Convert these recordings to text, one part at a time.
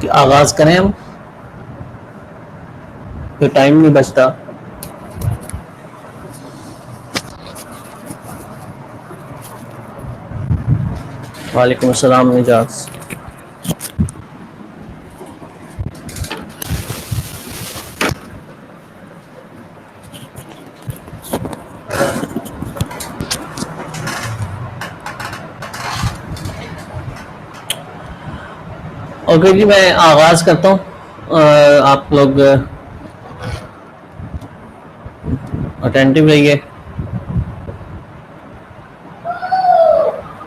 कि आगाज करें हम, तो टाइम नहीं बचता। वालेकुम अस्सलाम निजाज। ओके जी, मैं आगाज करता हूँ। आप लोग अटेंटिव रहिए।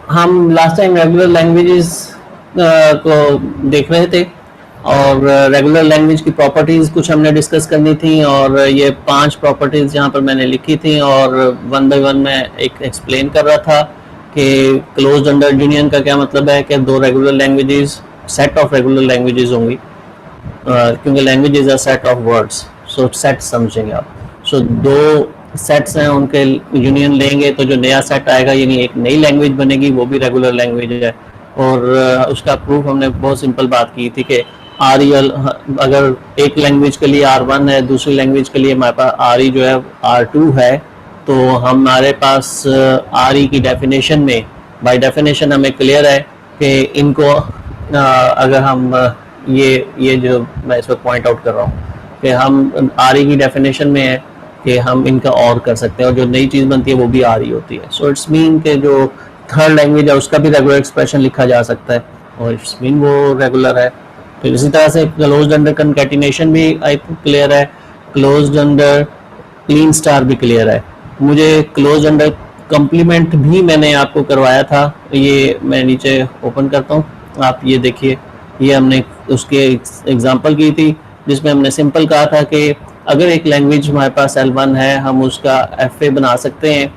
हम लास्ट टाइम रेगुलर लैंग्वेजेस को देख रहे थे और रेगुलर लैंग्वेज की प्रॉपर्टीज कुछ हमने डिस्कस करनी थी, और ये 5 प्रॉपर्टीज यहाँ पर मैंने लिखी थी और वन बाय वन मैं एक एक्सप्लेन कर रहा था कि क्लोज्ड अंडर यूनियन का क्या मतलब है कि 2 regular languages, set of regular languages होंगी, क्योंकि language is a set of words, so set समझेंगे आप। सो 2 सेट्स हैं, उनके यूनियन लेंगे तो जो नया सेट आएगा यानी एक नई लैंग्वेज बनेगी, वो भी रेगुलर लैंग्वेज है। और उसका प्रूफ हमने बहुत सिंपल बात की थी कि आर ई अगर एक लैंग्वेज के लिए R1 है, दूसरी लैंग्वेज के लिए हमारे पास आर ई जो है R2 है, तो हमारे पास आर ई की डेफिनेशन में बाय डेफिनेशन हमें क्लियर है कि इनको अगर हम ये जो मैं इस वक्त पॉइंट आउट कर रहा हूँ कि हम आर ई की डेफिनेशन में है कि हम इनका और कर सकते हैं, और जो नई चीज़ बनती है वो भी आर ई होती है। सो इट्स मीन के जो थर्ड लैंग्वेज है उसका भी रेगुलर एक्सप्रेशन लिखा जा सकता है, और इट्स मीन वो रेगुलर है। फिर इसी तरह से क्लोज्ड अंडर कंकैटिनेशन भी आई थिंक क्लियर है, क्लोज्ड अंडर क्लीन स्टार भी क्लियर है। मुझे क्लोज्ड अंडर कम्प्लीमेंट भी मैंने आपको करवाया था, ये मैं नीचे ओपन करता हूँ, आप ये देखिए। ये हमने उसके एग्जांपल की थी जिसमें हमने सिंपल कहा था कि अगर एक लैंग्वेज हमारे पास L1 है, हम उसका FA बना सकते हैं,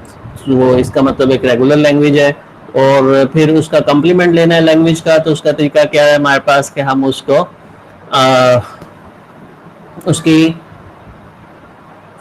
वो इसका मतलब एक रेगुलर लैंग्वेज है। और फिर उसका कम्प्लीमेंट लेना है लैंग्वेज का, तो उसका तरीका क्या है हमारे पास कि हम उसको उसकी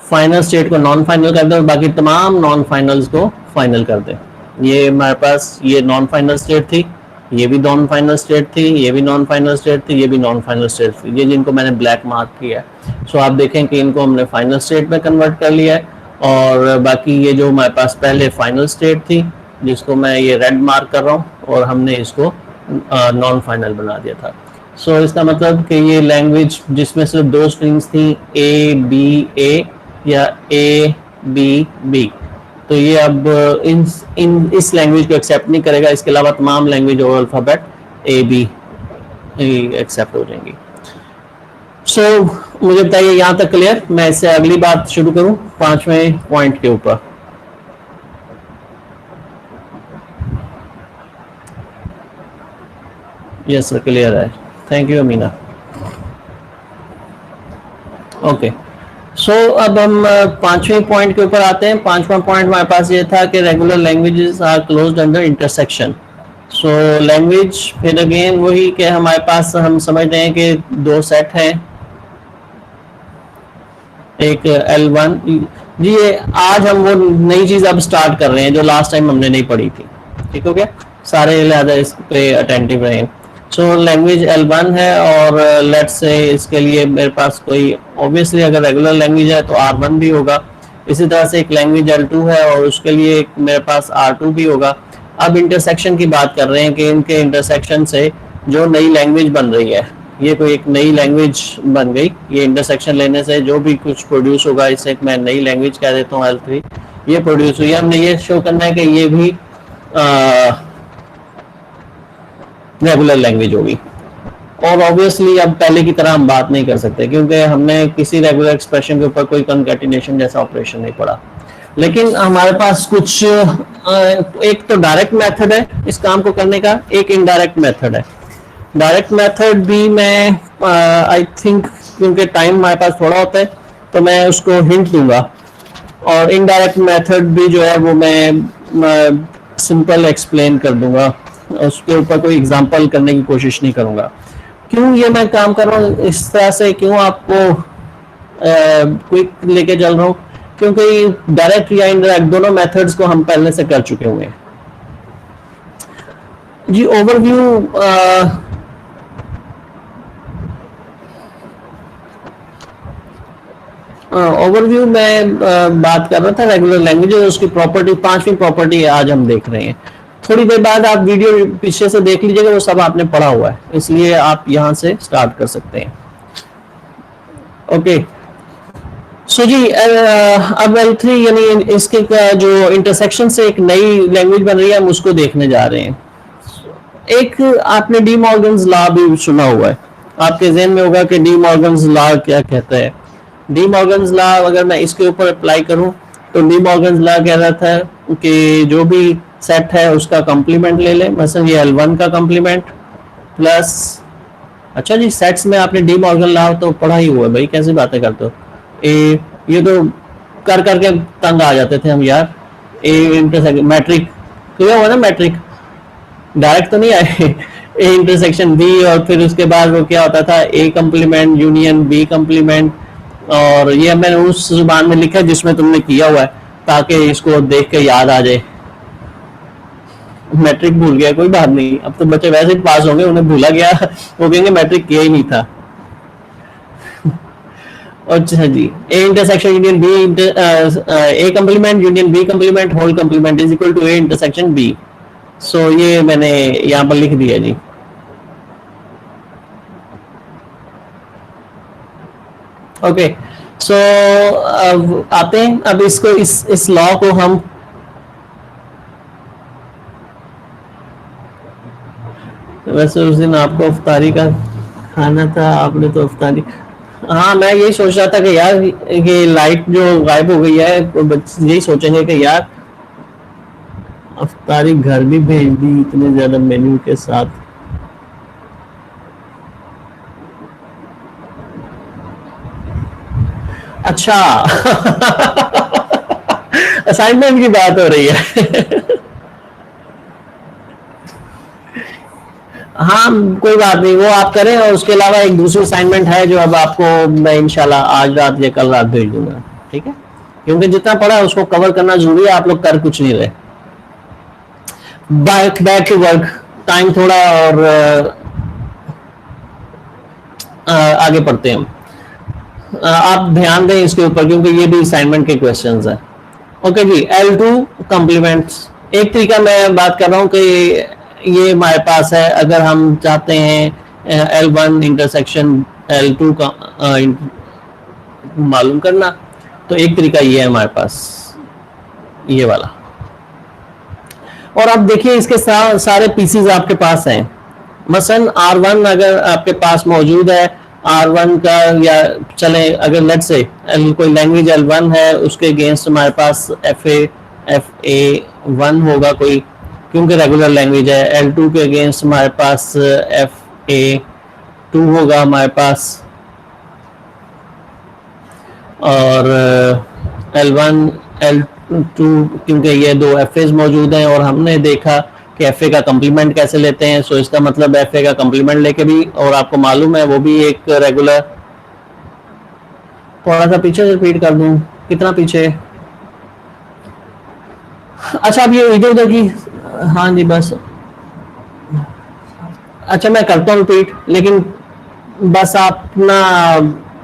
फाइनल स्टेट को नॉन फाइनल कर दें और बाकी तमाम नॉन फाइनल्स को फाइनल कर दें। ये हमारे पास ये नॉन फाइनल स्टेट थी, ये भी नॉन फाइनल स्टेट थी, ये भी नॉन फाइनल स्टेट थी, ये भी नॉन फाइनल स्टेट थी, ये जिनको मैंने ब्लैक मार्क किया है। सो आप देखें कि इनको हमने फाइनल स्टेट में कन्वर्ट कर लिया है, और बाकी ये जो हमारे पास पहले फाइनल स्टेट थी जिसको मैं ये रेड मार्क कर रहा हूँ, और हमने इसको नॉन फाइनल बना दिया था। सो इसका मतलब कि ये लैंग्वेज जिसमें सिर्फ 2 स्ट्रिंग्स थी A या A B, तो ये अब इस लैंग्वेज को एक्सेप्ट नहीं करेगा, इसके अलावा तमाम लैंग्वेज और अल्फाबेट AB एक्सेप्ट हो जाएंगी। सो मुझे बताइए यहाँ तक क्लियर? मैं इससे अगली बात शुरू करूँ 5वें पॉइंट के ऊपर। यस सर, क्लियर है, थैंक यू अमीना। ओके, सो अब हम 5वें पॉइंट के ऊपर आते हैं। 5वां पॉइंट हमारे पास ये था कि regular languages are closed under intersection. So language फिर अगेन वही कि हमारे पास हम समझ रहे हैं कि 2 सेट हैं, एक L1 जी। ये आज हम वो नई चीज अब स्टार्ट कर रहे हैं जो लास्ट टाइम हमने नहीं पढ़ी थी, ठीक हो गया? सारे लिहाजा इस पे अटेंटिव रहें। सो लैंग्वेज L1 है, और लेट्स से इसके लिए मेरे पास कोई ऑब्वियसली अगर रेगुलर लैंग्वेज है तो R1 भी होगा। इसी तरह से एक लैंग्वेज L2 है और उसके लिए मेरे पास R2 भी होगा। अब इंटरसेक्शन की बात कर रहे हैं कि इनके इंटरसेक्शन से जो नई लैंग्वेज बन रही है, ये कोई एक नई लैंग्वेज बन गई। ये इंटरसेक्शन लेने से जो भी कुछ प्रोड्यूस होगा, इसे मैं नई लैंग्वेज कह देता हूँ L3, ये प्रोड्यूस हुई। हमने ये शो करना है कि ये भी रेगुलर लैंग्वेज होगी। और ऑब्वियसली अब पहले की तरह हम बात नहीं कर सकते क्योंकि हमने किसी रेगुलर एक्सप्रेशन के ऊपर कोई कंकैटिनेशन जैसा ऑपरेशन नहीं पढ़ा। लेकिन हमारे पास कुछ एक तो डायरेक्ट मेथड है इस काम को करने का, एक इनडायरेक्ट मेथड है। डायरेक्ट मेथड भी मैं आई थिंक क्योंकि टाइम हमारे पास थोड़ा होता है तो मैं उसको हिंट दूंगा, और इनडायरेक्ट मेथड भी जो है वो मैं सिंपल एक्सप्लेन कर दूंगा, उसके ऊपर कोई एग्जांपल करने की कोशिश नहीं करूंगा। क्यों ये मैं काम कर रहा हूँ इस तरह से, क्यों आपको क्विक लेके चल रहा हूँ? क्योंकि डायरेक्ट या इनडायरेक्ट दोनों मेथड्स को हम पहले से कर चुके हुए हैं जी। ओवरव्यू ओवरव्यू में बात कर रहा था रेगुलर लैंग्वेज, उसकी प्रॉपर्टी, पांचवी प्रॉपर्टी आज हम देख रहे हैं। थोड़ी देर बाद आप वीडियो पीछे से देख लीजिएगा, वो सब आपने पढ़ा हुआ है, इसलिए आप यहां से स्टार्ट कर सकते हैं। ओके, सो जी अब L3 यानी इसके जो इंटरसेक्शन से एक नई लैंग्वेज बन रही है, हम उसको देखने जा रहे हैं। एक आपने डी मॉर्गन्स लॉ भी सुना हुआ है, आपके ज़हन में होगा कि डी मॉर्गन्स लॉ क्या कहता है। डी मॉर्गन्स लॉ अगर मैं इसके ऊपर अप्लाई करूं तो डी मॉर्गन्स लॉ कह रहा था कि जो भी सेट है उसका कंप्लीमेंट ले लें, मसलन ये L1 का कंप्लीमेंट प्लस, अच्छा जी सेट्स में आपने डी मॉर्गन लॉ तो पढ़ा ही हुआ है भाई, कैसी बातें करते हो। ये तो कर करके तंग आ जाते थे हम यार। ए इंटरसेक्शन मैट्रिक क्लियर हुआ ना, मैट्रिक डायरेक्ट तो नहीं आए। ए इंटरसेक्शन बी, और फिर उसके बाद वो क्या होता था, ए कंप्लीमेंट यूनियन बी कंप्लीमेंट, और ये मैंने उस जुबान में लिखा है जिसमें तुमने किया हुआ है, ताकि इसको देख के याद आ जाए। मैट्रिक भूल गया, कोई बात नहीं, अब तो बच्चे वैसे ही पास होंगे, उन्हें भूला गया, वो कहेंगे मैट्रिक किया ही नहीं था। अच्छा जी, A intersection union B, A complement union B complement whole complement is equal to A intersection B. So ये मैंने यहाँ पर लिख दिया जी। ओके, सो अब आते हैं, अब इसको इस लॉ को हम, वैसे उस दिन आपको अफ्तारी का खाना था, आपने तो अफ्तारी, हाँ मैं यही सोच रहा था कि यार ये लाइट जो गायब हो गई है, तो बच्चे यही सोचेंगे कि यार अफ्तारी घर भी भेज दी इतने ज्यादा मेन्यू के साथ। अच्छा असाइनमेंट की बात हो रही है। हाँ कोई बात नहीं, वो आप करें, और उसके अलावा एक दूसरी असाइनमेंट है जो अब आपको मैं इंशाल्लाह आज रात या कल रात भेज दूंगा, ठीक है, क्योंकि जितना पढ़ा है उसको कवर करना जरूरी है, आप लोग कर कुछ नहीं रहे। बैक टू वर्क, टाइम थोड़ा और आगे पढ़ते हैं हम। आप ध्यान दें इसके ऊपर, क्योंकि ये भी असाइनमेंट के क्वेश्चंस हैं। ओके जी, L2 कॉम्प्लीमेंट्स, एक तरीका मैं बात कर रहा हूँ कि ये हमारे पास है, अगर हम चाहते हैं L1 इंटरसेक्शन L2 का मालूम करना, तो एक तरीका ये है हमारे पास, ये वाला। और अब देखिए इसके सारे पीसीज आपके पास हैं, मसलन R1 अगर आपके पास मौजूद है, R1 का, या चले अगर लेट्स से कोई लैंग्वेज L1 है, उसके अगेंस्ट हमारे पास FA1 होगा कोई, क्योंकि रेगुलर लैंग्वेज है। L2 के अगेंस्ट हमारे पास FA2 होगा हमारे पास, और L1 L2 क्योंकि ये दो FAs मौजूद हैं, और हमने देखा कि FA का कंप्लीमेंट कैसे लेते हैं, सो इसका मतलब FA का कंप्लीमेंट लेके भी, और आपको मालूम है वो भी एक रेगुलर, थोड़ा सा पीछे से रिपीट कर दूं, कितना पीछे, अच्छा अब ये इधर उधर की, हाँ जी बस, अच्छा मैं करता हूँ रिपीट, लेकिन बस आप अपना,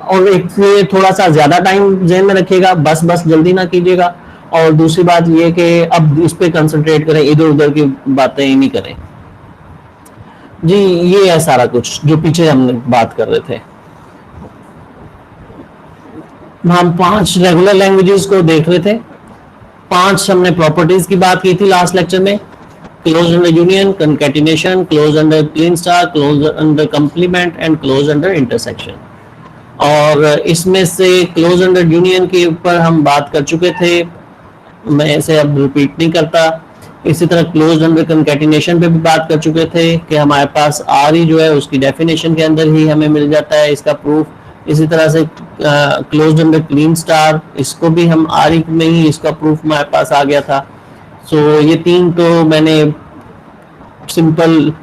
और एक थोड़ा सा ज्यादा टाइम ज़हन में रखिएगा, बस जल्दी ना कीजिएगा, और दूसरी बात ये कि अब इस पे कंसंट्रेट करें, इधर उधर की बातें ही नहीं करें जी। ये है सारा कुछ जो पीछे हम बात कर रहे थे। हम 5 रेगुलर लैंग्वेजेस को देख रहे थे, 5 हमने प्रॉपर्टीज की बात की थी लास्ट लेक्चर में, close under union, concatenation, close under Kleene star, close under complement and close under intersection. और इसमें से क्लोज अंडर यूनियन के ऊपर हम बात कर चुके थे, मैं इसे अब रिपीट नहीं करता। इसी तरह क्लोज अंडर कंकैटिनेशन पे भी बात कर चुके थे कि हमारे पास आर ही जो है उसकी डेफिनेशन के अंदर ही हमें मिल जाता है इसका प्रूफ। इसी तरह से क्लोज अंडर क्लीन स्टार, इसको भी हम आर ही में ही इसका प्रूफ हमारे पास आ गया था। सो ये 3 तो मैंने सिंपल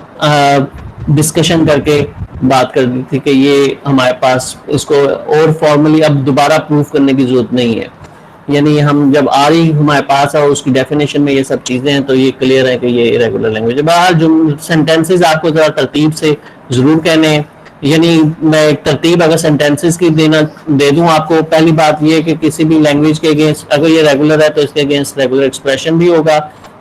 डिस्कशन करके बात कर दी थी कि ये हमारे पास, इसको और फॉर्मली अब दोबारा प्रूफ करने की जरूरत नहीं है, यानी हम जब आ रही हमारे पास है और उसकी डेफिनेशन में ये सब चीजें हैं, तो ये क्लियर है कि ये इरेगुलर लैंग्वेज है। बाहर जो सेंटेंसेस आपको जरा तरतीब से जरूर कहने हैं, यानी मैं एक तरतीब अगर सेंटेंसेस की दे दूं आपको, पहली बात ये है कि किसी भी लैंग्वेज के अगेंस्ट अगर ये रेगुलर है तो इसके अगेंस्ट रेगुलर एक्सप्रेशन भी होगा।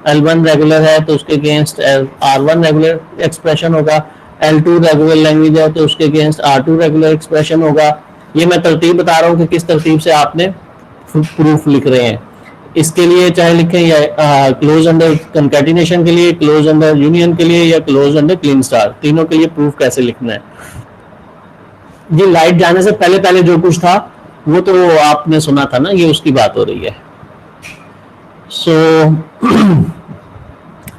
L1 रेगुलर है तो उसके अगेंस्ट R1 रेगुलर एक्सप्रेशन होगा। L2 रेगुलर लैंग्वेज है तो उसके अगेंस्ट R2 रेगुलर एक्सप्रेशन होगा। ये मैं तरतीब बता रहा हूँ कि किस तरतीब से आपने प्रूफ लिख रहे हैं। इसके लिए चाहे लिखें या क्लोज अंडर कंकैटिनेशन के लिए, क्लोज अंडर यूनियन के लिए, या क्लोज अंडर क्लीन स्टार, तीनों के लिए प्रूफ कैसे लिखना है। ये लाइट जाने से पहले पहले जो कुछ था वो तो आपने सुना था ना, ये उसकी बात हो रही है। सो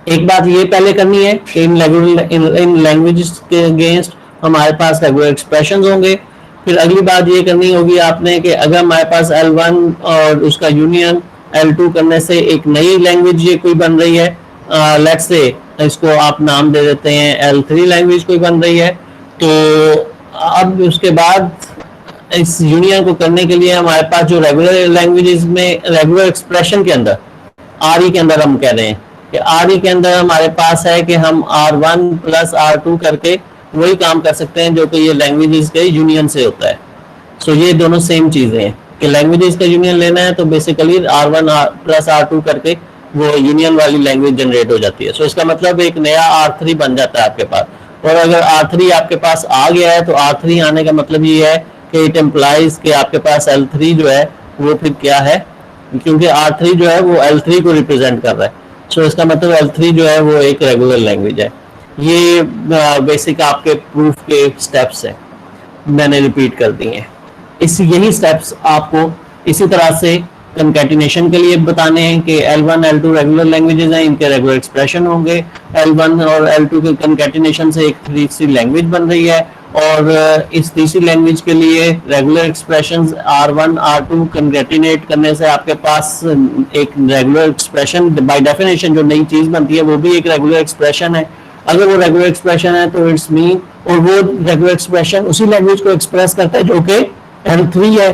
एक बात ये पहले करनी है कि इन लैंग्वेजेस के अगेंस्ट हमारे पास रेगुलर एक्सप्रेशंस होंगे। फिर अगली बात ये करनी होगी आपने कि अगर हमारे पास L1 और उसका यूनियन L2 करने से एक नई लैंग्वेज ये कोई बन रही है, लेट्स से इसको आप नाम दे देते हैं L3 लैंग्वेज कोई बन रही है, तो अब उसके बाद इस यूनियन को करने के लिए हमारे पास जो रेगुलर लैंग्वेजेस में रेगुलर एक्सप्रेशन के अंदर RE के अंदर हम कह रहे हैं कि RE के अंदर हमारे पास है कि हम R1 प्लस R2 करके वही काम कर सकते हैं जो कि ये लैंग्वेजेस के यूनियन से होता है। सो ये दोनों सेम चीजें हैं कि लैंग्वेजेस का यूनियन लेना है तो बेसिकली R1 प्लस R2 करके वो यूनियन वाली लैंग्वेज जनरेट हो जाती है। सो इसका मतलब एक नया R3 बन जाता है आपके पास। और अगर R3 आपके पास आ गया है तो R3 आने का मतलब ये है कि इट एम्प्लाइज कि आपके पास L3 जो है वो फिर क्या है, क्योंकि R3 जो है वो L3 को रिप्रेजेंट कर रहा है। सो इसका मतलब L3 जो है वो एक रेगुलर लैंग्वेज है। ये बेसिक आपके प्रूफ के स्टेप्स हैं, मैंने रिपीट कर दिए हैं। यही स्टेप्स आपको इसी तरह से कंकैटिनेशन के लिए बताने हैं कि L1 L2 रेगुलर लैंग्वेजेस हैं, इनके रेगुलर एक्सप्रेशन होंगे। L1 और L2 के कंकैटिनेशन से एक तीसरी लैंग्वेज बन रही है और इस तीसरी लैंग्वेज के लिए regular expressions R1 R2 concatenate करने से आपके पास एक रेगुलर एक्सप्रेशन बाय डेफिनेशन जो नई चीज बनती है वो भी एक रेगुलर एक्सप्रेशन है। अगर वो रेगुलर एक्सप्रेशन है तो इट्स मीन, और वो रेगुलर एक्सप्रेशन उसी लैंग्वेज को एक्सप्रेस करता है जो कि L3 है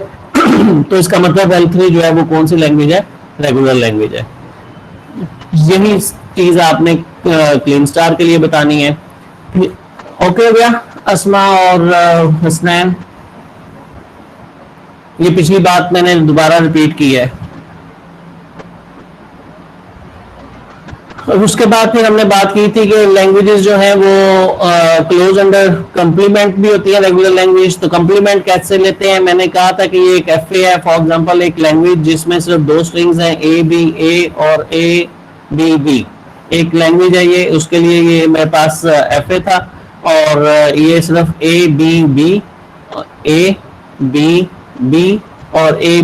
तो इसका मतलब L3 जो है वो कौन सी लैंग्वेज है, रेगुलर लैंग्वेज है। यही चीज आपने क्लीन स्टार के लिए बतानी है। ओके हो गया अस्मा और हसनैन, ये पिछली बात मैंने दोबारा रिपीट की है। और उसके बाद फिर हमने बात की थी कि लैंग्वेजेस जो है वो क्लोज अंडर कंप्लीमेंट भी होती है रेगुलर लैंग्वेज। तो कंप्लीमेंट कैसे लेते हैं, मैंने कहा था कि ये एक FA है फॉर एग्जांपल, एक लैंग्वेज जिसमें सिर्फ दो स्ट्रिंग्स हैं A और A B। एक लैंग्वेज है ये, उसके लिए ये मेरे पास FA था और ये सिर्फ A B और A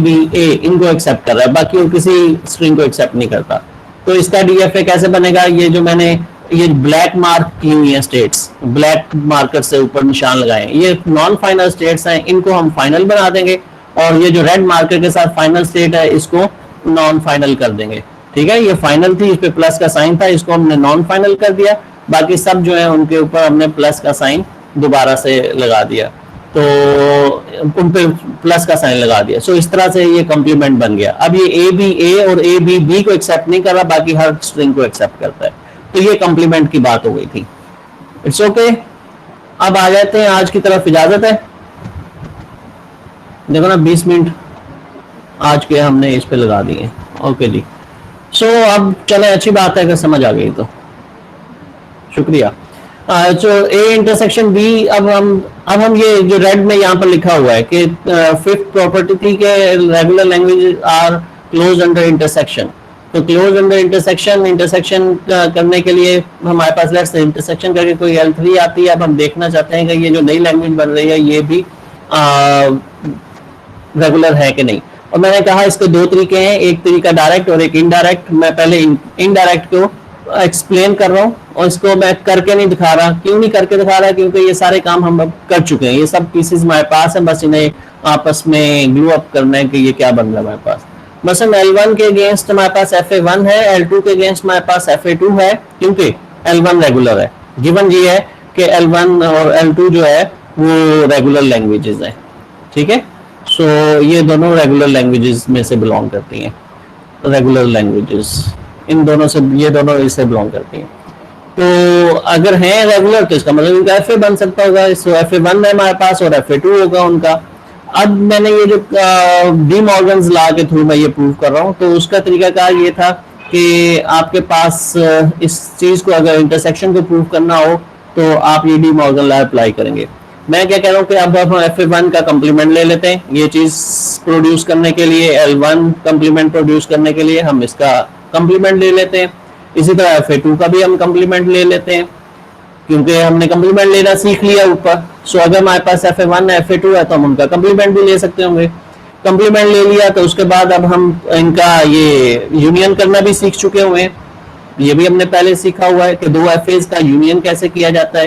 इनको एक्सेप्ट कर रहा है, बाकी वो किसी स्ट्रिंग को एक्सेप्ट नहीं करता। तो इसका DFA कैसे बनेगा, ये जो मैंने ये ब्लैक मार्क की हुई है स्टेट्स, ब्लैक मार्कर से ऊपर निशान लगाए, ये नॉन फाइनल स्टेट्स हैं, इनको हम फाइनल बना देंगे और ये जो रेड मार्कर के साथ फाइनल स्टेट है इसको नॉन फाइनल कर देंगे। ठीक है, ये फाइनल थी, इस पे प्लस का साइन था, इसको हमने नॉन फाइनल कर दिया, बाकी सब जो है उनके ऊपर हमने प्लस का साइन दोबारा से लगा दिया, तो उन पे प्लस का साइन लगा दिया। सो इस तरह से ये कॉम्प्लीमेंट बन गया। अब ये A और B को एक्सेप्ट नहीं कर रहा, बाकी हर स्ट्रिंग को एक्सेप्ट करता है, तो ये कॉम्प्लीमेंट की बात हो गई थी। It's okay. अब आ जाते हैं आज की तरफ, इजाजत है। देखो ना 20 मिनट आज के हमने इस पे लगा दिए। ओके जी, सो अब चले, अच्छी बात है अगर समझ आ गई तो शुक्रिया। तो A इंटरसेक्शन B, अब हम ये जो रेड में यहाँ पर लिखा हुआ है कि फिफ्थ प्रॉपर्टी थी कि regular language are close under intersection. तो क्लोज अंडर इंटरसेक्शन करने के लिए हमारे पास लेट्स से इंटरसेक्शन करके कोई L3 आती है। अब हम देखना चाहते हैं कि ये जो नई लैंग्वेज बन रही है ये भी रेगुलर है कि नहीं। और मैंने कहा इसके दो तरीके हैं, एक तरीका डायरेक्ट और एक इनडायरेक्ट। मैं पहले इनडायरेक्ट को एक्सप्लेन कर रहा हूँ और इसको मैं करके नहीं दिखा रहा। क्यों नहीं करके दिखा रहा, क्योंकि ये सारे काम हम अब कर चुके हैं, ये सब पीसेस हमारे पास है, बस इन्हें आपस में ग्लू अप करना है कि ये क्या बन रहा है हमारे पास। मसलन L1 के अगेंस्ट हमारे पास FA1 है, L2 के अगेंस्ट हमारे पास FA2 है, क्योंकि L1 रेगुलर है। गिवन ये है कि L1 और L2 जो है वो रेगुलर लैंग्वेजेस हैं। ठीक है, सो ये दोनों रेगुलर लैंग्वेजेस में से बिलोंग करती हैं। रेगुलर लैंग्वेजेस इन दोनों से, ये दोनों इससे बिलोंग करती हैं। तो अगर है रेगुलर तो इसका मतलब इनका एफ ए बन सकता होगा, सो एफ ए वन है हमारे पास और एफ ए टू होगा उनका। अब मैंने ये जो डी मॉर्गन्स लॉ के थ्रू मैं ये प्रूव कर रहा हूँ, तो उसका तरीकाकार ये था कि आपके पास इस चीज को अगर इंटरसेक्शन को प्रूव करना हो तो आप ये डी मॉर्गन लॉ अप्लाई करेंगे। मैं क्या कह रहा हूँ कि अब हम एफ ए वन का कम्प्लीमेंट ले लेते हैं, ये चीज प्रोड्यूस करने के लिए एल वन कम्प्लीमेंट प्रोड्यूस करने के लिए हम इसका कम्प्लीमेंट ले लेते हैं। इसी तरह एफ ए टू का भी हम कम्प्लीमेंट ले लेते हैं, क्योंकि हमने कम्प्लीमेंट लेना सीख लिया ऊपर। सो अगर हमारे पास F A one F A two है तो हम उनका कम्प्लीमेंट भी ले सकते होंगे। कम्प्लीमेंट ले लिया तो उसके बाद अब हम इनका ये यूनियन करना भी सीख चुके हुए हैं। ये भी हमने पहले सीखा हुआ है कि दो एफ एज का यूनियन कैसे किया जाता है,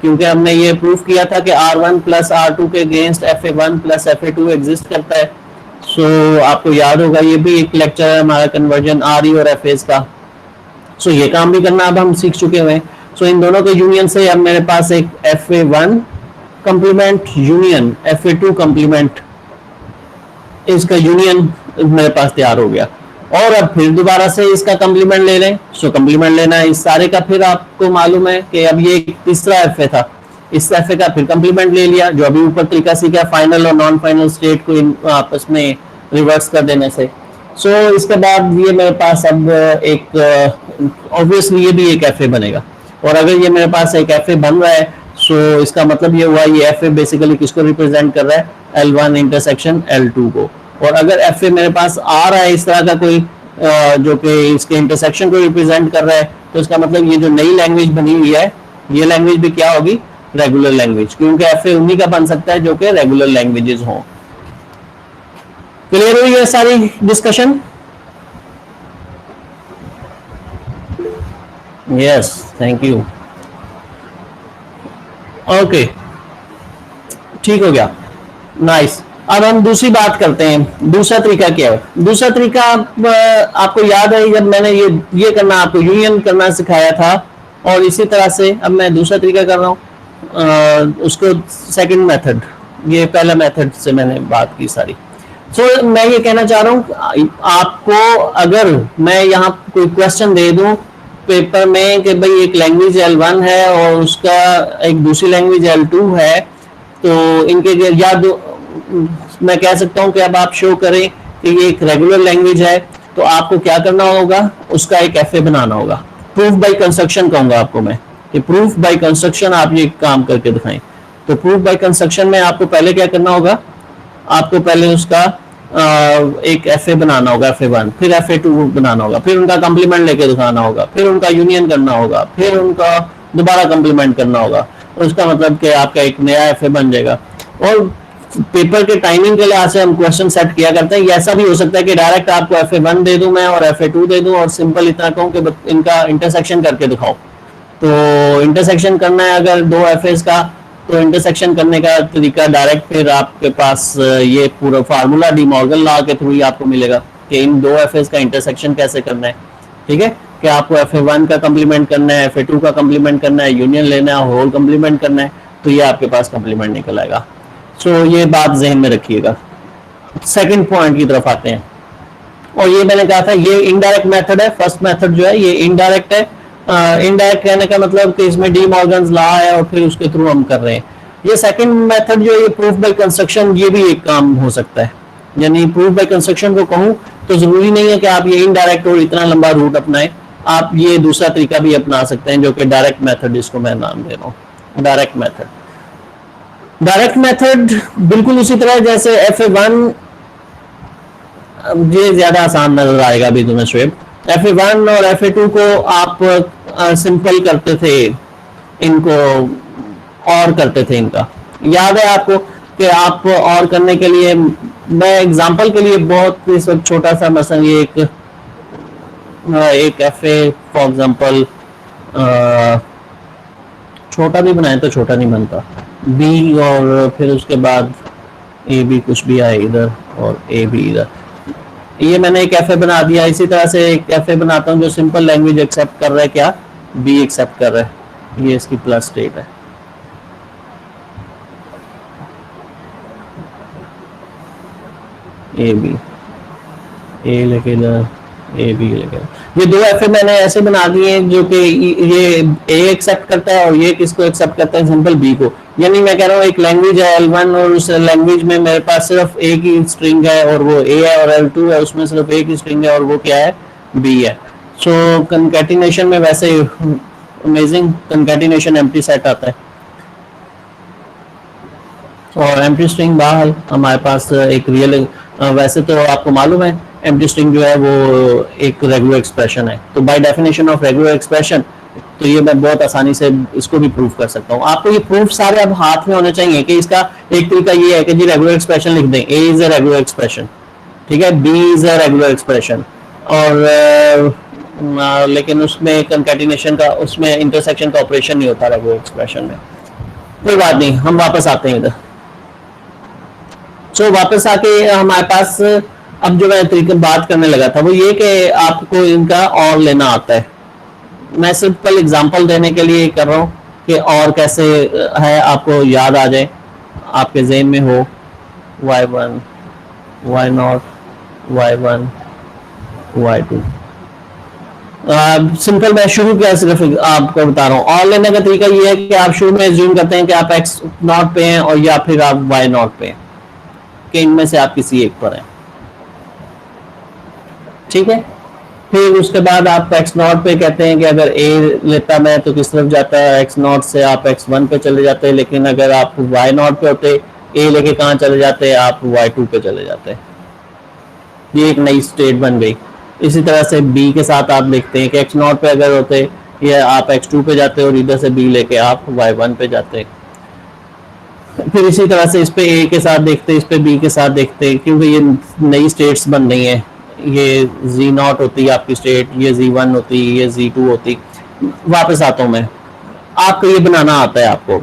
क्योंकि हमने ये प्रूफ किया था कि R1 प्लस R2 के against FA1 plus FA2 exist करता है। सो आपको याद होगा ये भी एक लेक्चर है हमारा कन्वर्जन RE और FAs का। सो ये काम भी करना अब हम सीख चुके हुए हैं। सो इन दोनों के यूनियन से अब मेरे पास एक FA1 complement union FA2 complement, इसका यूनियन मेरे पास तैयार हो गया। और अब फिर दोबारा से इसका कम्प्लीमेंट ले लें। सो कम्प्लीमेंट लेना है इस सारे का, फिर आपको मालूम है कि अब ये तीसरा एफ ए था, इस एफ ए का फिर कम्प्लीमेंट ले लिया, जो अभी ऊपर तरीका सीखा फाइनल और नॉन फाइनल स्टेट को आपस में रिवर्स कर देने से। सो इसके बाद ये मेरे पास अब एक ऑब्वियसली ये भी एक एफ ए बनेगा। और अगर ये मेरे पास एक एफ ए बन रहा है सो इसका मतलब ये हुआ ये एफ ए बेसिकली किसको रिप्रेजेंट कर रहा है, L1 इंटरसेक्शन L2 को। और अगर एफ ए मेरे पास आ रहा है इस तरह का कोई जो कि इसके इंटरसेक्शन को रिप्रेजेंट कर रहा है, तो इसका मतलब ये जो नई लैंग्वेज बनी हुई है ये लैंग्वेज भी क्या होगी, रेगुलर लैंग्वेज, क्योंकि एफ ए उन्हीं का बन सकता है जो कि रेगुलर लैंग्वेजेस हों। क्लियर हुई है सारी discussion? Yes, thank you. Okay, ठीक हो गया, नाइस। अब हम दूसरी बात करते हैं, दूसरा तरीका क्या है। दूसरा तरीका आपको याद है जब मैंने ये करना आपको यूनियन करना सिखाया था, और इसी तरह से अब मैं दूसरा तरीका कर रहा हूँ, उसको सेकंड मेथड, ये पहला मेथड से मैंने बात की सारी। सो मैं ये कहना चाह रहा हूँ आपको, अगर मैं यहाँ कोई क्वेश्चन दे दूं पेपर में कि भाई एक लैंग्वेज L1 है और उसका एक दूसरी लैंग्वेज L2 है, तो इनके या मैं कह सकता हूं कि अब आप शो करें कि ये एक रेगुलर लैंग्वेज है, तो आपको क्या करना होगा, उसका एक एफए बनाना होगा। प्रूफ बाय कंस्ट्रक्शन कहूंगा आपको मैं, कि प्रूफ बाय कंस्ट्रक्शन आप ये काम करके दिखाएं। तो प्रूफ बाय कंस्ट्रक्शन में आपको पहले क्या करना होगा, आपको पहले उसका एक एफए बनाना होगा FA1, फिर FA2 बनाना होगा, फिर उनका कम्प्लीमेंट लेके दिखाना होगा, फिर उनका यूनियन करना होगा, फिर उनका दोबारा कम्प्लीमेंट करना होगा। उसका मतलब कि आपका एक नया एफए बन जाएगा। और पेपर के टाइमिंग के लिहाज से हम क्वेश्चन सेट किया करते हैं। ऐसा भी हो सकता है कि डायरेक्ट आपको FA1 दे दूं मैं और FA2 दे दूं और सिंपल इतना कहूं कि इनका इंटरसेक्शन करके दिखाओ। तो इंटरसेक्शन करना है अगर दो एफएस का, तो इंटरसेक्शन करने का तरीका डायरेक्ट फिर आपके पास ये पूरा फार्मूला डी मॉर्गन लॉ के थ्रू ही आपको मिलेगा कि इन दो एफएस का इंटरसेक्शन कैसे करना है। ठीक है, कि आपको FA1 का कम्प्लीमेंट करना है, FA2 का कम्प्लीमेंट करना है, यूनियन लेना है, होल कम्प्लीमेंट करना है, तो ये आपके पास कम्प्लीमेंट निकल आएगा। सो ये बात जहन में रखिएगा। सेकंड पॉइंट की तरफ आते हैं, और ये मैंने कहा था ये इनडायरेक्ट मेथड है। फर्स्ट मेथड जो है ये इनडायरेक्ट है। इनडायरेक्ट कहने का मतलब कि इसमें डी मॉर्गन्स लॉ है और फिर उसके थ्रू हम कर रहे हैं। ये सेकंड मेथड जो है ये प्रूफ बाय कंस्ट्रक्शन, ये भी एक काम हो सकता है। यानी प्रूफ बाय कंस्ट्रक्शन को कहूँ तो जरूरी नहीं है कि आप ये इनडायरेक्ट और इतना लंबा रूट अपनाएं, आप ये दूसरा तरीका भी अपना सकते हैं जो कि डायरेक्ट मेथड, जिसको मैं नाम दे रहा हूँ डायरेक्ट मेथड। डायरेक्ट मेथड बिल्कुल उसी तरह जैसे FA1, ये ज्यादा आसान नजर आएगा अभी तुम्हें शुएब। FA1 और FA2 को आप सिंपल करते थे, इनको और करते थे। इनका याद है आपको कि आप और करने के लिए मैं एग्जांपल के लिए बहुत इस वक्त छोटा सा मसलन ये एक FA फॉर एग्जांपल छोटा भी बनाए तो छोटा नहीं बनता, B और फिर उसके बाद AB कुछ भी आए इधर और AB इधर। ये मैंने एक FA बना दिया। इसी तरह से एक FA बनाता हूँ जो सिंपल लैंग्वेज एक्सेप्ट कर रहा है, क्या B एक्सेप्ट कर रहा है, ये इसकी प्लस स्टेट है। AB A लेके इधर ए बी लेके ये दो एफ मैंने ऐसे बना दिए हैं जो कि ये ए एक्सेप्ट करता है और ये किसको एक्सेप्ट करता है, सिंपल बी को। यानी मैं कह रहा हूँ एक लैंग्वेज है L1 और उस लैंग्वेज में मेरे पास सिर्फ ए की स्ट्रिंग है और वो ए है, और L2 है उसमें सिर्फ ए की स्ट्रिंग है और वो क्या है, बी है। सो कंकैटिनेशन में वैसे अमेजिंग कंकैटिनेशन एम्प्टी सेट आता है और एम्प्टी स्ट्रिंग बाहर हमारे पास एक रियल, वैसे तो आपको मालूम है एम्प्टी स्ट्रिंग जो है वो एक रेगुलर एक्सप्रेशन है, तो by definition of regular expression तो ये मैं बहुत आसानी से इसको भी प्रूव कर सकता हूँ। आपको ये प्रूफ सारे अब हाथ में होने चाहिए कि इसका एक तरीका ये है कि जी रेगुलर एक्सप्रेशन लिख दें, A is a regular expression, ठीक है, B is a regular expression, और लेकिन उसमें कंकैटिनेशन का, उसमें इंटरसेक्शन का ऑपरेशन नहीं होता रेगुलर एक्सप्रेशन में। कोई बात नहीं, हम वापस आते हैं इधर। सो वापस आके हमारे पास अब जो मैं तरीके बात करने लगा था वो ये कि आपको इनका और लेना आता है। मैं सिंपल एग्जांपल देने के लिए कर रहा हूँ कि और कैसे है आपको याद आ जाए, आपके ज़हन में हो। y1 y0 y1 y2 simple मैं शुरू किया सिर्फ आपको बता रहा हूँ। और लेने का तरीका ये है कि आप शुरू में एज्यूम करते हैं कि आप x0 पे हैं और या फिर आप y0 पे हैं, कि इनमें से आप किसी एक पर हैं, ठीक है। फिर उसके बाद आप x0 पे कहते हैं कि अगर a लेता मैं तो किस तरफ जाता है, x0 से आप x1 पे चले जाते हैं, लेकिन अगर आप y0 पे होते a लेके कहाँ चले जाते हैं, आप y2 पे चले जाते हैं। ये एक नई स्टेट बन गई। इसी तरह से b के साथ आप देखते हैं कि x0 पे अगर होते ये आप x2 पे जाते और इधर से b लेके आप y1 पे जाते। फिर इसी तरह से इस पे a के साथ देखते, इस पे b के साथ देखते, क्योंकि ये नई स्टेट्स बन रही हैं। ये z0 होती है आपकी स्टेट, ये z1 होती, ये z2 होती। वापस आता हूँ मैं, आपको ये बनाना आता है आपको।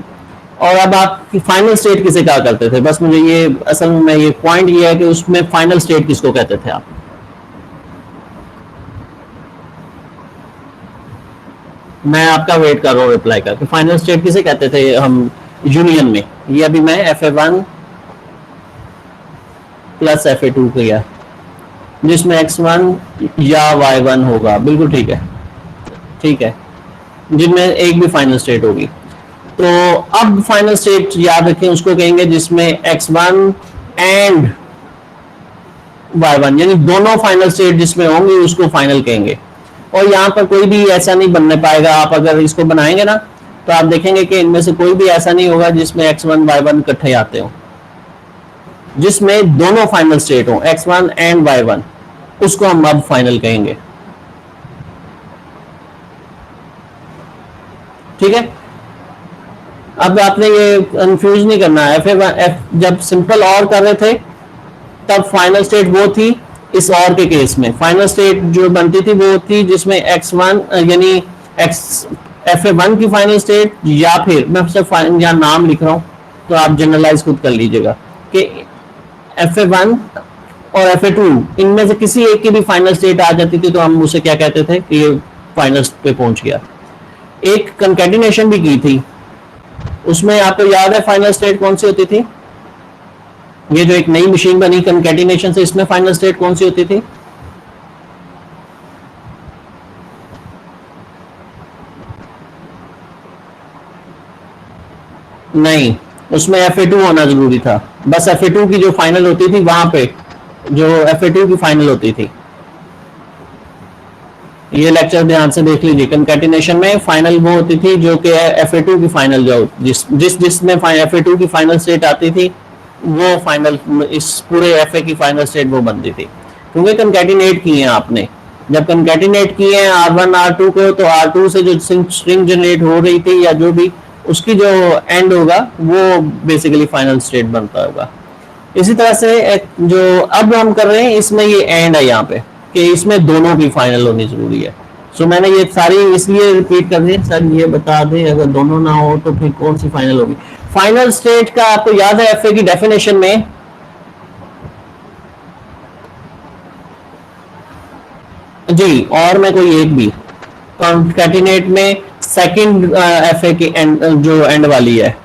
और अब आपकी फाइनल स्टेट किसे कहा करते थे, बस मुझे ये असल में ये पॉइंट ये है कि उसमें फाइनल स्टेट किसको कहते थे आप। मैं आपका वेट कर रहा हूँ रिप्लाई का, कि फाइनल स्टेट किसे कहते थे हम यूनियन में। ये अभी मैं fa1 प्लस fa2 किया जिसमें x1 या y1 होगा, बिल्कुल ठीक है, ठीक है, जिनमें एक भी फाइनल स्टेट होगी। तो अब फाइनल स्टेट याद रखें उसको कहेंगे जिसमें x1 एंड y1 यानी दोनों फाइनल स्टेट जिसमें होंगे उसको फाइनल कहेंगे। और यहाँ पर कोई भी ऐसा नहीं बनने पाएगा, आप अगर इसको बनाएंगे ना तो आप देखेंगे कि इनमें से कोई भी ऐसा नहीं होगा जिसमें x1 y1 इकट्ठे आते हो, जिसमें दोनों फाइनल स्टेट हो x1 एंड y1, उसको हम अब फाइनल कहेंगे, ठीक है। अब आपने ये कंफ्यूज नहीं करना है। जब सिंपल और कर रहे थे तब फाइनल स्टेट वो थी, इस और के केस में फाइनल स्टेट जो बनती थी वो थी जिसमें x1 यानी fa1 की फाइनल स्टेट, या फिर मैं सिर्फ यहाँ नाम लिख रहा हूँ तो आप जनरलाइज खुद कर लीजिएगा कि fa1 और fa2 इनमें से किसी एक की भी फाइनल स्टेट आ जाती थी तो हम उसे क्या कहते थे कि ये फाइनल पे पहुंच गया। एक कंकैटिनेशन भी की थी, उसमें आपको याद है फाइनल स्टेट कौन सी होती थी, ये जो एक नई मशीन बनी कंकैटिनेशन से, इसमें फाइनल स्टेट कौन सी होती थी, नहीं, उसमें fa2 होना जरूरी था। बस fa2 की जो फाइनल होती थी वहां पे जो fa2 की फाइनल होती थी, ये लेक्चर ध्यान से देख लीजिए। कंकैटिनेशन में फाइनल वो होती थी जो कि fa2 की फाइनल जो जिसमें fa2 की फाइनल स्टेट आती थी वो फाइनल, इस पूरे fa की फाइनल स्टेट वो बनती थी, क्योंकि कंकैटिनेट किए हैं आपने। जब कंकैटिनेट किए हैं R1 R2 को, तो R2 से जो स्ट्रिंग जनरेट हो रही थी या जो भी उसकी जो एंड होगा वो बेसिकली फाइनल स्टेट बनता होगा। इसी तरह से जो अब हम कर रहे हैं इसमें ये एंड है यहाँ पे कि इसमें दोनों की फाइनल होनी जरूरी है। सो मैंने ये सारी इसलिए रिपीट कर दी, सर ये बता दें अगर दोनों ना हो तो फिर कौन सी फाइनल होगी। फाइनल स्टेट का आपको याद है fa की डेफिनेशन में जी, और मैं कोई एक भी कंकैटिनेट में सेकंड fa की एंड जो एंड वाली है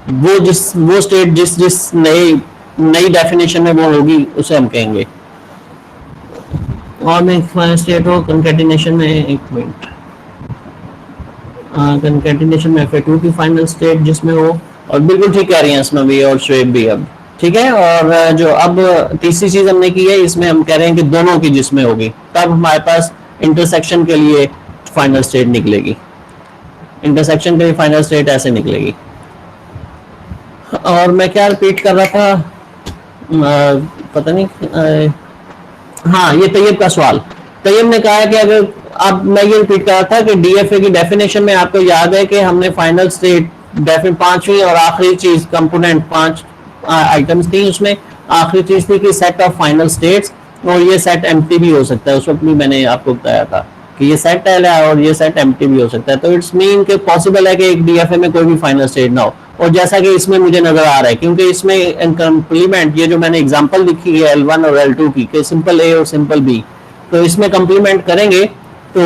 वो स्टेट जिस नई डेफिनेशन में वो होगी उसे हम कहेंगे और में फाइनल स्टेट हो कंकैटिनेशन में, एक मिनट, कंकैटिनेशन में FA2 की फाइनल स्टेट जिसमें हो, और बिल्कुल ठीक कह रही हैं इसमें भी और शुएब भी। अब ठीक है, और जो अब तीसरी चीज हमने की है, इसमें हम कह रहे हैं कि दोनों की जिसमें होगी, तब हमारे पास इंटरसेक्शन के लिए फाइनल स्टेट निकलेगी। इंटरसेक्शन के लिए फाइनल स्टेट ऐसे निकलेगी। और मैं क्या रिपीट कर रहा था, पता नहीं, हाँ ये तैयब का सवाल। तैयब ने कहा है कि अगर, अब मैं ये रिपीट कर रहा था कि DFA की डेफिनेशन में आपको याद है कि हमने फाइनल स्टेट पांचवी और आखिरी चीज कंपोनेंट, 5 आइटम्स थी उसमें, आखिरी चीज थी कि सेट ऑफ फाइनल स्टेट्स, और ये सेट एम्प्टी भी हो सकता है। उस वक्त भी मैंने आपको बताया था कि ये सेट है और ये सेट एम्प्टी भी हो सकता है। तो इट्स मीन कि पॉसिबल है कि एक DFA में कोई भी फाइनल स्टेट ना हो, और जैसा कि इसमें मुझे नजर आ रहा है, क्योंकि इसमें कंप्लीमेंट, ये जो मैंने एग्जांपल लिखी है L1 और L2 की, कि सिंपल A और सिंपल B, तो इसमें कंप्लीमेंट करेंगे तो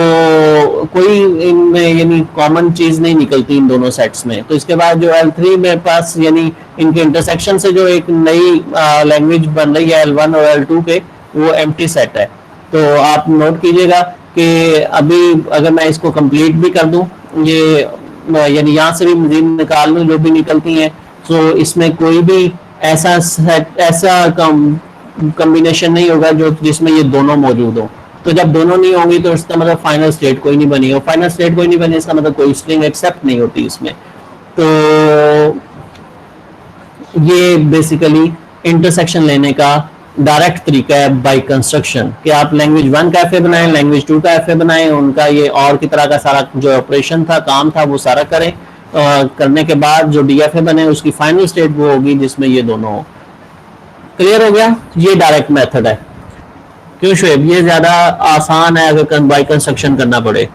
कोई इनमें यानी कॉमन चीज नहीं निकलती इन दोनों सेट्स में। तो इसके बाद जो L3 मेरे पास यानी इनके इंटरसेक्शन से जो एक नई लैंग्वेज बन रही है L1 और L2 के, वो एम्प्टी सेट है। तो आप नोट कीजिएगा कि अभी अगर मैं इसको कंप्लीट भी कर दूं, ये यानी यहाँ से भी मजीद निकाल लूँ जो भी निकलती हैं, तो इसमें कोई भी ऐसा ऐसा कॉम्बिनेशन नहीं होगा जो जिसमें ये दोनों मौजूद हो। तो जब दोनों नहीं होंगी तो इसका मतलब फाइनल स्टेट कोई नहीं बनी, और फाइनल स्टेट कोई नहीं बनी इसका मतलब कोई स्ट्रिंग एक्सेप्ट नहीं होती इसमें। तो ये बेसिकली इंटरसेक्शन लेने का डायरेक्ट तरीका है बाय कंस्ट्रक्शन, कि आप लैंग्वेज 1 का FA बनाएं, लैंग्वेज 2 का FA बनाएं, उनका ये और की तरह का सारा जो ऑपरेशन था, काम था, वो सारा करें। करने के बाद जो DFA बने उसकी फाइनल स्टेट वो होगी जिसमें ये दोनों हो। क्लियर हो गया? ये डायरेक्ट मेथड है। क्यों शुएब, ये ज्यादा आसान है अगर बाय कंस्ट्रक्शन करना पड़े?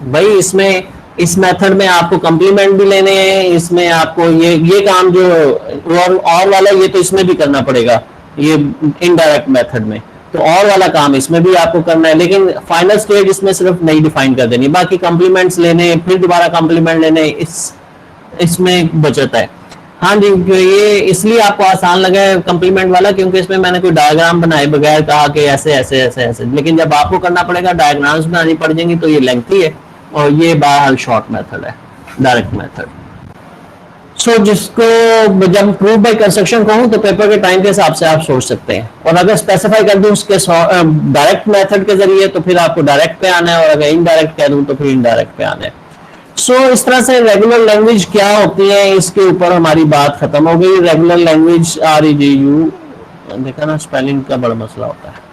भाई इसमें, इस मेथड में आपको कंप्लीमेंट भी लेने हैं, इसमें आपको ये काम जो और वाला ये तो इसमें भी करना पड़ेगा, ये इनडायरेक्ट मेथड में। तो और वाला काम इसमें भी आपको करना है, लेकिन फाइनल स्टेज इसमें सिर्फ नहीं डिफाइन कर देनी, बाकी कंप्लीमेंट्स लेने, फिर दोबारा कंप्लीमेंट लेने, इसमें बचत है। हाँ जी, ये इसलिए आपको आसान लगा है कंप्लीमेंट वाला, क्योंकि इसमें मैंने कोई डायग्राम बनाए बगैर कहा कि ऐसे ऐसे ऐसे ऐसे, लेकिन जब आपको करना पड़ेगा, डायग्राम्स बनानी पड़ जाएंगी, तो ये लेंथी है, और ये बहरहाल शॉर्ट मेथड है, डायरेक्ट मेथड। सो जिसको जब प्रूव बाय कंस्ट्रक्शन कहूँ तो पेपर के टाइम के हिसाब से आप सोच सकते हैं, और अगर स्पेसिफाई कर दूं उसके डायरेक्ट मेथड के जरिए तो फिर आपको डायरेक्ट पे आना है, और अगर इनडायरेक्ट कह दूं तो फिर इनडायरेक्ट पे आना है। सो इस तरह से रेगुलर लैंग्वेज क्या होती है, इसके ऊपर हमारी बात खत्म हो गई। रेगुलर लैंग्वेज REGU, देखा ना, स्पेलिंग का बड़ा मसला होता है।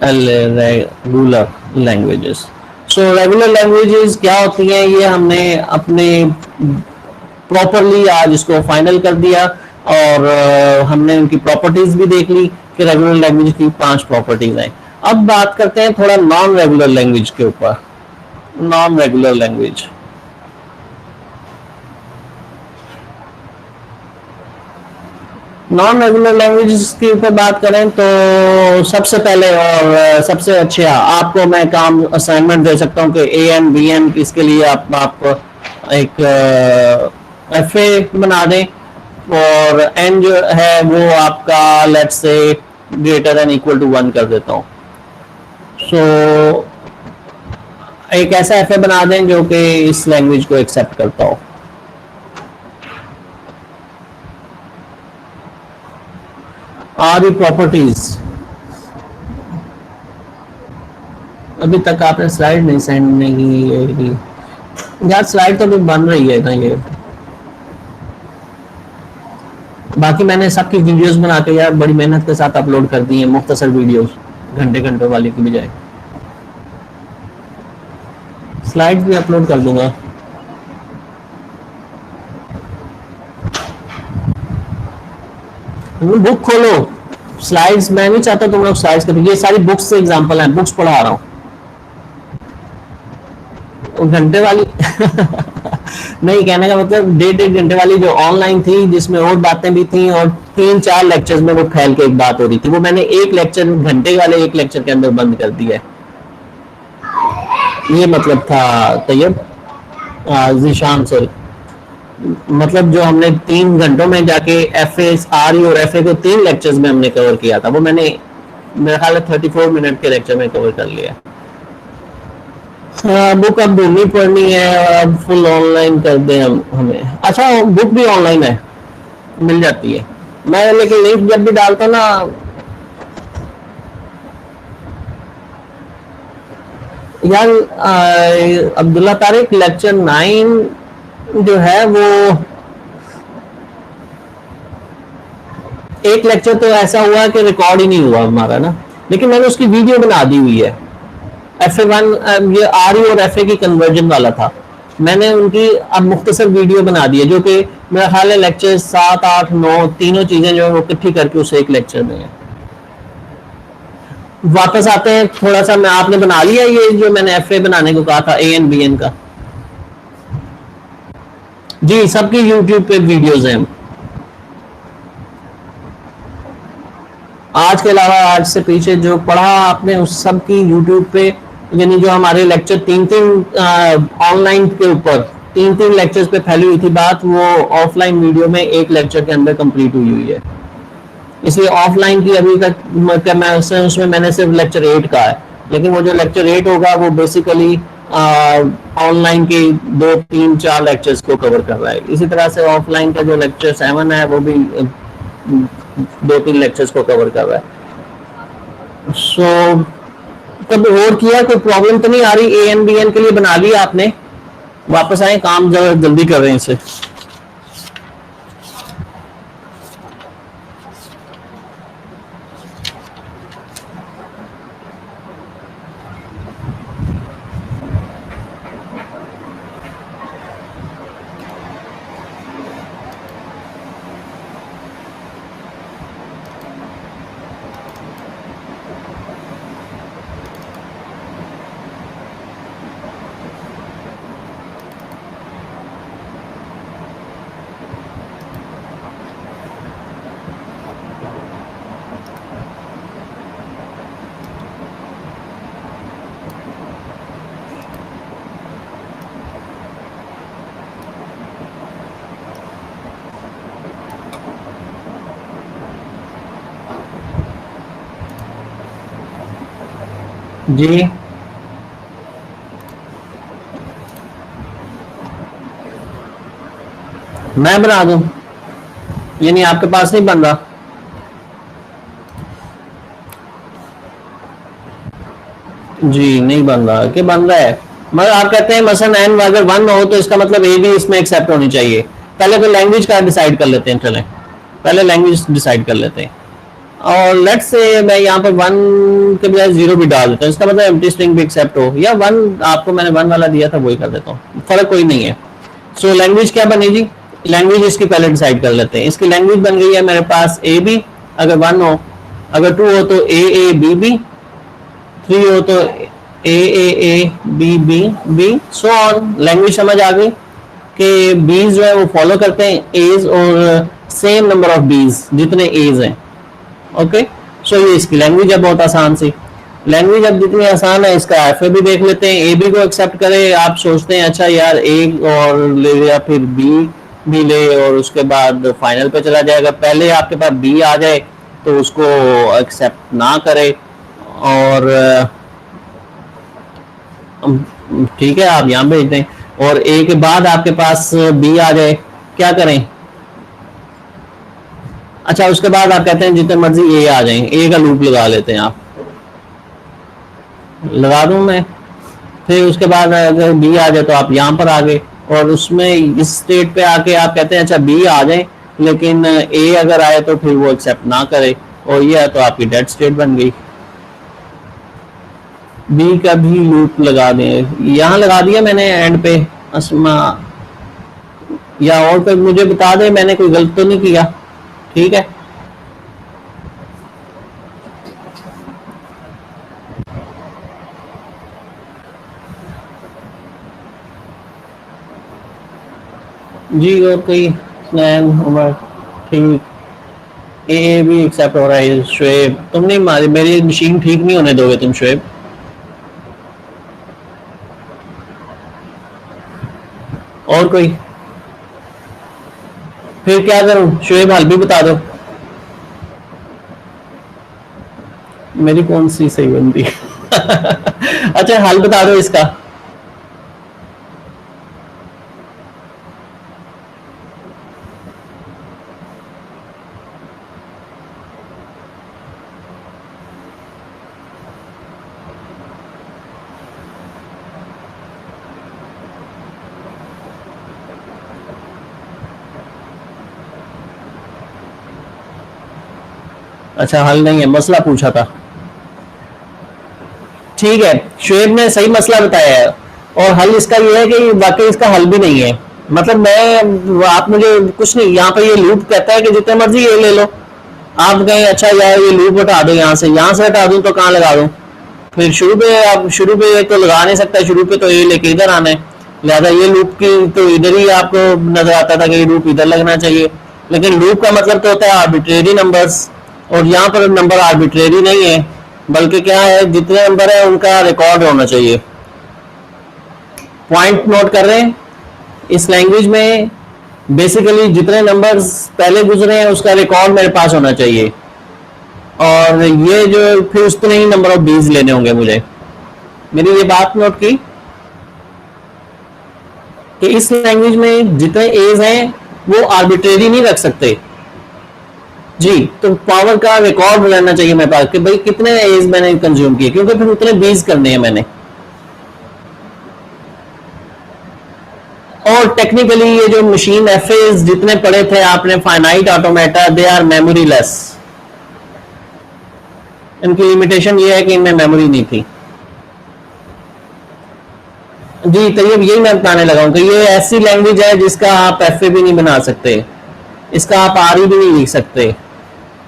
Regular languages, so regular languages क्या होती हैं, ये हमने अपने प्रॉपरली आज इसको फाइनल कर दिया, और हमने उनकी प्रॉपर्टीज भी देख ली कि रेगुलर लैंग्वेज की 5 प्रॉपर्टीज हैं। अब बात करते हैं थोड़ा नॉन रेगुलर लैंग्वेज के ऊपर। Non regular language, non regular language के ऊपर बात करें तो सबसे पहले और सबसे अच्छा आपको मैं काम असाइनमेंट दे सकता हूं कि AN BN इसके लिए आप एक FA बना दें, और N जो है वो आपका let's say greater than equal to 1 कर देता हूं। सो एक ऐसा FA बना दें जो कि इस लैंग्वेज को एक्सेप्ट करता हो। आर प्रॉपर्टीज, अभी तक आपने स्लाइड नहीं सेंड नहीं की यार, स्लाइड तो अभी बन रही है ना ये। बाकी मैंने सबकी वीडियोस बना के यार बड़ी मेहनत के साथ अपलोड कर दी है, मुख्तसर वीडियोस, घंटे घंटे वाली की बजाय। स्लाइड भी अपलोड कर दूंगा। बुक खोलो, स्लाइड्स, मैं नहीं चाहता तुम लोग स्लाइड्स करो, ये सारी बुक्स से एग्जांपल हैं, बुक्स पढ़ा रहा हूँ घंटे वाली नहीं, कहने का मतलब 1.5 घंटे वाली जो ऑनलाइन थी, जिसमें और बातें भी थी, और 3-4 लेक्चर्स में वो फैल के एक बात हो रही थी, वो मैंने एक लेक्चर, घंटे वाले एक लेक्चर के अंदर बंद कर दिया है। ये मतलब था तैयब, जीशान सॉरी, मतलब जो हमने 3 घंटों में जाके FA RE और FA को 3 लेक्चर्स में हमने कवर किया था, वो मैंने मेरा ख्याल है 34 मिनट के लेक्चर में कवर कर लिया। बुक अब ढूंढनी पड़नी है, अब फुल ऑनलाइन कर दें हम हमें। अच्छा बुक भी ऑनलाइन है, मिल जाती है। मैं लेकिन लिंक जब भी डालता हूँ ना, यार अब्दुल्ला तारिक लेक्चर 9 जो है वो एक लेक्चर तो ऐसा हुआ कि रिकॉर्ड ही नहीं हुआ हमारा ना, लेकिन मैंने उसकी वीडियो बना दी हुई है। FA1 ये RE और FA की कन्वर्जन वाला था, मैंने उनकी अब मुख्तसर वीडियो बना दी है, जो कि मेरा ख्याल है लेक्चर 7, 8, 9 तीनों चीजें जो है वो इकट्ठी करके उसे एक लेक्चर में है। वापस आते हैं थोड़ा सा, मैं आपने बना लिया ये जो मैंने FA बनाने को कहा था AN BN का? जी सबकी यूट्यूब पे वीडियोस हैं। आज के अलावा आज से पीछे जो पढ़ा आपने उस सब की यूट्यूब पे, यानी जो हमारे लेक्चर तीन ऑनलाइन के ऊपर 3 लेक्चर्स पे फैली हुई थी बात, वो ऑफलाइन वीडियो में एक लेक्चर के अंदर कंप्लीट हुई है। इसलिए ऑफलाइन की अभी तक मैं उसमें मैंने सिर्फ लेक्चर 8 का है, लेकिन वो जो लेक्चर 8 होगा वो बेसिकली ऑनलाइन के 2, 3, 4 लेक्चर्स को कवर कर रहा है। इसी तरह से ऑफलाइन का जो लेक्चर 7 है वो भी 2, 3 लेक्चर्स को कवर कर रहा है। सो कब और किया, कोई प्रॉब्लम तो नहीं आ रही? AN BN के लिए बना लिया आपने? वापस आए, काम जल्दी कर रहे हैं इसे। जी मैं बना दूं, यानी आपके पास नहीं बन रहा? जी नहीं बन रहा, कि बन रहा है? मगर आप कहते हैं मसलन n अगर 1 हो तो इसका मतलब a भी इसमें एक्सेप्ट होनी चाहिए। पहले तो लैंग्वेज का डिसाइड कर लेते हैं, चलें पहले लैंग्वेज डिसाइड कर लेते हैं। और लेट्स से मैं यहाँ पर 1 के बजाय 0 भी डाल देता हूँ, इसका मतलब एम्प्टी स्ट्रिंग भी एक्सेप्ट हो, या 1 आपको मैंने 1 वाला दिया था वही कर देता हूँ, फर्क कोई नहीं है। सो लैंग्वेज क्या बनेगी? लैंग्वेज इसकी पहले डिसाइड कर लेते हैं। इसकी लैंग्वेज बन गई है मेरे पास AB अगर 1 हो, अगर 2 हो तो AABB, 3 हो तो AAABBB, सो ऑन। लैंग्वेज समझ आ गई कि बीज जो है वो फॉलो करते हैं एज और सेम नंबर ऑफ बीज जितने एज हैं। ओके, सो ये इसकी लैंग्वेज है बहुत आसान सी। लैंग्वेज अब जितनी आसान है, इसका FA भी देख लेते हैं। AB को एक्सेप्ट करे, आप सोचते हैं अच्छा यार A और ले या फिर B भी ले और उसके बाद फाइनल पे चला जाएगा। पहले आपके पास B आ जाए तो उसको एक्सेप्ट ना करे, और ठीक है आप यहाँ भेज दें, और A के बाद आपके पास B आ जाए, क्या करें? अच्छा उसके बाद आप कहते हैं जितने मर्जी A आ जाएं, A का लूप लगा लेते हैं, आप लगा दूं मैं। फिर उसके बाद अगर B आ जाए तो आप यहाँ पर आ गए, और उसमें इस स्टेट पे आके आप कहते हैं अच्छा B आ जाए लेकिन A अगर आए तो फिर वो एक्सेप्ट ना करे, और ये है तो आपकी डेड स्टेट बन गई। B का भी लूप लगा दें, यहाँ लगा दिया मैंने एंड पे अस्मा, या और कोई मुझे बता दे मैंने कोई गलत तो नहीं किया? ठीक है जी, और कोई स्नैन उमर ठीक, ए भी एक्सेप्ट हो रहा है। शुएब तुम नहीं मारी, मेरी मशीन ठीक नहीं होने दोगे तुम शुएब? और कोई? फिर क्या करूं शुएब, हल भी बता दो। मेरी कौन सी सही बनती है? अच्छा हल बता दो इसका। अच्छा हल नहीं है, मसला पूछा था। ठीक है, शुएब ने सही मसला बताया है, और हल इसका ये है कि वाकई इसका हल भी नहीं है। मतलब मैं, आप मुझे कुछ नहीं, यहाँ पे ये लूप कहता है कि जितने मर्जी ये ले लो। आप कहें अच्छा यार ये लूप हटा दो, यहाँ से हटा दूं तो कहाँ लगा दूं? फिर शुरू पे, आप शुरू पे ये तो लगा नहीं सकता, शुरू पे तो ये लेके इधर आना है। लिहाजा ये लूप की तो इधर ही आपको नजर आता था कि ये लूप इधर लगना चाहिए। लेकिन लूप का मतलब तो होता है आर्बिट्रेरी नंबर्स, और यहाँ पर नंबर आर्बिट्रेरी नहीं है, बल्कि क्या है, जितने नंबर है उनका रिकॉर्ड होना चाहिए। पॉइंट नोट कर रहे हैं? इस लैंग्वेज में बेसिकली जितने नंबर्स पहले गुजरे हैं उसका रिकॉर्ड मेरे पास होना चाहिए, और ये जो फिर उतने ही नंबर ऑफ बीज लेने होंगे मुझे। मेरी ये बात नोट की कि इस लैंग्वेज में जितने एज हैं वो आर्बिट्रेरी नहीं रख सकते जी। तो पावर का रिकॉर्ड रहना चाहिए मेरे पास कि भाई कितने एज मैंने कंज्यूम किए, क्योंकि फिर उतने बीज करने हैं मैंने। और टेक्निकली ये जो मशीन एफएज जितने पढ़े थे आपने, finite automata, they are memory less. इनकी लिमिटेशन ये है कि इनमें मेमोरी नहीं थी जी। तो यही मैं बताने लगा हूं कि ये ऐसी लैंग्वेज है जिसका आप एफ भी नहीं बना सकते, इसका आप आर भी नहीं लिख सकते।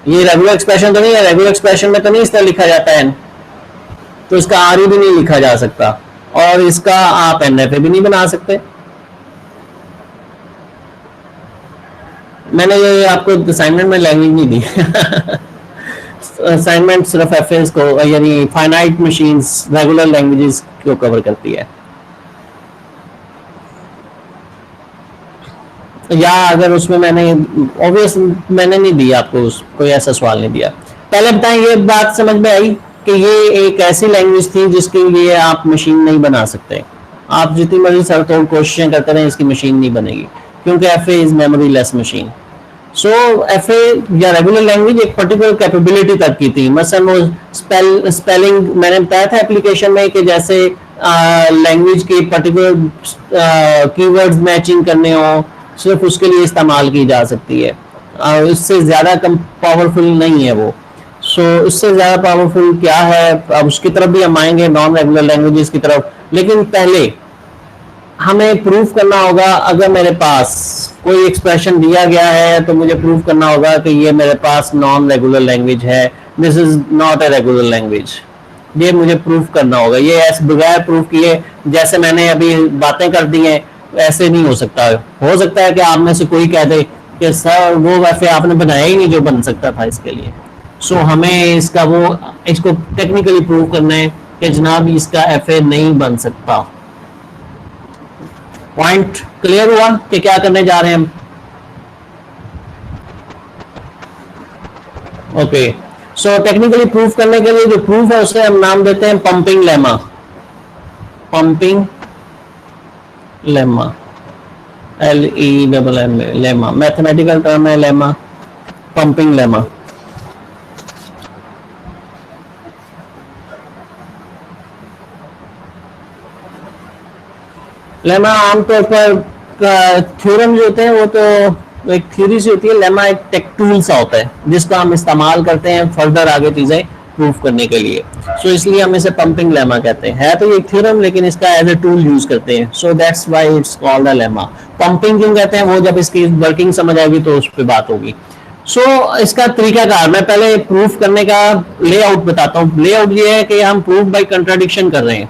ये रेगुलर एक्सप्रेशन तो नहीं है, रेगुलर एक्सप्रेशन में तो नहीं इस तरह लिखा जाता है, तो इसका आर भी नहीं लिखा जा सकता, और इसका आप एन एफ भी नहीं बना सकते। मैंने ये आपको असाइनमेंट में लैंग्वेज नहीं दी। असाइनमेंट सिर्फ एफ को, यानी फाइनाइट मशीन्स, रेगुलर लैंग्वेजेस को कवर करती है। या अगर उसमें मैंने ऑब्वियस मैंने नहीं दिया आपको, कोई ऐसा सवाल नहीं दिया। पहले बताएं, ये बात समझ में आई कि ये एक ऐसी लैंग्वेज थी जिसके लिए आप मशीन नहीं बना सकते। आप जितनी मर्जी सर तोड़ कोशिशें करते रहे, इसकी मशीन नहीं बनेगी, क्योंकि F is memory less machine. So F या रेगुलर लैंग्वेज एक पर्टिकुलर कैपेबिलिटी तक की थी। मसलन वो स्पेलिंग मैंने बताया था एप्लीकेशन में कि जैसे लैंग्वेज के पर्टिकुलर कीवर्ड्स मैचिंग करने हो, सिर्फ उसके लिए इस्तेमाल की जा सकती है, इससे ज़्यादा कम पावरफुल नहीं है वो। इससे ज़्यादा पावरफुल क्या है, अब उसकी तरफ भी हम आएंगे, नॉन रेगुलर लैंग्वेजेस की तरफ। लेकिन पहले हमें प्रूफ करना होगा, अगर मेरे पास कोई एक्सप्रेशन दिया गया है तो मुझे प्रूफ करना होगा कि ये मेरे पास नॉन रेगुलर लैंग्वेज है, this is not a regular language. ये मुझे प्रूफ करना होगा, ये ऐसे बगैर प्रूफ किए जैसे मैंने अभी बातें कर दी हैं ऐसे नहीं हो सकता। हो सकता है कि आप में से कोई कह दे कि सर वो वैसे आपने बनाया ही नहीं जो बन सकता था इसके लिए। हमें इसको टेक्निकली प्रूव करना है कि जनाब इसका एफए नहीं बन सकता। पॉइंट क्लियर हुआ कि क्या करने जा रहे हैं हम? ओके, टेक्निकली प्रूफ करने के लिए जो प्रूफ है उसे हम नाम देते हैं pumping lemma. Pumping lemma, LEMM, lemma mathematical term है, लेमा, पंपिंग लेमा। लेमा आमतौर पर थ्योरम जो होते हैं वो तो एक थ्योरी से होती है, लेमा एक टेक टूल सा होता है जिसका हम इस्तेमाल करते हैं फर्दर आगे चीजें प्रूफ करने के लिए। इसलिए हम इसे पंपिंग लेमा कहते हैं। है तो ये थ्योरम, लेकिन इसका एज ए टूल यूज करते हैं, so that's why it's called a lemma. Pumping क्यों कहते हैं, वो जब इसकी वर्किंग समझ आएगी तो उस पर बात होगी। इसका तरीकाकार मैं पहले प्रूफ करने का लेआउट बताता हूँ। लेआउट ये है कि हम प्रूफ बाई कंट्राडिक्शन कर रहे हैं।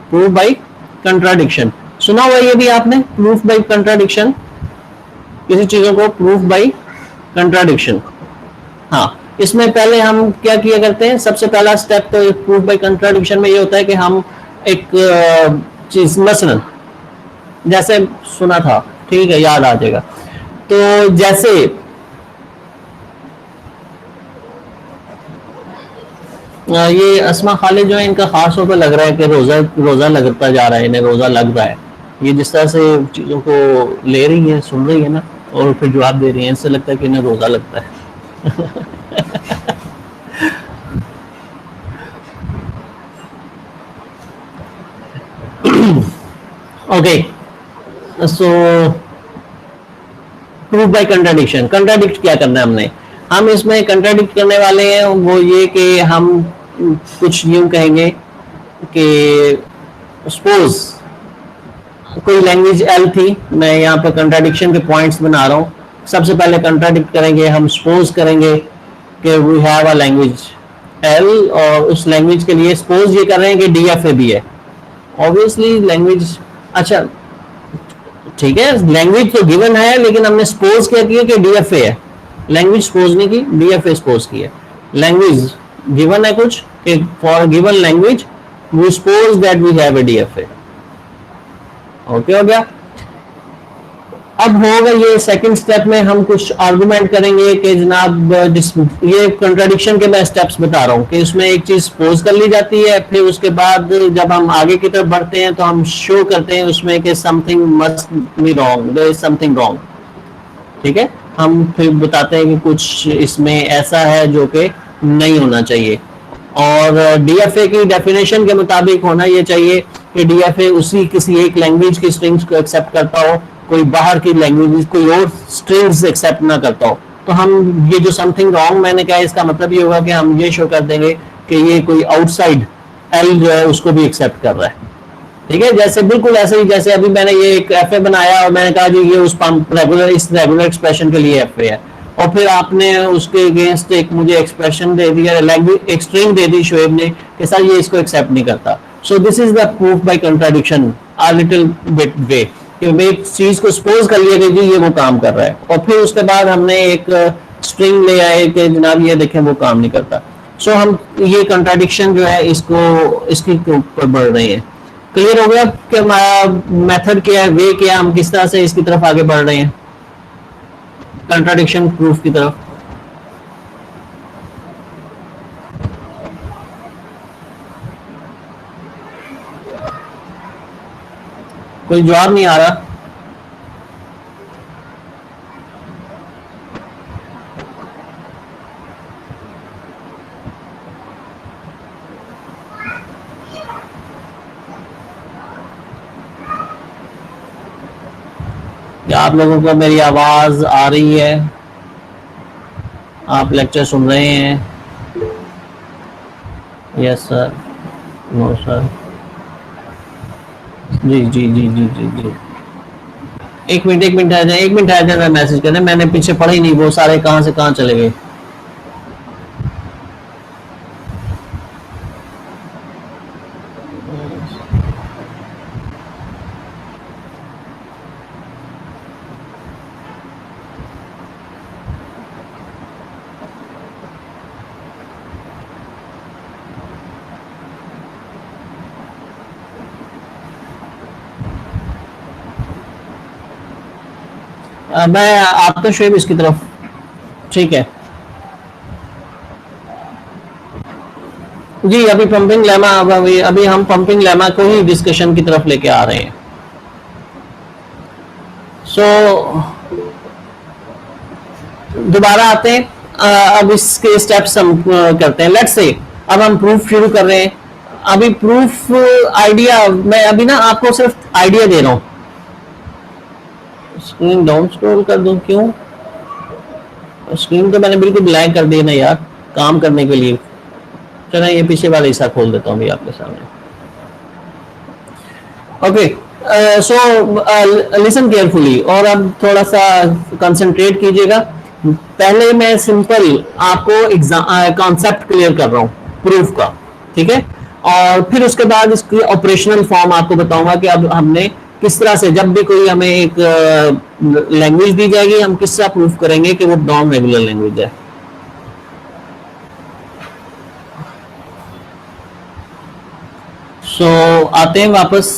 प्रूफ बाई कंट्राडिक्शन सुना हुआ ये भी आपने, प्रूफ बाई कंट्राडिक्शन, किसी चीजों को प्रूफ बाई कंट्राडिक्शन। हाँ, इसमें पहले हम क्या किया करते हैं, सबसे पहला स्टेप तो प्रूफ बाई कंट्राडिक्शन में ये होता है कि हम एक चीज मसलन जैसे सुना था, ठीक है, याद आ जाएगा। तो जैसे ये अस्मा खालिद जो है, इनका खास तौर पर लग रहा है कि रोजा रोजा लगता जा रहा है, इन्हें रोजा लग रहा है। ये जिस तरह से चीजों को ले रही है, सुन रही है ना, और फिर जवाब दे रही है, इससे लगता है कि इन्हें रोजा लगता है। Okay, so proof by contradiction. Contradict क्या करना है हमने, हम इसमें कंट्राडिक्ट करने वाले हैं वो ये कि हम कुछ यूं कहेंगे कि सपोज कोई लैंग्वेज एल थी, मैं यहाँ पर कंट्राडिक्शन के पॉइंट्स बना रहा हूँ। सबसे पहले कंट्राडिक्ट करेंगे, हम सपोज करेंगे कि we have a language L, और उस लैंग्वेज के लिए सपोज ये कर रहे हैं कि डीएफए भी है। ऑब्वियसली लैंग्वेज, अच्छा ठीक है, लैंग्वेज तो गिवन है, लेकिन हमने सपोज क्या किया कि डीएफए है। लैंग्वेज सपोज नहीं की, डीएफए सपोज की है। लैंग्वेज गिवन है कुछ, for given language we suppose that we have a DFA. Okay हो गया। अब होगा ये सेकंड स्टेप में हम कुछ आर्गुमेंट करेंगे कि जनाब ये कंट्राडिक्शन के मैं स्टेप्स बता रहा हूँ कि उसमें एक चीज सपोज कर ली जाती है, फिर उसके बाद जब हम आगे की तरफ बढ़ते हैं तो हम शो करते हैं उसमें कि something must be wrong, there is something wrong. ठीक है, हम फिर बताते हैं कि कुछ इसमें ऐसा है जो कि नहीं होना चाहिए। और डीएफए की डेफिनेशन के मुताबिक होना ये चाहिए कि डीएफए उसी किसी एक लैंग्वेज की स्ट्रिंग्स को एक्सेप्ट करता हो, कोई बाहर की लैंग्वेज कोई और स्ट्रिंग्स एक्सेप्ट ना करता हो। तो हम ये जो समथिंग रॉन्ग मैंने कहा, इसका मतलब ये होगा कि हम ये शो कर देंगे कि ये कोई आउटसाइड एल जो है उसको भी एक्सेप्ट कर रहा है। ठीक है, जैसे बिल्कुल ऐसे ही जैसे अभी मैंने ये एक एफ बनाया और मैंने कहा जी ये उस रेगुलर इस रेगुलर एक्सप्रेशन के लिए एफ है, और फिर आपने उसके अगेंस्ट एक मुझे एक्सप्रेशन दे दिया, लैंग्वेज एक स्ट्रिंग दे दी शोएब ने कि सर ये इसको एक्सेप्ट नहीं करता। So this is the proof by contradiction a little bit way, कि मैं एक चीज को सपोज कर लिया कि जी ये वो काम कर रहा है, और फिर उसके बाद हमने एक स्ट्रिंग ले आए कि जनाब ये देखें वो काम नहीं करता। सो हम ये कंट्राडिक्शन जो है इसको इसके ऊपर बढ़ रहे हैं। क्लियर हो गया कि मेथड क्या है, वे क्या, हम किस तरह से इसकी तरफ आगे बढ़ रहे हैं, कंट्राडिक्शन प्रूफ की तरफ। कोई जवाब नहीं आ रहा। क्या आप लोगों को मेरी आवाज आ रही है? आप लेक्चर सुन रहे हैं? यस सर, नो सर, जी जी जी जी जी जी। एक मिनट आ जाए, एक मिनट आ जाए, मैं मैसेज कर रहा, मैंने पीछे पढ़ा ही नहीं, वो सारे कहाँ से कहाँ चले गए। मैं आपका शोएब इसकी तरफ, ठीक है जी। अभी पंपिंग लेमा, अभी हम पंपिंग लेमा को ही डिस्कशन की तरफ लेके आ रहे हैं। सो दोबारा आते हैं, अब इसके स्टेप्स हम करते हैं। लेट्स से अब हम प्रूफ शुरू कर रहे हैं। अभी प्रूफ आइडिया, मैं अभी ना आपको सिर्फ आइडिया दे रहा हूं। स्क्रीन डाउन स्क्रॉल कर दूं? क्यों, स्क्रीन तो मैंने बिल्कुल ब्लैक कर दी ना यार, काम करने के लिए। चलो ये पीछे वाला हिस्सा खोल देता हूँ भी आपके सामने। ओके, सो लिसन केयरफुली, और अब थोड़ा सा कंसंट्रेट कीजिएगा। पहले मैं सिंपल आपको कॉन्सेप्ट क्लियर कर रहा हूँ प्रूफ का, ठीक है, और फिर उसके बाद इसकी ऑपरेशनल फॉर्म आपको बताऊंगा कि अब हमने किस तरह से, जब भी कोई हमें एक लैंग्वेज दी जाएगी, हम किस तरह प्रूफ करेंगे कि वो नॉन रेगुलर लैंग्वेज है। सो आते हैं वापस।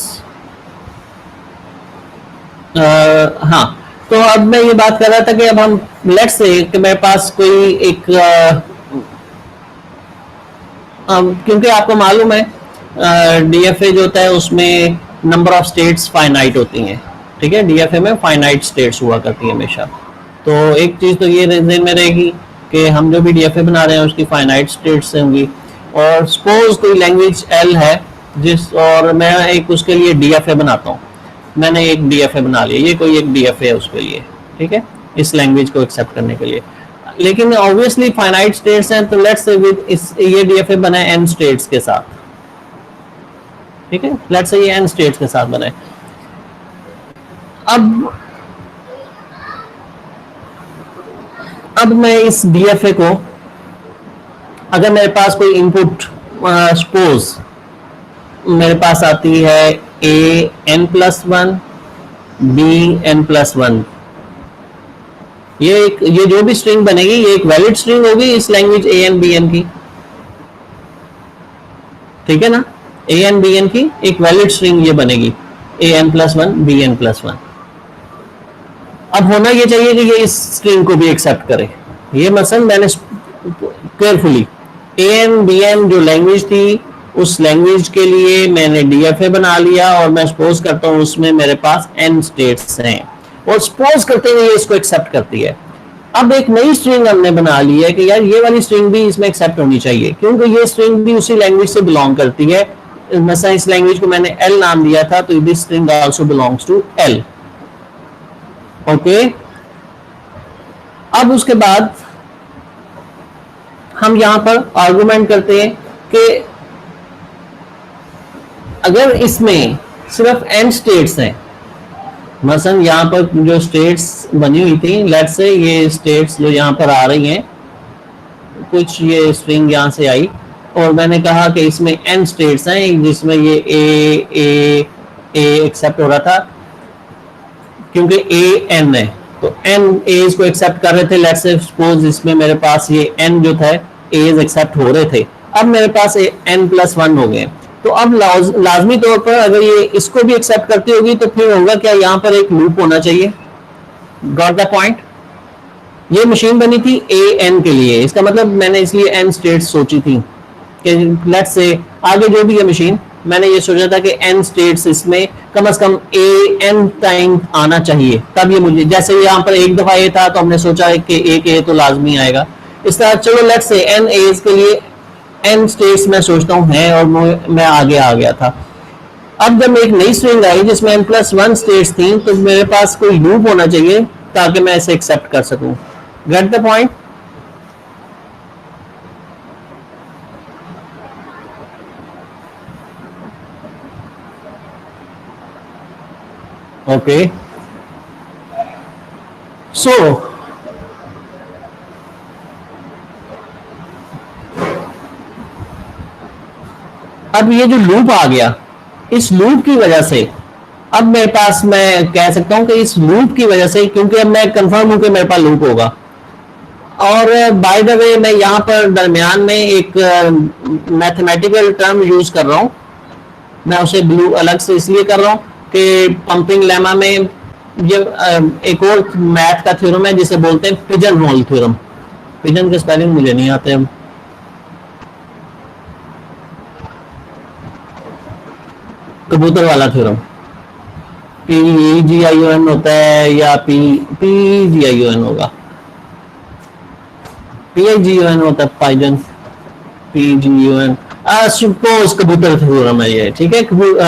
हाँ, तो अब मैं ये बात कर रहा था कि अब हम लेट्स से कि मेरे पास कोई एक क्योंकि आपको मालूम है डीएफए जो होता है उसमें नंबर ऑफ स्टेट्स फाइनाइट होती हैं, ठीक है, डीएफए में फाइनाइट स्टेट्स हुआ करती है हमेशा। तो एक चीज तो ये ध्यान में रहेगी कि हम जो भी डीएफए बना रहे हैं उसकी फाइनाइट स्टेट्स होंगी। और सपोज कोई लैंग्वेज एल है जिस, और मैं एक उसके लिए डीएफए बनाता हूँ, मैंने एक डीएफए बना लिया, ये कोई एक डीएफए है उसके लिए, ठीक है, इस लैंग्वेज को एक्सेप्ट करने के लिए। लेकिन ऑब्वियसली फाइनाइट स्टेट्स हैं, तो लेट्स से विद इस ये डीएफए बना है एन स्टेट्स के साथ, ठीक है, लेट्स से ये एन स्टेट्स के साथ बना है। अब मैं इस डीएफए को, अगर मेरे पास कोई इनपुट सपोज मेरे पास आती है A N plus one, B N plus one, ये जो भी स्ट्रिंग बनेगी ये एक वैलिड स्ट्रिंग होगी इस language A N B N की, ठीक है ना, ए एन बी एन की एक वैलिड स्ट्रिंग ये बनेगी, A N plus one B N plus one. अब होना ये चाहिए कि ये इस स्ट्रिंग को भी एक्सेप्ट करे। ये मसलन मैंने carefully A N B N जो लैंग्वेज थी उस लैंग्वेज के लिए मैंने डीएफए बना लिया, और मैं सपोज करता हूं उसमें मेरे पास एन स्टेट्स हैं, और सपोज करते हुए ये इसको एक्सेप्ट करती है। अब एक नई स्ट्रिंग हमने बना ली है कि यार ये वाली स्ट्रिंग भी इसमें एक्सेप्ट होनी चाहिए, क्योंकि ये स्ट्रिंग भी उसी लैंग्वेज से बिलोंग करती है। mesela इस लैंग्वेज को मैंने एल नाम दिया था, तो this string also belongs to L, okay. अब उसके बाद हम यहां पर आर्गुमेंट करते हैं कि अगर इसमें सिर्फ एन स्टेट्स हैं, मसलन यहाँ पर जो स्टेट्स बनी हुई थी, लेट्स से ये स्टेट्स जो यहाँ पर आ रही हैं, कुछ ये स्ट्रिंग यहाँ से आई और मैंने कहा कि इसमें एन स्टेट्स हैं, जिसमें ये ए एक्सेप्ट हो रहा था क्योंकि ए एन है, तो एन एज को एक्सेप्ट कर रहे थे। लेट्स से सपोज इसमें मेरे पास ये एन जो था एज एक्सेप्ट हो रहे थे, अब मेरे पास एन प्लस वन हो गए। तो अब लाजमी तौर पर अगर ये इसको भी एक्सेप्ट करती होगी तो फिर होगा क्या, यहाँ पर एक लूप होना चाहिए। Got the point. ये मशीन बनी थी ए एन के लिए, इसका मतलब मैंने इसलिए एन स्टेट्स सोची थी कि लेट्स से आगे जो भी है मशीन, मैंने ये सोचा था कि एन स्टेट्स इसमें कम से कम ए एन टाइम आना चाहिए, तब ये मुझे, जैसे यहाँ पर एक दफा ए था तो हमने सोचा कि एक ए तो लाजमी आएगा, इस तरह चलो लेट्स से एन एज के लिए एन स्टेट्स मैं सोचता हूँ है, और मैं आगे आ गया था। अब जब एक नई स्ट्रिंग आई जिसमें एन प्लस वन स्टेट्स थी, तो मेरे पास कोई लूप होना चाहिए ताकि मैं इसे एक्सेप्ट कर सकूं। Get the point. ओके, सो अब ये जो लूप आ गया, इस लूप की वजह से अब मेरे पास, मैं कह सकता हूं कि इस लूप की वजह से, क्योंकि अब मैं कंफर्म हूं कि मेरे पास लूप होगा, और बाय द वे मैं यहां पर दरमियान में एक मैथमेटिकल टर्म यूज कर रहा हूं, मैं उसे ब्लू अलग से इसलिए कर रहा हूं कि पंपिंग लेमा में ये एक और मैथ का थ्योरम है जिसे बोलते हैं पिजन होल थ्योरम। पिजन के स्पेलिंग मुझे नहीं आते हैं, कबूतर वाला थ्योरम, PGION होता है या PGION होगा, PIGON होता है, पाइजन PGION, सपोज कबूतर थ्योरम है ये, ठीक है,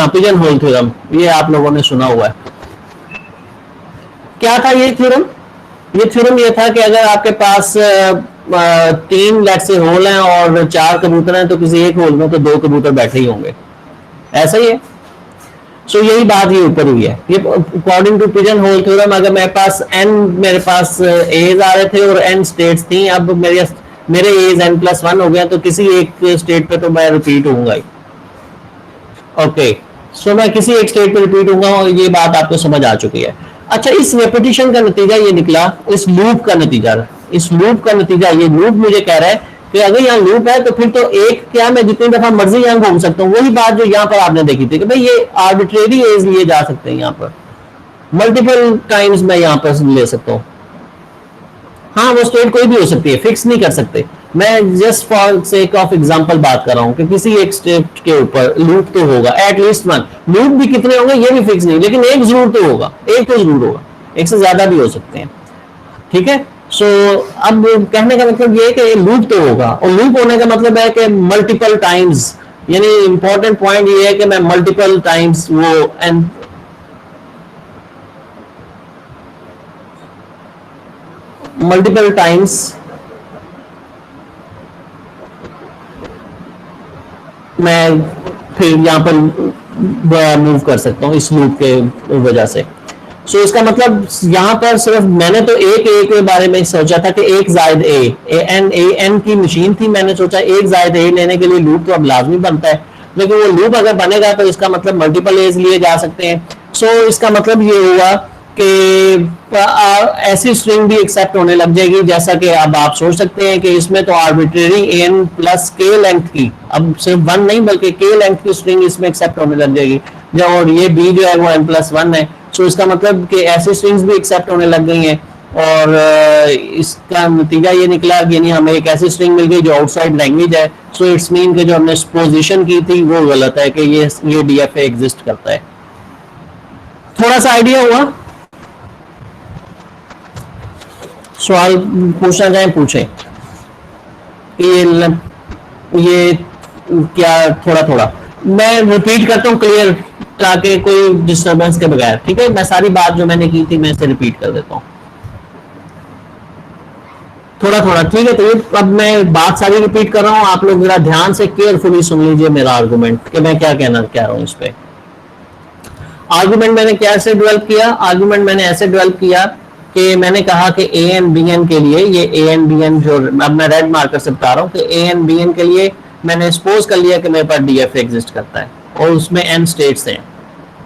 पिजन होल थ्योरम, ये आप लोगों ने सुना हुआ है। क्या था ये थ्योरम? ये थ्योरम ये था कि अगर आपके पास तीन लेट से होल हैं और चार कबूतर हैं, तो किसी एक होल में तो दो कबूतर बैठे ही होंगे, ऐसा ही है। सो यही बात ये ऊपर हुई है, ये according to pigeon hole theorem. अगर मेरे पास एज आ रहे थे और एन स्टेट्स थी, अब मेरे एज एन प्लस वन हो गया, तो किसी एक स्टेट पे तो मैं रिपीट होऊंगा ही। ओके, सो मैं किसी एक स्टेट पे रिपीट होऊंगा, और ये बात आपको समझ आ चुकी है। अच्छा, इस रेपिटेशन का नतीजा ये निकला, इस लूप का नतीजा, ये लूप मुझे कह रहा है कि अगर यहाँ लूप है तो फिर तो एक क्या, मैं जितनी दफा मर्जी यहाँ घूम सकता हूँ। वही बात जो यहाँ पर आपने देखी थी कि भाई ये आर्बिट्रेरी एज लिए जा सकते हैं, यहाँ पर मल्टीपल टाइम्स मैं यहाँ पर ले सकता हूँ। हाँ वो स्टेट कोई भी हो सकती है, फिक्स नहीं कर सकते। मैं just for sake of example बात कर रहा हूँ कि किसी एक स्टेट के ऊपर लूप तो होगा एटलीस्ट वन। लूप भी कितने होंगे ये भी फिक्स नहीं, लेकिन एक जरूर तो होगा, एक तो जरूर होगा, एक से ज्यादा भी हो सकते हैं। ठीक है। सो अब कहने का मतलब ये है कि लूप तो होगा, और लूप होने का मतलब है कि मल्टीपल टाइम्स, यानी इंपॉर्टेंट पॉइंट ये है कि मैं मल्टीपल टाइम्स वो एंड मल्टीपल टाइम्स मैं फिर यहां पर मूव कर सकता हूं इस लूप के वजह से। सो इसका मतलब यहां पर सिर्फ मैंने तो एक ए के बारे में सोचा था कि एक जायद ए एन की मशीन थी, मैंने सोचा एक जायद ए लेने के लिए लूप तो अब लाजमी बनता है, लेकिन वो लूप अगर बनेगा तो इसका मतलब मल्टीपल एज लिए जा सकते हैं। सो इसका मतलब ये हुआ कि ऐसी स्ट्रिंग भी एक्सेप्ट होने लग जाएगी, जैसा कि अब आप सोच सकते हैं कि इसमें तो आर्बिट्रेरी एन प्लस के लेंथ की, अब सिर्फ वन नहीं बल्कि के लेंथ की स्ट्रिंग इसमें एक्सेप्ट होने लग जाएगी, और ये बी जो है वो एन प्लस वन है। सो इसका मतलब कि ऐसी स्ट्रिंग्स भी एक्सेप्ट होने लग गई हैं, और इसका नतीजा ये निकला कि यानी हमें एक ऐसी स्ट्रिंग मिल गई जो आउटसाइड लैंग्वेज है। सो इट्स मीन कि जो हमने सपोजिशन की थी वो गलत है कि ये डीएफए एग्जिस्ट करता है। थोड़ा सा आइडिया हुआ? सवाल पूछना चाहें पूछें। ये क्या थोड़ा थोड़ा मैं रिपीट करता हूँ क्लियर, ताकि कोई डिस्टरबेंस के बगैर। ठीक है, मैं सारी बात जो मैंने की थी मैं इसे रिपीट कर देता हूँ थोड़ा थोड़ा। ठीक है, तो अब मैं बात सारी रिपीट कर रहा हूँ, आप लोग जरा ध्यान से केयरफुली सुन लीजिए मेरा आर्गुमेंट कि मैं क्या कहना चाह रहा हूँ इस पे। आर्गुमेंट मैंने कैसे डेवलप किया? आर्गुमेंट मैंने ऐसे डेवलप किया कि मैंने कहा कि ए एन बी एन के लिए, ये ए एन बी एन जो अब मैं रेड मार्कर से बता रहा हूँ कि ए एन बी एन के लिए मैंने सपोज कर लिया कि मेरे पास डीएफए एग्जिस्ट करता है और उसमें एन स्टेट्स हैं।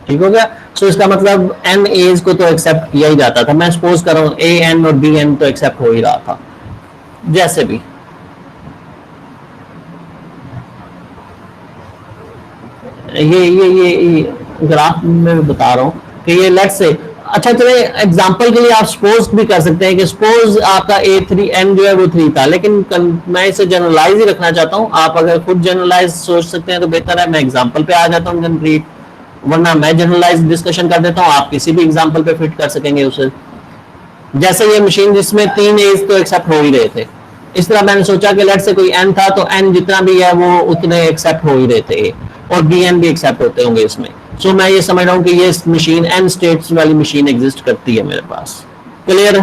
ठीक हो गया? सो इसका मतलब एन एज को तो एक्सेप्ट किया ही जाता था, मैं सपोज कर रहा हूँ ए एन और बी एन तो एक्सेप्ट हो ही रहा था। जैसे भी ये ग्राफ में बता रहा हूँ कि ये लेट्स से, अच्छा चले एग्जांपल के लिए आप सपोज भी कर सकते हैं कि सपोज आपका ए थ्री एन जो है वो थ्री था, लेकिन मैं इसे जनरलाइज ही रखना चाहता हूँ। आप अगर खुद जनरलाइज सोच सकते हैं तो बेहतर है, मैं एग्जांपल पे आ जाता हूँ जनरेट, वरना मैं जनरलाइज डिस्कशन कर देता हूँ, आप किसी भी एग्जांपल पे फिट कर सकेंगे उसे। जैसे ये मशीन जिसमें तीन एज तो एक्सेप्ट हो ही रहे थे, इस तरह मैंने सोचा कि लेट से कोई एन था तो एन जितना भी है वो उतने एक्सेप्ट हो ही रहे थे, और बी एन भी एक्सेप्ट होते होंगे इसमें। सो मैं ये समझ रहा हूँ कि ये मशीन एन स्टेट्स वाली मशीन एग्जिस्ट करती है मेरे पास। क्लियर?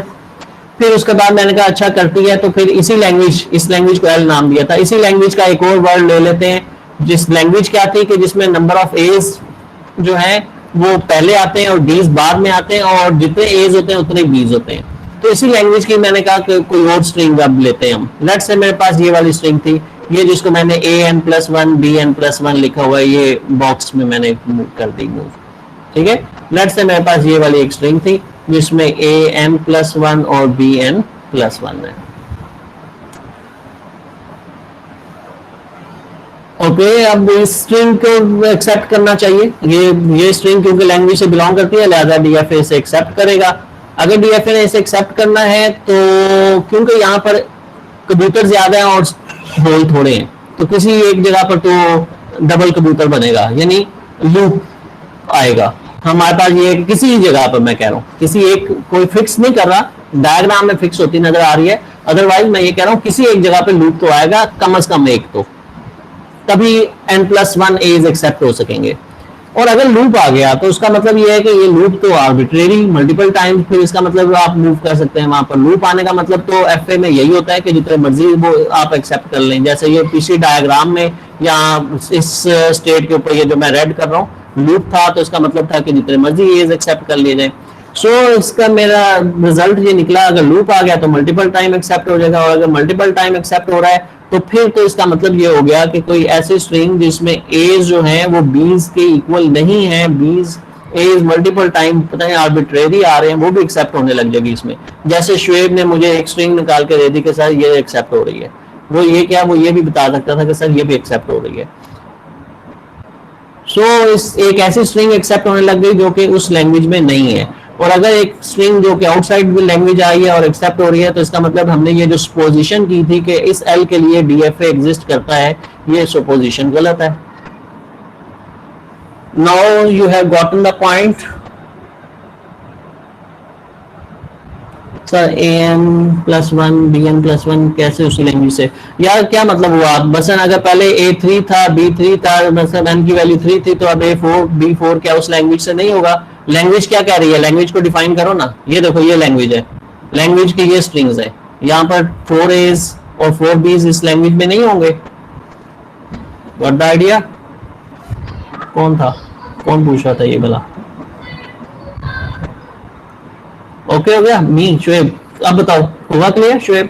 फिर उसके बाद मैंने कहा अच्छा करती है, तो फिर इसी लैंग्वेज, इस लैंग्वेज को एल नाम दिया था, इसी लैंग्वेज का एक और वर्ड ले लेते हैं। जिस लैंग्वेज क्या थी कि जिसमें नंबर ऑफ एज जो है वो पहले आते हैं और डीज बाद में आते हैं, और जितने एज होते हैं उतने बीज होते हैं। तो इसी लैंग्वेज की मैंने कहा कि कोई और स्ट्रिंग अब लेते हैं हम। लेट से मेरे पास ये वाली स्ट्रिंग थी, ये जिसको मैंने A N plus one B N plus one लिखा हुआ है, ये बॉक्स में मैंने कर दी मूव। ठीक है, लेट से मेरे पास ये वाली एक स्ट्रिंग थी जिसमें ए एन प्लस वन और बी एन प्लस वन है। ओके, अब इस स्ट्रिंग को एक्सेप्ट करना चाहिए, ये स्ट्रिंग क्योंकि लैंग्वेज से बिलोंग करती है लिहाजा डीएफए से एक्सेप्ट करेगा। अगर डीएफए ने इसे एक्सेप्ट करना है तो क्योंकि यहाँ पर कबूतर ज्यादा है और होल थोड़े हैं, तो किसी एक जगह पर तो डबल कबूतर बनेगा, यानी लूप आएगा हमारे पास। ये किसी जगह पर, मैं कह रहा हूँ किसी एक, कोई फिक्स नहीं कर रहा, डायग्राम में फिक्स होती नजर आ रही है, अदरवाइज मैं ये कह रहा हूँ किसी एक जगह पे लूप तो आएगा, कम से कम एक तो, तभी N plus one A's accept हो सकेंगे। और अगर लूप आ गया तो उसका मतलब ये है कि ये लूप तो आर्बिट्रेरी मल्टीपल टाइम, फिर इसका मतलब आप मूव कर सकते हैं वहां पर। लूप आने का मतलब तो एफए में यही होता है कि जितने मर्जी वो आप एक्सेप्ट कर लें। जैसे ये पिछली डायग्राम में या इस स्टेट के ऊपर ये जो मैं रेड कर रहा हूँ लूप था, तो इसका मतलब था कि जितने मर्जी एज एक्सेप्ट कर लिए जाए। सो इसका मेरा रिजल्ट ये निकला, अगर लूप आ गया तो मल्टीपल टाइम एक्सेप्ट हो जाएगा, और अगर मल्टीपल टाइम एक्सेप्ट हो रहा है तो फिर तो इसका मतलब ये हो गया कि कोई ऐसी स्ट्रिंग जिसमें एज जो है वो बीज के इक्वल नहीं है, बीज एज मल्टीपल टाइम पता है आर्बिट्रेरी आ रहे हैं, वो भी एक्सेप्ट होने लग जाएगी इसमें। जैसे शुएब ने मुझे एक स्ट्रिंग निकाल के दे दी कि सर ये एक्सेप्ट हो रही है, वो ये क्या, वो ये भी बता सकता था कि सर ये भी एक्सेप्ट हो रही है। सो इस एक ऐसी स्ट्रिंग एक्सेप्ट होने लग गई जो कि उस लैंग्वेज में नहीं है। और अगर एक स्ट्रिंग जो कि आउटसाइड लैंग्वेज आई है और एक्सेप्ट हो रही है, तो इसका मतलब हमने ये जो सुपोजिशन की थी कि इस एल के लिए डीएफए एग्जिस्ट करता है, ये सुपोजिशन गलत है. Now you have gotten the point. Sir A N plus one B N plus one कैसे उसी लैंग्वेज से? यार क्या मतलब हुआ, मसलन अगर पहले ए थ्री था बी थ्री था, मतलब एन की वैल्यू थ्री थी, तो अब ए फोर बी फोर क्या उस लैंग्वेज से नहीं होगा? लैंग्वेज क्या कह रही है? लैंग्वेज को डिफाइन करो ना. ये देखो ये लैंग्वेज है, लैंग्वेज की ये स्ट्रिंग्स है, यहाँ पर फोर एज और फोर बीज इस लैंग्वेज में नहीं होंगे. What the idea? कौन था, कौन पूछ रहा था ये भला? ओके हो गया मी शुएब. अब बताओ हुआ क्लियर शुएब?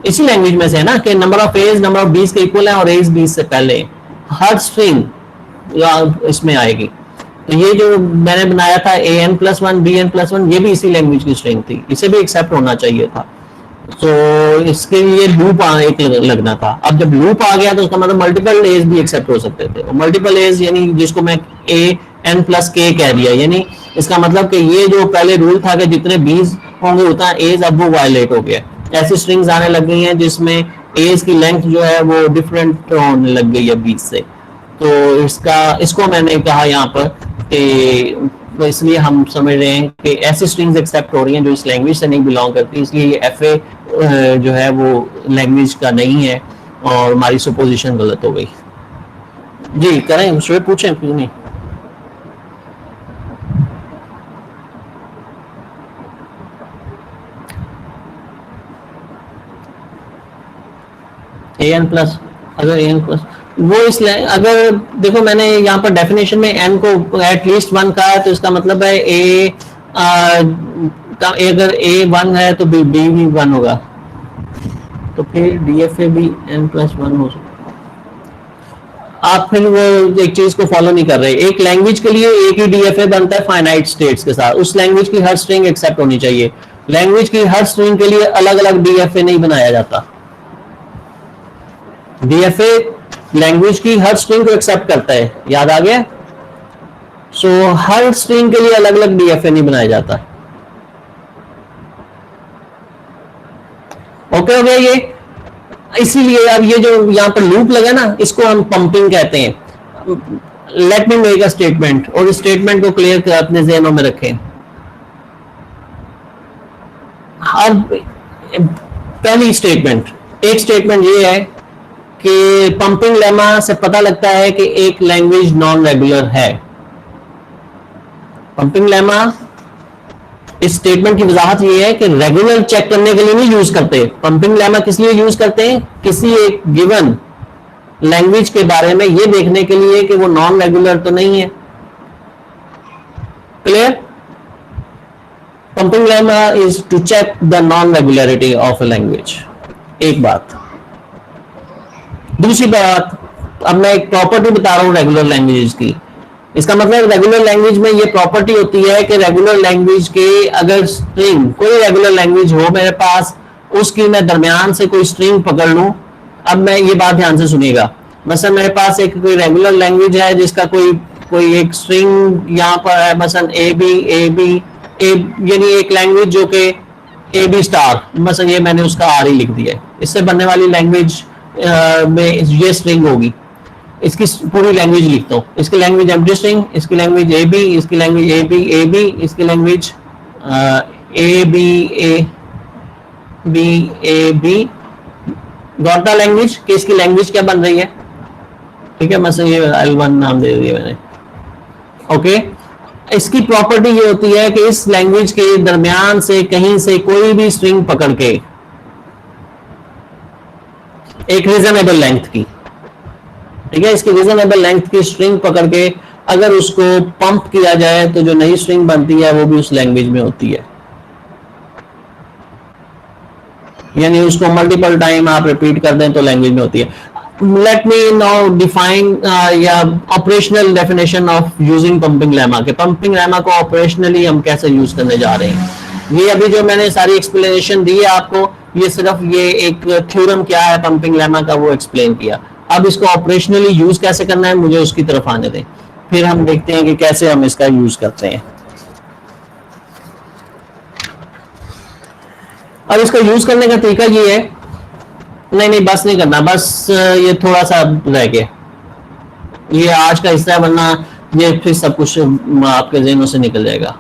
इसी लैंग्वेज में से है ना कि number of A's number of B's के इक्वल है और एज बीस से पहले हर स्ट्रिंग इसमें आएगी. तो ये जो मैंने बनाया था A N plus one B N plus one, ये भी इसी लैंग्वेज की स्ट्रिंग थी, इसे भी एक्सेप्ट होना चाहिए था. तो इसके लिए लूप एक लगना था. अब जब लूप आ गया तो उसका मतलब मल्टीपल एज भी एक्सेप्ट हो सकते थे. मल्टीपल एज यानी जिसको मैं ए एन प्लस के कह दिया, यानी इसका मतलब कि ये जो पहले रूल था कि जितने बीज होंगे उतना एज, अब वो वायलेट हो गया. ऐसी स्ट्रिंग्स आने लग गई हैं जिसमें एज की लेंथ जो है वो डिफरेंट होने लग गई है 20 से. तो इसको मैंने कहा यहाँ पर कि तो इसलिए हम समझ रहे हैं कि ऐसी स्ट्रिंग्स एक्सेप्ट हो रही हैं जो इस लैंग्वेज से नहीं बिलोंग करती, इसलिए ये एफए जो है वो लैंग्वेज का नहीं है और हमारी सुपोजिशन गलत हो गई. जी करें, शुरू पूछें क्यों नहीं? ए एन प्लस, अगर ए एन प्लस वो अगर देखो मैंने यहाँ पर डेफिनेशन में एन को एटलीस्ट वन कहा है, तो इसका मतलब है अगर ए वन है तो बी भी वन होगा, तो फिर डीएफए भी एन प्लस वन हो सकता. आप फिर वो एक चीज को फॉलो नहीं कर रहे. एक लैंग्वेज के लिए एक ही डीएफए बनता है फाइनाइट स्टेट्स के साथ, उस लैंग्वेज की हर स्ट्रिंग एक्सेप्ट होनी चाहिए. लैंग्वेज की हर स्ट्रिंग के लिए अलग अलग डीएफए नहीं बनाया जाता. डीएफए लैंग्वेज की हर स्ट्रिंग को एक्सेप्ट करता है, याद आ गया? सो हर स्ट्रिंग के लिए अलग अलग डीएफए नहीं बनाया जाता. ओके हो गया ये? इसीलिए अब ये जो यहां पर लूप लगा ना, इसको हम पंपिंग कहते हैं. Let me make a statement, और इस स्टेटमेंट को क्लियर कर अपने ज़हनों में रखें. अब पहली स्टेटमेंट, एक स्टेटमेंट ये है कि पंपिंग लेमा से पता लगता है कि एक लैंग्वेज नॉन रेगुलर है. पंपिंग लेमा इस स्टेटमेंट की वजाहत ये है कि रेगुलर चेक करने के लिए नहीं यूज करते. पंपिंग लेमा किस लिए यूज करते हैं? किसी एक गिवन लैंग्वेज के बारे में ये देखने के लिए कि वो नॉन रेगुलर तो नहीं है. Clear? Pumping lemma is to check the non regularity of a language. एक बात. दूसरी बात, अब मैं एक प्रॉपर्टी बता रहा हूं रेगुलर लैंग्वेज की. इसका मतलब रेगुलर लैंग्वेज में ये प्रॉपर्टी होती है कि रेगुलर लैंग्वेज के अगर स्ट्रिंग, कोई रेगुलर लैंग्वेज हो मेरे पास, उसकी मैं दरमियान से कोई स्ट्रिंग पकड़ लूं. अब मैं ये बात ध्यान से सुनिएगा. मसलन मेरे पास एक कोई रेगुलर लैंग्वेज है जिसका कोई एक स्ट्रिंग यहाँ पर है, मसलन ए बी यानी एक लैंग्वेज जो कि ए बी स्टार, मसलन ये मैंने उसका आर ही लिख दिया है. इससे बनने वाली लैंग्वेज में ये स्ट्रिंग होगी. इसकी पूरी लैंग्वेज लिखता हूँ. इसकी लैंग्वेज एम्प्टी स्ट्रिंग, इसकी लैंग्वेज ए बी, इसकी लैंग्वेज ए बी, इसकी language A B. Got the language कि इसकी लैंग्वेज क्या बन रही है. ठीक है, मतलब ये L1 नाम दे दिया मैंने. ओके, इसकी प्रॉपर्टी ये होती है कि इस लैंग्वेज के दरमियान से कहीं से कोई भी स्ट्रिंग पकड़ के एक रीजनेबल लेंथ की, ठीक है, इसकी रीजनेबल लेंथ की स्ट्रिंग पकड़ के अगर उसको पंप किया जाए तो जो नई स्ट्रिंग बनती है वो भी उस लैंग्वेज में होती है. यानी उसको मल्टीपल टाइम आप रिपीट कर दें तो लैंग्वेज में होती है. लेट मी नाउ डिफाइन या operational definition of using pumping lemma के. पंपिंग लेमा को ऑपरेशनली हम कैसे यूज करने जा रहे हैं. ये अभी जो मैंने सारी एक्सप्लेनेशन दी है आपको, ये सिर्फ ये एक थ्योरम क्या है पंपिंग लेमा का वो एक्सप्लेन किया. अब इसको ऑपरेशनली यूज कैसे करना है मुझे उसकी तरफ आने दें, फिर हम देखते हैं कि कैसे हम इसका यूज करते हैं. अब इसका यूज करने का तरीका ये है, नहीं बस नहीं करना, बस ये थोड़ा सा रह गया, ये आज का हिस्सा है, वरना ये फिर सब कुछ आपके जहनों से निकल जाएगा।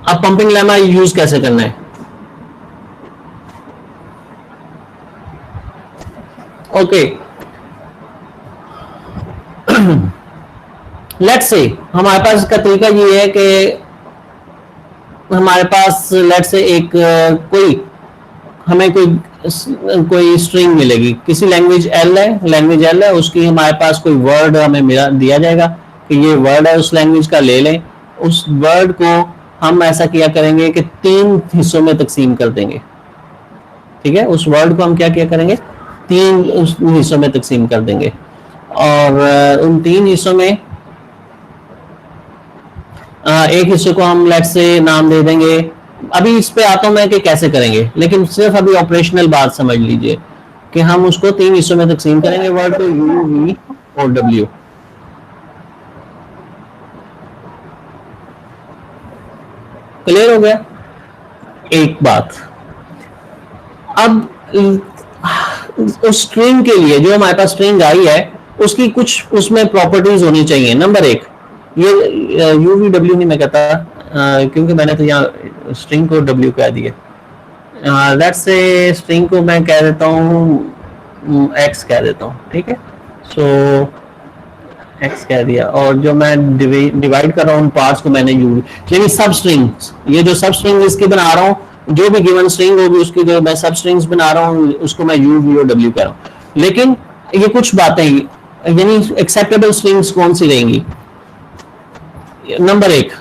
अब पंपिंग लेमा यूज कैसे करना है? ओके, लेट्स से हमारे पास का तरीका ये है कि हमारे पास लेट्स से एक कोई हमें कोई स्ट्रिंग मिलेगी, किसी लैंग्वेज एल है, लैंग्वेज एल है, उसकी हमारे पास कोई वर्ड हमें दिया जाएगा कि ये वर्ड है उस लैंग्वेज का, ले लें। उस वर्ड को हम ऐसा किया करेंगे कि 3 हिस्सों में तकसीम कर देंगे, ठीक है। उस वर्ड को हम क्या किया करेंगे, 3 हिस्सों में तकसीम कर देंगे, और उन 3 हिस्सों में एक हिस्से को हम लेट्स से नाम दे देंगे। अभी इस पे आता हूं मैं कि कैसे करेंगे, लेकिन सिर्फ अभी ऑपरेशनल बात समझ लीजिए कि हम उसको 3 हिस्सों में तकसीम करेंगे, वर्ड को यू, वी और डब्ल्यू। क्लियर हो गया? एक बात, अब उस स्ट्रिंग के लिए जो हमारे पास स्ट्रिंग आई है उसकी कुछ उसमें प्रॉपर्टीज होनी चाहिए। नंबर 1, ये यू वी डब्ल्यू नहीं मैं कहता, क्योंकि मैंने तो यहाँ स्ट्रिंग को डब्ल्यू कह दिया। लेट्स से स्ट्रिंग को मैं कह देता हूँ एक्स कह देता हूँ, ठीक है। सो एक्स कह दिया, और जो मैं डिवाइड कर रहा हूँ पार्ट्स को मैंने यू, यानी सब स्ट्रिंग्स, ये जो सब स्ट्रिंग इसकी बना रहा हूँ, जो भी गिवन स्ट्रिंग होगी उसकी जो मैं सब स्ट्रिंग्स बना रहा हूँ उसको मैं यू वी और डब्ल्यू कह रहा हूँ। लेकिन ये कुछ बातें, यानी एक्सेप्टेबल स्ट्रिंग्स कौन सी रहेंगी? नंबर 1,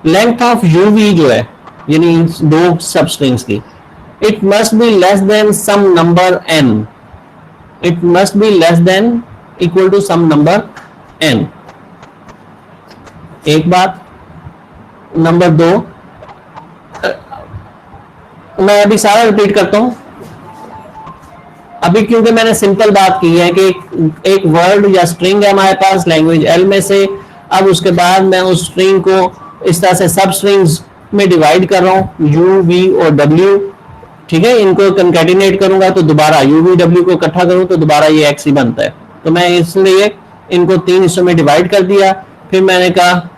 लेंथ ऑफ यूवी जो है, यानी 2 सब स्ट्रिंग्स की, it must be less than some number n, it must be less than equal to some number n, एक बात। नंबर 2, मैं अभी सारा रिपीट करता हूं, अभी क्योंकि मैंने सिंपल बात की है कि एक वर्ड या स्ट्रिंग है हमारे पास लैंग्वेज एल में से, अब उसके बाद मैं उस स्ट्रिंग को इस तरह से सब स्ट्रिंग्स में डिवाइड कर रहा हूं, यू वी और डब्ल्यू, ठीक है। इनको कंकैटिनेट करूंगा तो दोबारा यू वी डब्ल्यू को इकट्ठा करूं तो दोबारा ये एक्स ही बनता है। तो मैं इसलिए इनको 3 हिस्सों में डिवाइड कर दिया। फिर मैंने कहा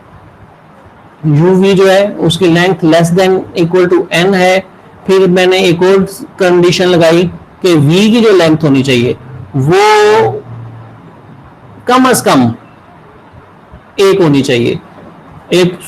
यू वी जो है उसकी length less than equal to N है। फिर मैंने एक और कंडीशन लगाई कि v की जो लेंथ होनी चाहिए वो कम से कम 1 होनी चाहिए। एक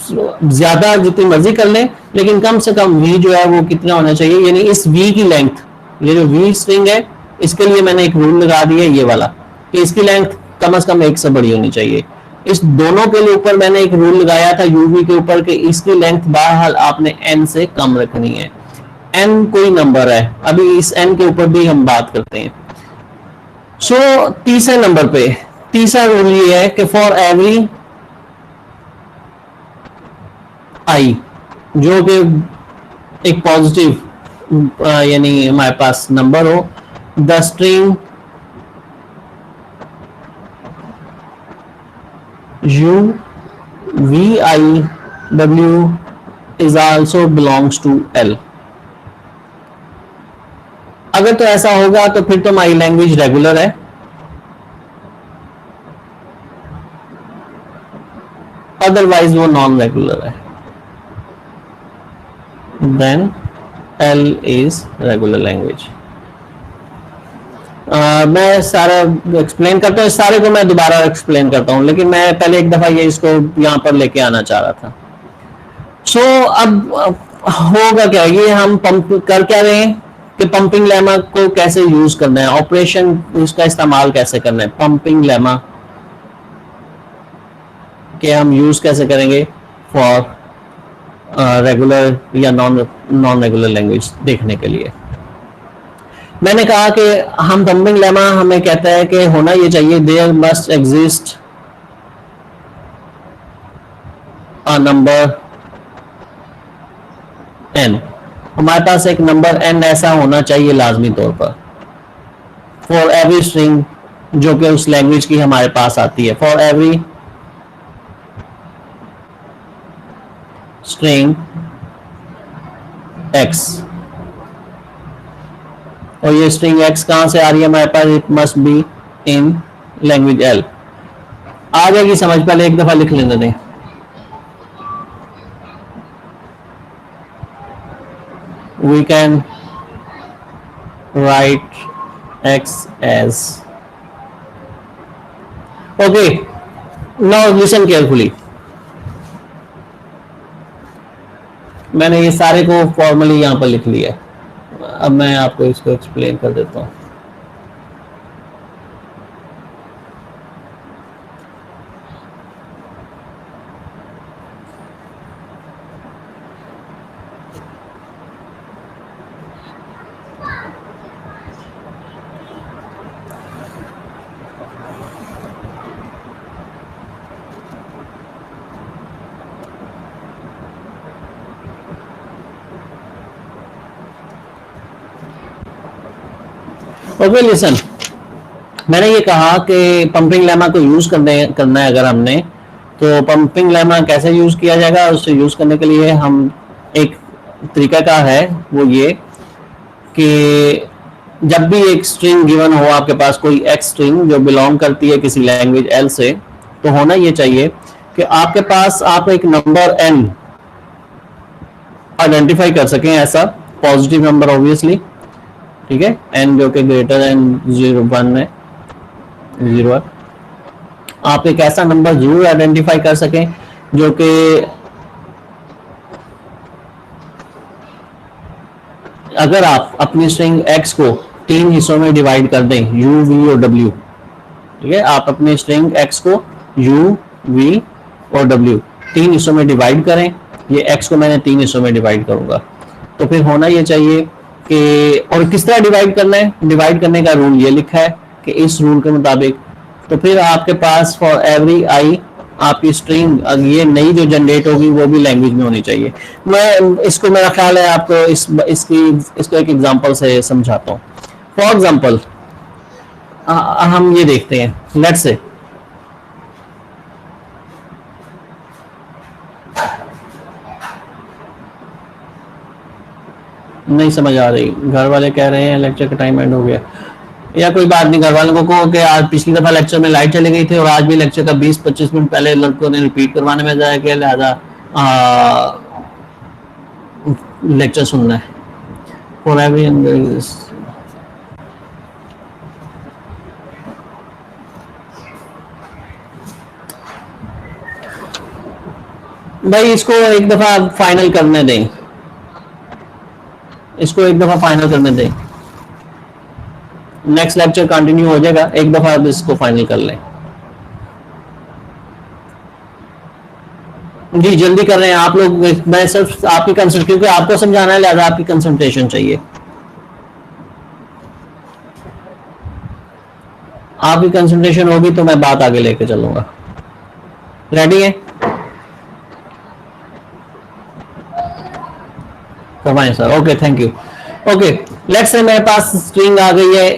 ज्यादा जितनी मर्जी कर लें, लेकिन कम से कम v जो है वो कितना होना चाहिए, यानी इस v की लेंथ, ये जो v स्ट्रिंग है इसके लिए मैंने एक रूल लगा दिया ये वाला कि इसकी लेंथ कम से कम 1 से बड़ी होनी चाहिए। इस दोनों के लिए ऊपर मैंने एक रूल लगाया था uv के ऊपर कि इसकी लेंथ बहरहाल आपने n से कम रखनी है। n कोई नंबर है, अभी इस n के ऊपर भी हम बात करते हैं। सो तीसरे नंबर पे तीसरा रूल ये है कि फॉर एवरी i, जो कि एक पॉजिटिव यानी हमारे पास नंबर हो, the string u v I w is also belongs to l। अगर तो ऐसा होगा तो फिर तो हमारी लैंग्वेज रेगुलर है, अदरवाइज वो नॉन रेगुलर है। Then L is regular language. मैं सारा एक्सप्लेन करता हूँ, सारे को मैं दोबारा एक्सप्लेन करता हूँ, लेकिन मैं पहले एक दफा ये इसको यहाँ पर लेके आना चाह रहा था। सो अब होगा क्या, ये हम पंप कर क्या रहे हैं कि पंपिंग लेमा को कैसे यूज करना है, ऑपरेशन उसका इस्तेमाल कैसे करना है, पंपिंग लेमा के हम यूज कैसे करेंगे फॉर रेगुलर या नॉन रेगुलर लैंग्वेज देखने के लिए। मैंने कहा कि हम पंपिंग लेमा हमें कहता है कि होना ये चाहिए there must exist a number n, हमारे पास एक नंबर n ऐसा होना चाहिए लाजमी तौर पर फॉर एवरी स्ट्रिंग जो कि उस लैंग्वेज की हमारे पास आती है। फॉर एवरी स्ट्रिंग x, और ये स्ट्रिंग x कहां से आ रही है हमारे पास, it must be in language L। आ जाएगी समझ, पहले एक दफा लिख लेने दें। We can write x as, okay, now listen carefully। मैंने ये सारे को फॉर्मली यहां पर लिख लिया है, अब मैं आपको इसको एक्सप्लेन कर देता हूं। ओके लिसन, मैंने ये कहा कि पंपिंग लेमा को यूज करना है अगर हमने, तो पंपिंग लेमा कैसे यूज किया जाएगा, उससे यूज करने के लिए हम एक तरीका का है वो ये कि जब भी एक स्ट्रिंग गिवन हो आपके पास, कोई एक्स स्ट्रिंग जो बिलोंग करती है किसी लैंग्वेज एल से, तो होना ये चाहिए कि आपके पास आप एक नंबर एन आइडेंटिफाई कर सकें, ऐसा पॉजिटिव नंबर ऑब्वियसली, ठीक है, एन जो कि ग्रेटर देन 0 1 है, 0 है। आप एक ऐसा नंबर जरूर आइडेंटिफाई कर सकें जो कि अगर आप अपनी स्ट्रिंग x को 3 हिस्सों में डिवाइड कर दें, u, v और w, ठीक है, आप अपनी स्ट्रिंग x को u, v और w 3 हिस्सों में डिवाइड करें, ये x को मैंने 3 हिस्सों में डिवाइड करूंगा, तो फिर होना ये चाहिए कि, और किस तरह डिवाइड करना है, डिवाइड करने का रूल ये लिखा है कि इस रूल के मुताबिक, तो फिर आपके पास फॉर एवरी आई आपकी स्ट्रिंग ये नई जो जनरेट होगी वो भी लैंग्वेज में होनी चाहिए। मैं इसको, मेरा ख्याल है आपको इसको एक एग्जांपल से समझाता हूँ। फॉर एग्जांपल हम ये देखते हैं, लेट्स से नहीं समझ आ रही, घर वाले कह रहे हैं लेक्चर का टाइम एंड हो गया, या कोई बात नहीं, घर वालों को कहो कि आज पिछली दफा लेक्चर में लाइट चली गई थी और आज भी लेक्चर का 20-25 मिनट पहले लड़कों ने रिपीट करवाने में जाया कि लिहाजा लेक्चर सुनना है फॉर एवरी। भाई इसको एक दफा फाइनल करने दें, इसको एक दफा फाइनल करने दें, नेक्स्ट लेक्चर कंटिन्यू हो जाएगा, एक दफा अब इसको फाइनल कर लें। जी जल्दी कर रहे हैं आप लोग, मैं सिर्फ आपकी कंसंट्रेशन, क्योंकि आपको समझाना है लिहाजा आपकी कंसंट्रेशन चाहिए, आपकी कंसंट्रेशन होगी तो मैं बात आगे लेके चलूंगा। रेडी है? करवाएं sir, okay thank you. Okay let's say मेरे पास स्ट्रिंग आ गई है,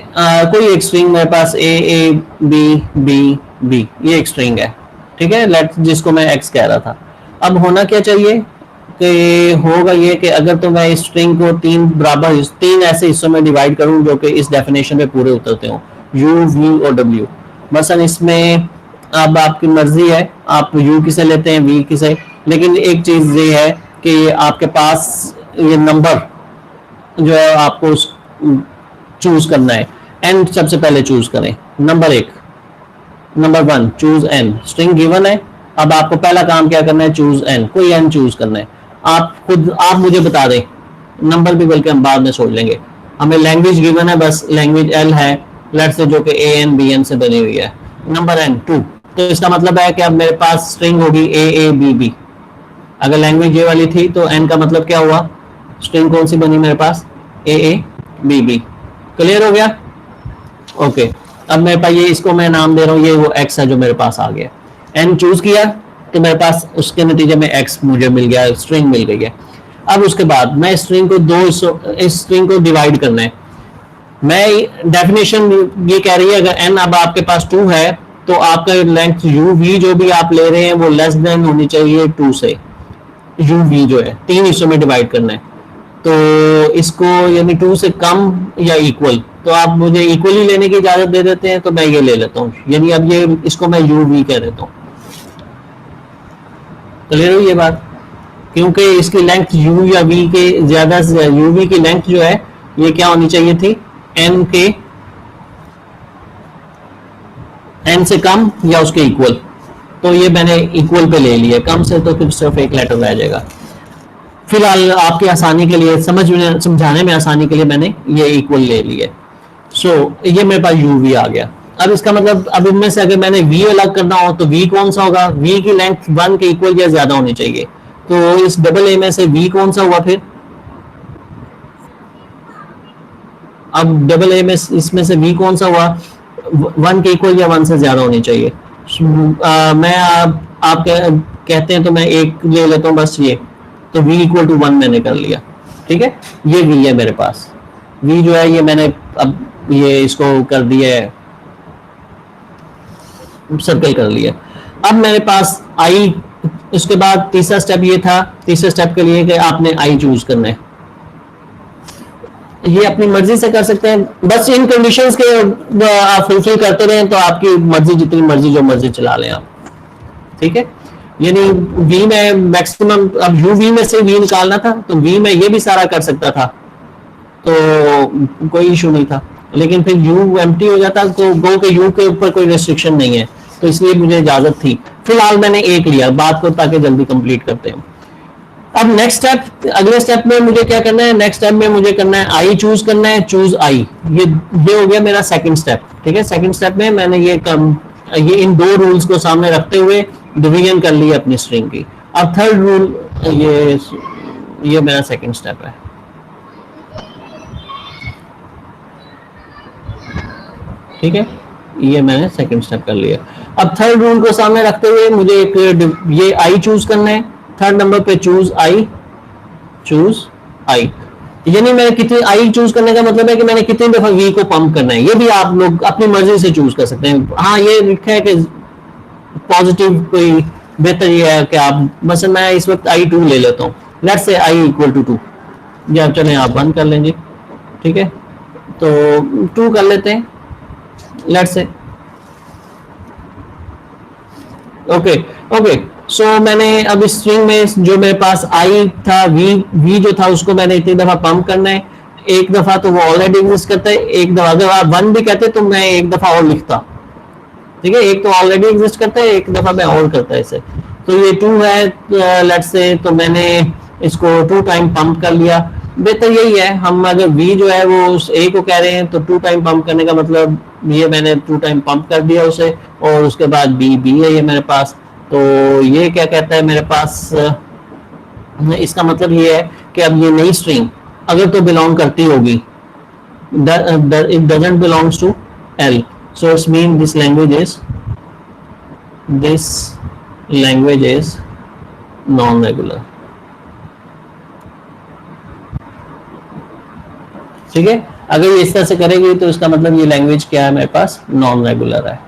कोई एक स्ट्रिंग मेरे पास ए बी बी बी, ये एक स्ट्रिंग है, ठीक है, लेट्स जिसको मैं एक्स कह रहा था। अब होना क्या चाहिए कि होगा ये कि अगर तो मैं इस स्ट्रिंग को 3 ऐसे हिस्सों में डिवाइड करूं जो कि इस डेफिनेशन पे पूरे उतरते हो, u, v और w। मसलन इसमें अब आपकी मर्जी है, आप u किसे लेते हैं, v किसे, लेकिन एक चीज ये है कि आपके पास ये नंबर जो है आपको चूज करना है, n सबसे पहले चूज करें, number 1 choose n, string given है, अब आपको पहला काम क्या करना है, चूज n, कोई n चूज करना है, आप मुझे बता दें, नंबर भी बल्कि हम बाद में सोच लेंगे, हमें लैंग्वेज गिवन है, बस लैंग्वेज L है, लेट्स से जो कि AN BN से बनी हुई है, नंबर n 2, तो इसका मतलब है कि अब मेरे पास स्ट्रिंग होगी AABB। अगर लैंग्वेज ये वाली थी तो n का मतलब क्या हुआ, स्ट्रिंग कौन सी बनी मेरे पास, AABB। क्लियर हो गया? ओके अब मेरे पास ये, इसको मैं नाम दे रहा हूँ, ये वो x है जो मेरे पास आ गया, n चूज किया तो मेरे पास उसके नतीजे में x मुझे मिल गया, स्ट्रिंग मिल गई है। अब उसके बाद मैं स्ट्रिंग को इस स्ट्रिंग को डिवाइड करना है, मैं डेफिनेशन ये कह रही है अगर n अब आपके पास 2 है तो आपका लेंथ uv जो भी आप ले रहे हैं वो लेस देन होनी चाहिए 2 से, uv जो है 3 हिस्सों में डिवाइड करना है, तो इसको यानी 2 से कम या इक्वल, तो आप मुझे इक्वली लेने की इजाजत दे देते हैं तो मैं ये ले लेता हूँ, यानी अब ये इसको मैं यू वी कह देता हूँ। क्लियर हुई ये बात? क्योंकि इसकी लेंथ यू या वी के ज्यादा से यू वी की लेंथ जो है ये क्या होनी चाहिए थी, एन के एन से कम या उसके इक्वल, तो ये मैंने इक्वल पे ले लिया, कम से तो फिर सिर्फ एक लेटर रह जाएगा। फिलहाल आपकी आसानी के लिए समझाने में आसानी के लिए मैंने ये इक्वल ले लिया। सो ये मेरे पास यू वी आ गया। अब इसका मतलब अब इनमें से अगर मैंने वी अलग करना हो तो वी कौन सा होगा, वी की लेंथ 1 के इक्वल या ज्यादा होनी चाहिए, तो इस डबल ए में से वी कौन सा हुआ फिर, अब डबल ए में इसमें से वी कौन सा हुआ, 1 के इक्वल या 1 से ज्यादा होनी चाहिए। मैं आप कहते हैं तो मैं एक ले लेता हूँ बस, ये तो v इक्वल टू 1 मैंने कर लिया। ठीक है, ये v है मेरे पास, v जो है ये मैंने अब ये इसको कर दिया है, सर्कल कर लिया। अब मेरे पास i, उसके बाद तीसरा स्टेप ये था, तीसरे स्टेप के लिए कि आपने i चूज करना है। ये अपनी मर्जी से कर सकते हैं, बस इन कंडीशंस के आप फुलफिल करते रहें तो आपकी मर्जी, जितनी मर्जी जो मर्जी चला लें आप। ठीक है, यानी v में मैक्सिमम, अब u v में से v निकालना था तो v में ये भी सारा कर सकता था तो कोई इशू नहीं था, लेकिन फिर u एम्प्टी हो जाता तो गो के u के ऊपर कोई रेस्ट्रिक्शन नहीं है, तो इसलिए मुझे इजाजत थी। फिलहाल मैंने एक लिया, बात को ताकि जल्दी कंप्लीट करते हैं। अब नेक्स्ट स्टेप, अगले स्टेप में मुझे क्या करना है, नेक्स्ट स्टेप में मुझे करना है आई चूज करना है, चूज आई, ये हो गया मेरा सेकंड स्टेप। ठीक है, सेकंड स्टेप में मैंने ये इन दो रूल्स को सामने रखते हुए डिवीजन कर ली अपनी स्ट्रिंग की। अब थर्ड रूल, ये मेरा सेकंड स्टेप है। ठीक है, ये मैंने सेकंड स्टेप कर लिया। अब थर्ड रूल को सामने रखते हुए मुझे एक ये आई चूज करना है, थर्ड नंबर पे चूज आई, यानी मैंने कितनी आई चूज करने का मतलब है कि मैंने कितनी दफा वी को पंप करना है। ये भी आप लोग अपनी मर्जी से चूज कर सकते हैं। हाँ, ये लिखा है कि पॉजिटिव कोई बेहतर ये है कि आप, मसलन मैं इस वक्त i2 ले लेता हूँ, let's say i equal to 2, या चले आप 1 कर लेंगे। ठीक है, तो 2 कर लेते हैं लेट्स से। ओके, सो मैंने अब इस स्ट्रिंग में जो मेरे पास i था, v जो था उसको मैंने इतनी दफा पंप करना है। एक दफा तो वो ऑलरेडी एग्जिस्ट करता है, एक दफा अगर आप 1 भी कहते तो मैं एक दफा और लिखता। ठीक है, एक तो ऑलरेडी एग्जिस्ट करता है, एक दफा मैं और करता है इसे। तो ये 2 है लेट्स से, तो मैंने इसको 2 टाइम पंप कर लिया। बेहतर यही है, हम अगर v जो है वो उस a को कह रहे हैं तो 2 टाइम पंप करने का मतलब ये मैंने 2 टाइम पंप कर दिया उसे, और उसके बाद b है ये मेरे पास। तो ये क्या कहता है मेरे पास, इसका मतलब ये है कि अब ये नई स्ट्रिंग अगर तो बिलोंग करती होगी, it doesn't belongs to l, so it's mean this language is non-regular। ठीक है, अगर ये इस तरह से करेगी तो इसका मतलब ये लैंग्वेज क्या है मेरे पास, नॉन रेगुलर है।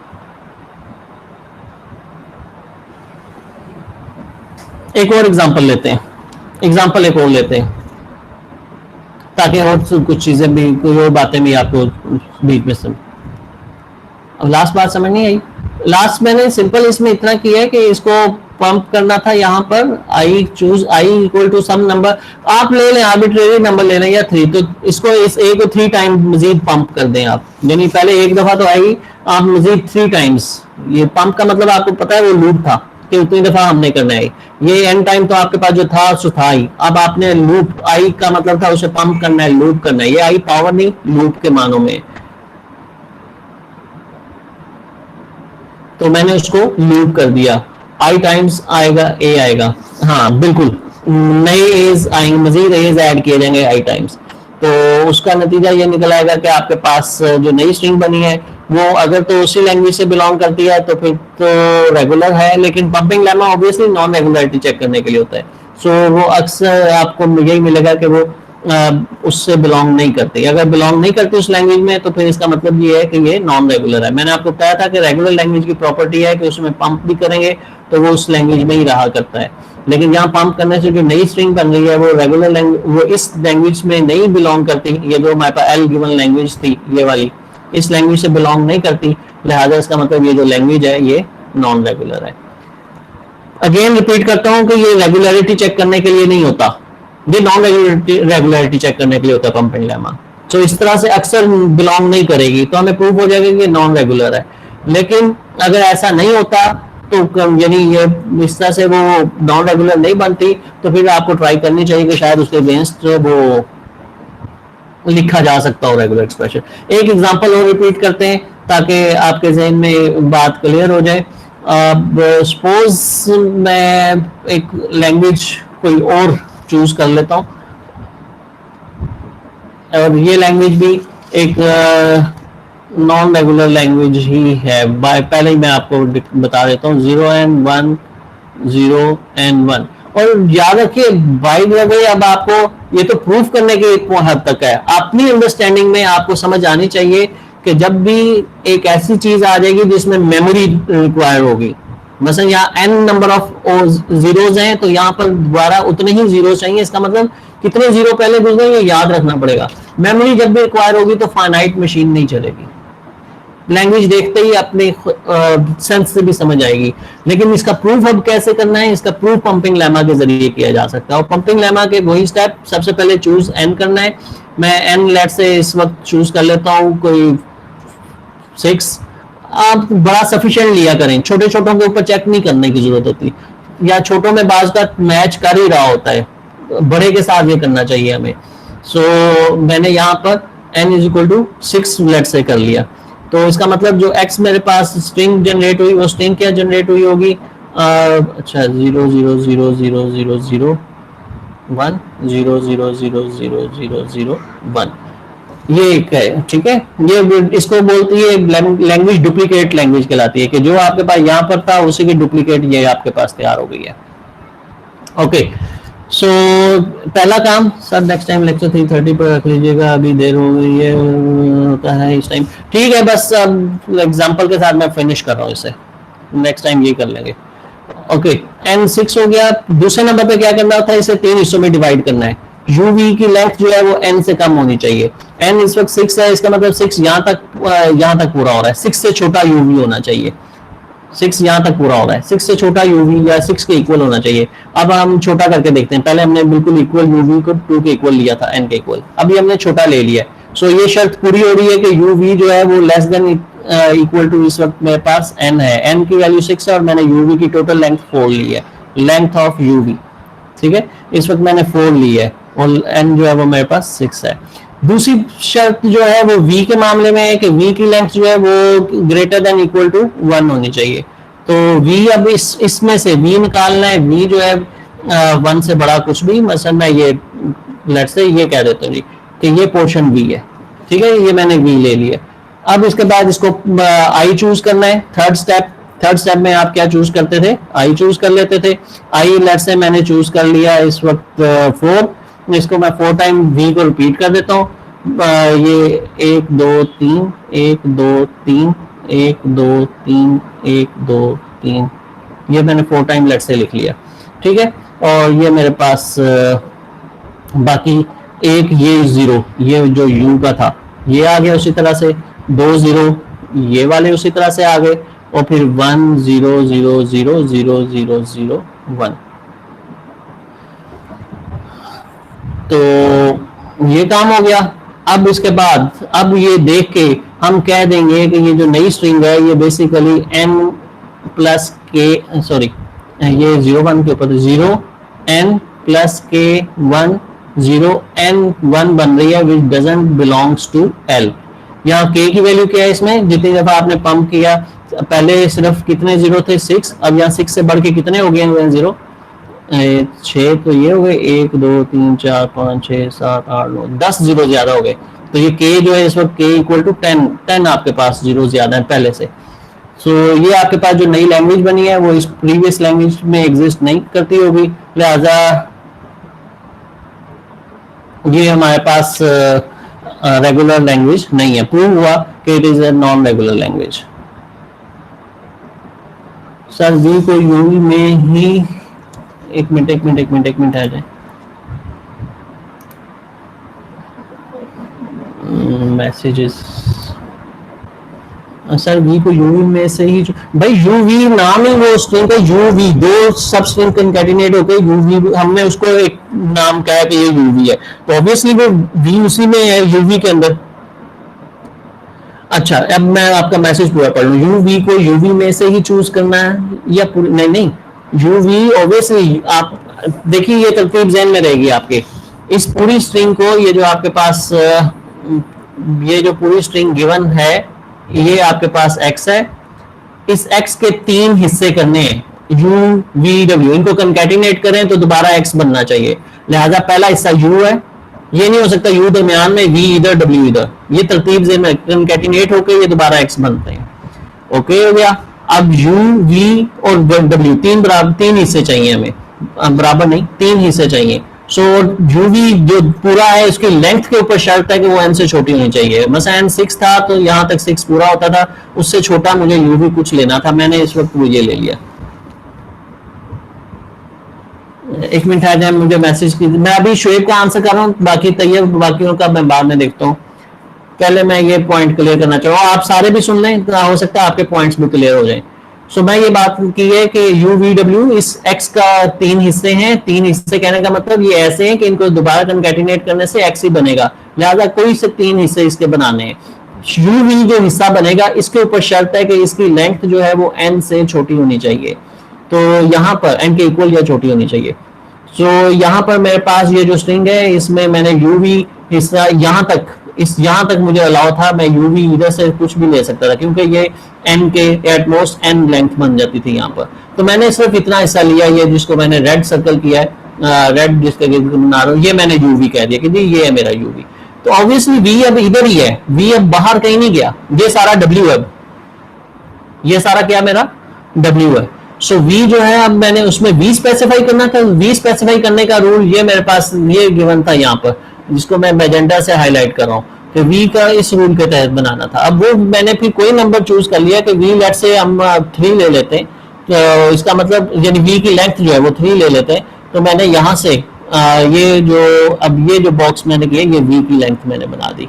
एक और एग्जांपल लेते हैं, एक और लेते हैं ताकि और कुछ चीजें भी, कोई और बातें भी आपको बीच में समझ। अब लास्ट बात समझ नहीं आई। लास्ट मैंने सिंपल इसमें इतना किया है कि इसको पंप करना था यहाँ पर I choose I equal to some number, आप ले लें आर्बिट्रेरी नंबर ले लें या 3, तो इसको इस ए को 3 टाइम मजीद पंप कर दें आप, यानी पहले एक दफा तो आई, आप मजीद 3 टाइम्स। ये पंप का मतलब आपको पता है वो लूप था कि उतनी दफा हमने करना है। ये एन टाइम तो आपके पास जो था सो था ही, अब आपने लूप, आई का मतलब था उसे पंप करना है, लूप करना है। ये आई पावर नहीं, लूप के मानों में, तो मैंने उसको लूप कर दिया। आई टाइम्स आएगा, ए आएगा, हाँ बिल्कुल, नए एज आएंगे, मजीद एज ऐड किए जाएंगे आई टाइम्स, तो उसका नतीजा ये निकल आएगा कि आपके पास जो नई स्ट्रिंग बनी है वो अगर तो उसी लैंग्वेज से बिलोंग करती है तो फिर तो रेगुलर है, लेकिन pumping lemma obviously non regularity check करने के लिए होता है। सो वो अक्सर आपको यही मिलेगा कि वो उससे बिलोंग नहीं करती। अगर बिलोंग नहीं करती उस लैंग्वेज में तो फिर इसका मतलब ये है कि ये नॉन रेगुलर है। मैंने आपको बताया था कि रेगुलर लैंग्वेज की प्रॉपर्टी है कि उसमें पंप भी करेंगे तो वो उस लैंग्वेज में ही रहा करता है, लेकिन यहाँ पंप करने से जो नई स्ट्रिंग बन रही है वो रेगुलर लैंग्वेज, वो इस लैंग्वेज में नहीं बिलोंग करती। ये जो हमारे पास एल गिवन लैंग्वेज थी ये वाली, इस लैंग्वेज से बिलोंग नहीं करती, लिहाजा इसका मतलब ये जो लैंग्वेज है ये नॉन रेगुलर है। अगेन रिपीट करता हूं कि ये रेगुलरिटी चेक करने के लिए नहीं होता, ये नॉन रेगुलरिटी चेक करने के लिए होता है पंपिंग लेमा। तो इस तरह से अक्सर बिलोंग नहीं करेगी तो हमें प्रूफ हो जाएगा कि नॉन रेगुलर है। लेकिन अगर ऐसा नहीं होता तो यानी ये इस तरह से वो नॉन रेगुलर नहीं बनती, तो फिर आपको ट्राई करनी चाहिए कि शायद उसके अगेंस्ट वो लिखा जा सकता हो रेगुलर एक्सप्रेशन। एक एग्जांपल और रिपीट करते हैं ताकि आपके जहन में बात क्लियर हो जाए। अब सपोज मैं एक लैंग्वेज कोई और चूज कर लेता हूं, और ये लैंग्वेज भी एक नॉन रेगुलर लैंग्वेज ही है। पहले ही मैं आपको बता देता हूँ 0 and 1 और याद रखिए बाय द वे अब आपको ये तो प्रूफ करने के एक हद तक है, अपनी अंडरस्टैंडिंग में आपको समझ आनी चाहिए कि जब भी एक ऐसी चीज आ जाएगी जिसमें मेमोरी रिक्वायर होगी, मसलन यहाँ n नंबर ऑफ जीरोज हैं तो यहाँ पर दोबारा उतने ही जीरो चाहिए, इसका मतलब कितने जीरो पहले गुजरे ये याद रखना पड़ेगा। मेमोरी जब भी रिक्वायर होगी तो फाइनाइट मशीन नहीं चलेगी, लैंग्वेज देखते ही अपने सेंस से भी समझ आएगी। लेकिन इसका प्रूफ अब कैसे करना है, इसका प्रूफ पंपिंग लेमा के जरिए किया जा सकता है। और पंपिंग लेमा के वही स्टेप, सबसे पहले चूज एन करना है। मैं एन लेट से इस वक्त चूज कर लेता हूँ कोई 6, आप बड़ा सफिशिएंट लिया करें, छोटे छोटों के ऊपर चेक नहीं करने की जरूरत होती, या छोटों में बाज का मैच कर ही रहा होता है, बड़े के साथ ये करना चाहिए हमें। सो मैंने यहाँ पर n is equal to 6 let's say कर लिया, तो इसका मतलब जो x मेरे पास स्ट्रिंग जनरेट हुई वो स्ट्रिंग क्या जनरेट हुई होगी, अच्छा 0 0 0 0 0 0 1 0 0 0 0 0 0 1 ये एक है, ठीक है। ये इसको बोलती है लैंग्वेज डुप्लीकेट लैंग्वेज कहलाती है, कि जो आपके पास यहाँ पर था उसी की डुप्लीकेट ये आपके पास तैयार हो गई है। ओके सो पहला काम सर नेक्स्ट टाइम लेक्चर 3:30 पर रख लीजिएगा, अभी देर हो गई है होता है इस टाइम, ठीक है। बस अब एग्जांपल के साथ मैं फिनिश कर रहा हूँ इसे, नेक्स्ट टाइम ये कर लेंगे। ओके n6 हो गया। दूसरे नंबर पे क्या करना था, इसे 3 हिस्सों में डिवाइड करना है। uv की लेंथ जो है वो n से कम होनी चाहिए। n इस वक्त 6 है, इसका मतलब 6 यहाँ तक पूरा हो रहा है, 6 से छोटा uv होना चाहिए, 6 यहाँ तक पूरा हो रहा है, 6 से छोटा uv या 6 के इक्वल होना चाहिए। अब हम छोटा करके देखते हैं, पहले हमने बिल्कुल इक्वल uv को 2 के इक्वल लिया था, n के इक्वल, अभी हमने छोटा ले लिया है। सो ये शर्त पूरी हो रही है कि uv जो है वो लेस देन इक्वल टू, इस वक्त मेरे पास n है, n की वैल्यू 6 है और मैंने uv की टोटल लेंथ 4 ली है, लेंथ ऑफ uv, ठीक है। इस वक्त मैंने 4 ली है और n जो है वो मेरे पास 6 है। दूसरी शर्त जो है वो v के मामले में है कि v की लेंथ जो है वो ग्रेटर देन इक्वल टू 1 होनी चाहिए। तो v अब इसमें से v निकालना है, v जो है 1 से बड़ा कुछ भी, मसलन मैं ये लेट्स से ये कह देता हूँ जी कि ये पोर्शन v है, ठीक है, ये मैंने v ले लिया। अब इसके बाद इसको i चूज करना है। थर्ड स्टेप में आप क्या चूज करते थे, i चूज कर लेते थे। i लेट्स से मैंने चूज कर लिया इस वक्त 4, इसको मैं 4 टाइम v को रिपीट कर देता हूँ, ये 1 2 3 1 2 3 1 2 3 1 2 3, ये मैंने 4 टाइम लेट से लिख लिया, ठीक है। और ये मेरे पास बाकी एक ये 0, ये जो u का था ये आ गया उसी तरह से, 2 0 ये वाले उसी तरह से आ गए, और फिर 1 0 0 0 0 0 0 1। तो ये काम हो गया। अब इसके बाद अब ये देख के हम कह देंगे कि ये जो नई स्ट्रिंग है ये बेसिकली n प्लस के, सॉरी ये 0 1 के ऊपर 0 n प्लस के 1 0 n 1 बन रही है, which doesn't belongs to l। यहाँ k की वैल्यू क्या है, इसमें जितनी दफा आपने पंप किया, पहले सिर्फ कितने जीरो थे 6, अब यहाँ 6 से बढ़ के कितने हो गए हैं जीरो, 6, तो ये हो गए 1 2 3 4 5 6 7 8 9 10 जीरो ज्यादा हो गए। तो ये k जो है इस वक्त k इक्वल टू 10 आपके पास जीरो ज्यादा है पहले से। सो ये आपके पास जो नई लैंग्वेज बनी है वो इस प्रीवियस लैंग्वेज में एग्जिस्ट नहीं करती होगी, लिहाजा ये हमारे पास रेगुलर लैंग्वेज नहीं है। प्रूव हुआ कि it is a non regular language. Sir v को uv में ही एक मिनट आ जाए। मैसेजेस, सर वी को यूवी में से ही भाई यूवी नाम है वो स्ट्रिंग का, यूवी दो सब स्ट्रिंग कंकैटिनेट होकर यूवी, हमने उसको एक नाम कहा कि ये यूवी है, तो ऑब्वियसली वो वी उसी में है यूवी के अंदर। अच्छा अब मैं आपका मैसेज पूरा पढ़ लूँ, यूवी को यूवी में से ही चूज करना है या पूरी, नहीं नहीं, यूवी ऑब्वियसली आप देखिए ये तरतीब जहन में रहेगी आपके, इस पूरी स्ट्रिंग को, ये जो आपके पास ये जो पूरी स्ट्रिंग गिवन है, ये आपके पास एक्स है, इस एक्स के तीन हिस्से करने हैं, यू वी डब्ल्यू, इनको कंकैटिनेट करें तो दोबारा एक्स बनना चाहिए, लिहाजा पहला हिस्सा यू है, ये नहीं हो सकता यू दरमियान में वी इधर डब्ल्यू इधर, ये तरतीब से में कंकैटिनेट होकर ये दोबारा एक्स बनते हैं। ओके हो गया। अब यू वी और डब्ल्यू तीन बराबर, तीन हिस्से चाहिए हमें, बराबर नहीं तीन हिस्से चाहिए। सो यू वी जो पूरा है उसकी लेंथ के ऊपर शर्त है कि वो एन से छोटी होनी चाहिए, मसला एन 6 था तो यहां तक 6 पूरा होता था, उससे छोटा मुझे यू वी कुछ लेना था, मैंने इस वक्त वो ये ले लिया। एक मिनट आ जाए, मुझे मैसेज की, मैं अभी शुएब का आंसर कर रहा हूँ, बाकी तैयब बाकियों का मैं बाद में देखता हूँ, पहले मैं ये पॉइंट क्लियर करना चाहूँ, आप सारे भी सुन लें, हो सकता है आपके पॉइंट्स भी क्लियर हो जाएं। सो मैं ये बात की है कि यू वी डब्ल्यू इस एक्स का तीन हिस्से हैं, तीन हिस्से कहने का मतलब ये ऐसे हैं कि इनको दोबारा कंकैटिनेट करने से एक्स ही बनेगा, लिहाजा कोई से तीन हिस्से इसके बनाने हैं। यू वी जो हिस्सा बनेगा इसके ऊपर शर्त है कि इसकी लेंथ जो है वो एन से छोटी होनी चाहिए, तो यहाँ पर एन के इक्वल या छोटी होनी चाहिए। सो यहाँ पर मेरे पास ये जो स्ट्रिंग है इसमें मैंने यूवी हिस्सा यहाँ तक, इस यहाँ तक मुझे अलाउ था, मैं यूवी इधर से कुछ भी ले सकता था क्योंकि ये एन के एटमोस्ट एन लेंथ बन जाती थी यहाँ पर, तो मैंने सिर्फ इतना हिस्सा लिया, ये जिसको मैंने रेड सर्कल किया है, रेड जिसके बना रहा हूँ, ये मैंने यूवी कह दिया कि जी ये है मेरा यूवी। तो ऑब्वियसली वी अब इधर ही है, वी अब बाहर कहीं नहीं गया, ये सारा डब्ल्यू है, ये सारा क्या मेरा डब्ल्यू है। सो वी जो है अब मैंने उसमें वी स्पेसिफाई करना था, वी स्पेसिफाई करने का रूल ये मेरे पास ये गिवन था यहाँ पर, जिसको मैं मैजेंटा से हाईलाइट कर रहा हूँ कि वी का इस रूल के तहत बनाना था। अब वो मैंने फिर कोई नंबर चूज कर लिया कि वी लेट से हम 3 ले लेते हैं, तो इसका मतलब यानी वी की लेंथ जो है वो 3 ले लेते हैं, तो मैंने यहाँ से ये जो अब ये जो बॉक्स मैंने किया ये वी की लेंथ मैंने बना दी।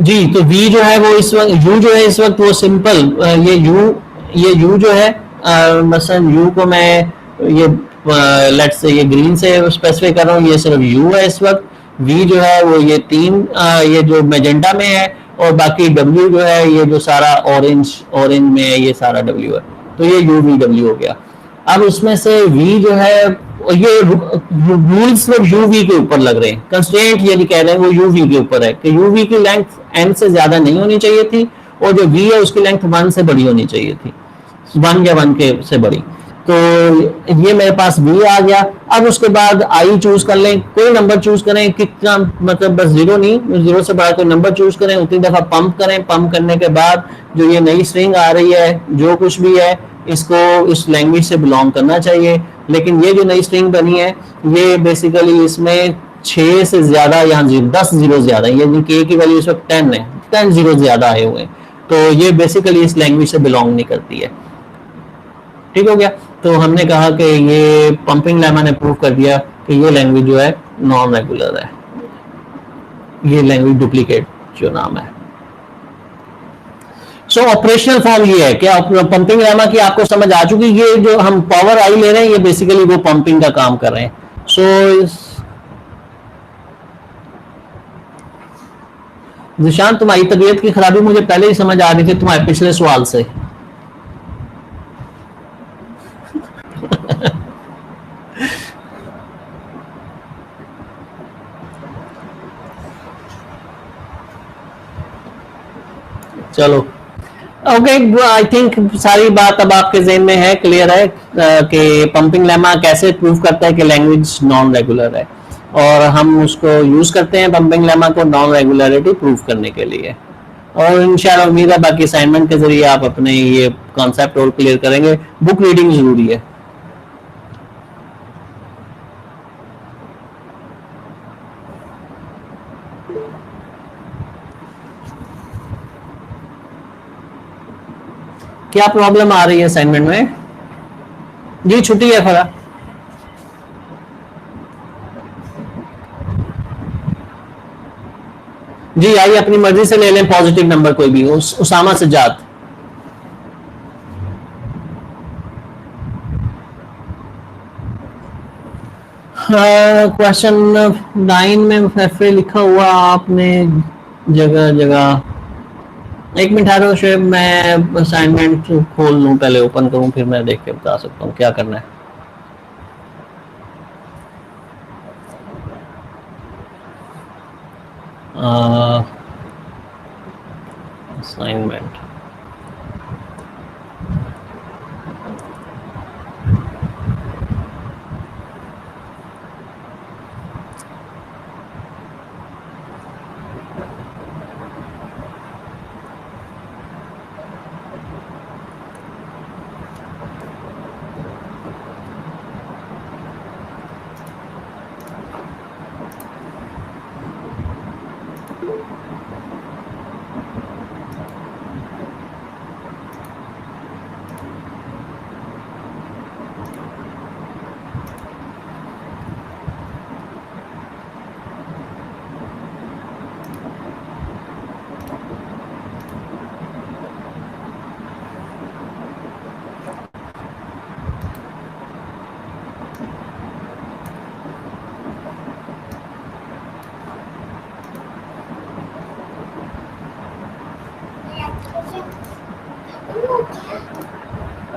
जी तो v जो है वो इस वक्त, u जो है इस वक्त वो सिंपल, ये u जो है मसलन u को मैं ये लेट्स से ये ग्रीन से स्पेसिफाई कर रहा हूँ, ये सिर्फ u है इस वक्त, v जो है वो ये तीन ये जो मैजेंटा में है, और बाकी w जो है ये जो सारा ऑरेंज ऑरेंज में है ये सारा w है, तो ये u v w हो गया। अब उसमें से v जो है ये रूल्स में यूवी के ऊपर लग रहे हैं, कंस्ट्रेंट ये कह रहे हैं वो यूवी के ऊपर है कि यूवी की लेंथ एन से ज्यादा नहीं होनी चाहिए थी, और जो वी है उसकी लेंथ 1 से बड़ी होनी चाहिए थी, 1 या 1 के से बड़ी, तो ये मेरे पास वी आ गया। अब उसके बाद आई चूज कर लें, कोई नंबर चूज करें, कितना मतलब बस जीरो नहीं, जीरो से बड़ा कोई नंबर चूज करें, उतनी दफा पंप करें, पंप करने के बाद जो ये नई स्ट्रिंग आ रही है जो कुछ भी है इसको इस लैंग्वेज से बिलोंग करना चाहिए, लेकिन ये जो नई स्ट्रिंग बनी है ये बेसिकली इसमें 6 से ज्यादा यहाँ 10 जीरो ज्यादा है, यानी के की वैल्यू इस वक्त 10 है, 10 जीरो ज्यादा आए हुए हैं, तो ये बेसिकली इस लैंग्वेज से बिलोंग नहीं करती है। ठीक हो गया, तो हमने कहा कि ये पंपिंग लेमा ने प्रूव कर दिया कि ये लैंग्वेज जो है नॉन रेगुलर है, ये लैंग्वेज डुप्लीकेट जो नाम है। सो ऑपरेशनल फॉर्म ये है क्या पंपिंग लेमा की आपको समझ आ चुकी, ये जो हम पावर आई ले रहे हैं ये बेसिकली वो पंपिंग का काम कर रहे हैं। निशान तुम्हारी तबीयत की खराबी मुझे पहले ही समझ आ रही थी तुम्हारे पिछले सवाल से। चलो ओके, आई थिंक सारी बात अब आपके ज़हन में है, क्लियर है कि पंपिंग लेमा कैसे प्रूव करता है कि लैंग्वेज नॉन रेगुलर है, और हम उसको यूज करते हैं पंपिंग लेमा को नॉन रेगुलरिटी प्रूव करने के लिए, और इंशाल्लाह उम्मीद है बाकी असाइनमेंट के जरिए आप अपने ये कॉन्सेप्ट और क्लियर करेंगे। बुक रीडिंग जरूरी है। क्या प्रॉब्लम आ रही है असाइनमेंट में? जी छुट्टी है फरा। जी आइए अपनी मर्जी से ले लें पॉजिटिव नंबर कोई भी, उसामा सज्जाद। क्वेश्चन 9 में एफ लिखा हुआ आपने जगह जगह। एक मिनट ठहरो शेब, मैं असाइनमेंट खोल लूं, पहले ओपन करूं फिर मैं देख के बता सकता हूं क्या करना है। असाइनमेंट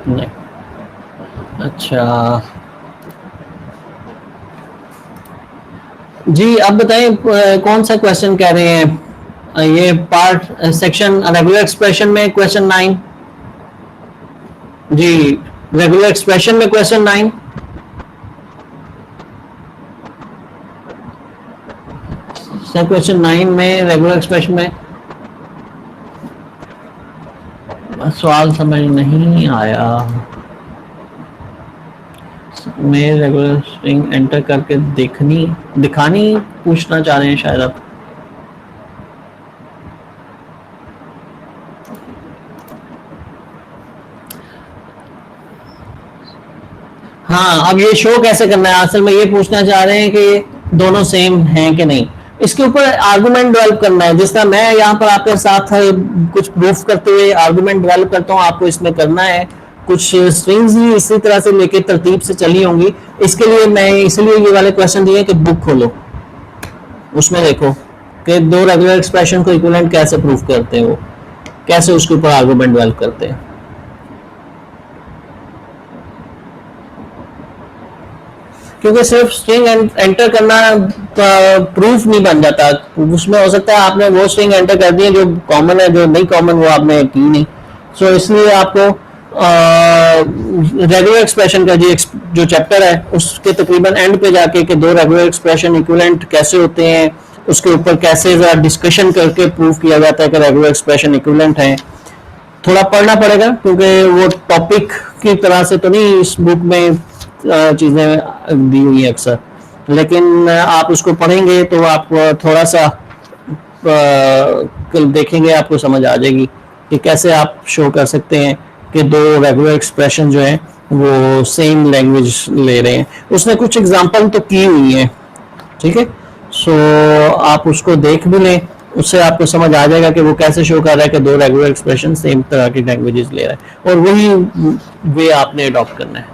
नहीं, अच्छा जी अब बताएं कौन सा क्वेश्चन कह रहे हैं? ये पार्ट सेक्शन रेगुलर एक्सप्रेशन में क्वेश्चन 9। जी रेगुलर एक्सप्रेशन में क्वेश्चन 9। क्वेश्चन 9 में रेगुलर एक्सप्रेशन में सवाल समझ नहीं आया। में रेगुलर स्ट्रिंग एंटर करके दिखानी पूछना चाह रहे हैं शायद आप। हाँ अब ये शो कैसे करना है, असल में ये पूछना चाह रहे हैं कि दोनों सेम हैं कि नहीं। इसके ऊपर आर्गुमेंट डेवलप करना है, जिस तरह मैं यहाँ पर आपके साथ कुछ प्रूफ करते हुए आर्गुमेंट डेवलप करता हूँ, आपको इसमें करना है। कुछ स्ट्रिंग्स ही इसी तरह से लेके तरतीब से चली होंगी। इसके लिए मैं इसलिए ये वाले क्वेश्चन दिए कि बुक खोलो, उसमें देखो कि दो रेगुलर एक्सप्रेशन को इक्विवेलेंट कैसे प्रूफ करते हैं, वो कैसे उसके ऊपर आर्गुमेंट डेवलप करते हैं। क्योंकि सिर्फ स्ट्रिंग एंटर करना प्रूफ नहीं बन जाता, उसमें हो सकता है आपने वो स्ट्रिंग एंटर कर दी है जो कॉमन है, जो नहीं कॉमन वो आपने की नहीं। सो इसलिए आपको रेगुलर एक्सप्रेशन का जो चैप्टर है उसके तकरीबन एंड पे जाके कि दो रेगुलर एक्सप्रेशन इक्विवेलेंट कैसे होते हैं, उसके ऊपर कैसे जरा डिस्कशन करके प्रूफ किया जाता है कि रेगुलर एक्सप्रेशन इक्विवेलेंट है, थोड़ा पढ़ना पड़ेगा। क्योंकि वो टॉपिक की तरह से तो नहीं इस बुक में चीजें दी हुई है अक्सर, लेकिन आप उसको पढ़ेंगे तो आप थोड़ा सा कल देखेंगे, आपको समझ आ जाएगी कि कैसे आप शो कर सकते हैं कि दो रेगुलर एक्सप्रेशन जो है वो सेम लैंग्वेज ले रहे हैं। उसने कुछ एग्जांपल तो की हुई है, ठीक है। सो आप उसको देख भी लें, उससे आपको समझ आ जाएगा कि वो कैसे शो कर रहा है कि दो रेगुलर एक्सप्रेशन सेम तरह की लैंग्वेजेस ले रहा है, और वही वे आपने अडॉप्ट करना है।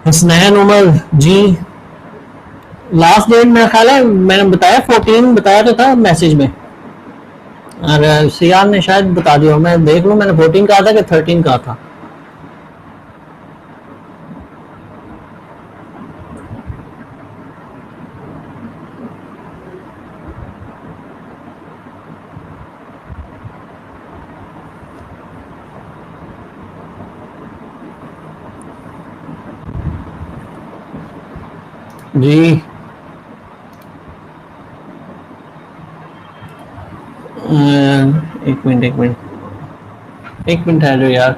हसनैन उमर जी, लास्ट डेट मेरा ख्याल है मैंने बताया 14 बताया तो था मैसेज में, और सियार ने शायद बता दिया, मैं देख लूं मैंने 14 कहा था कि 13 कहा था। जी एक मिनट है जो यार,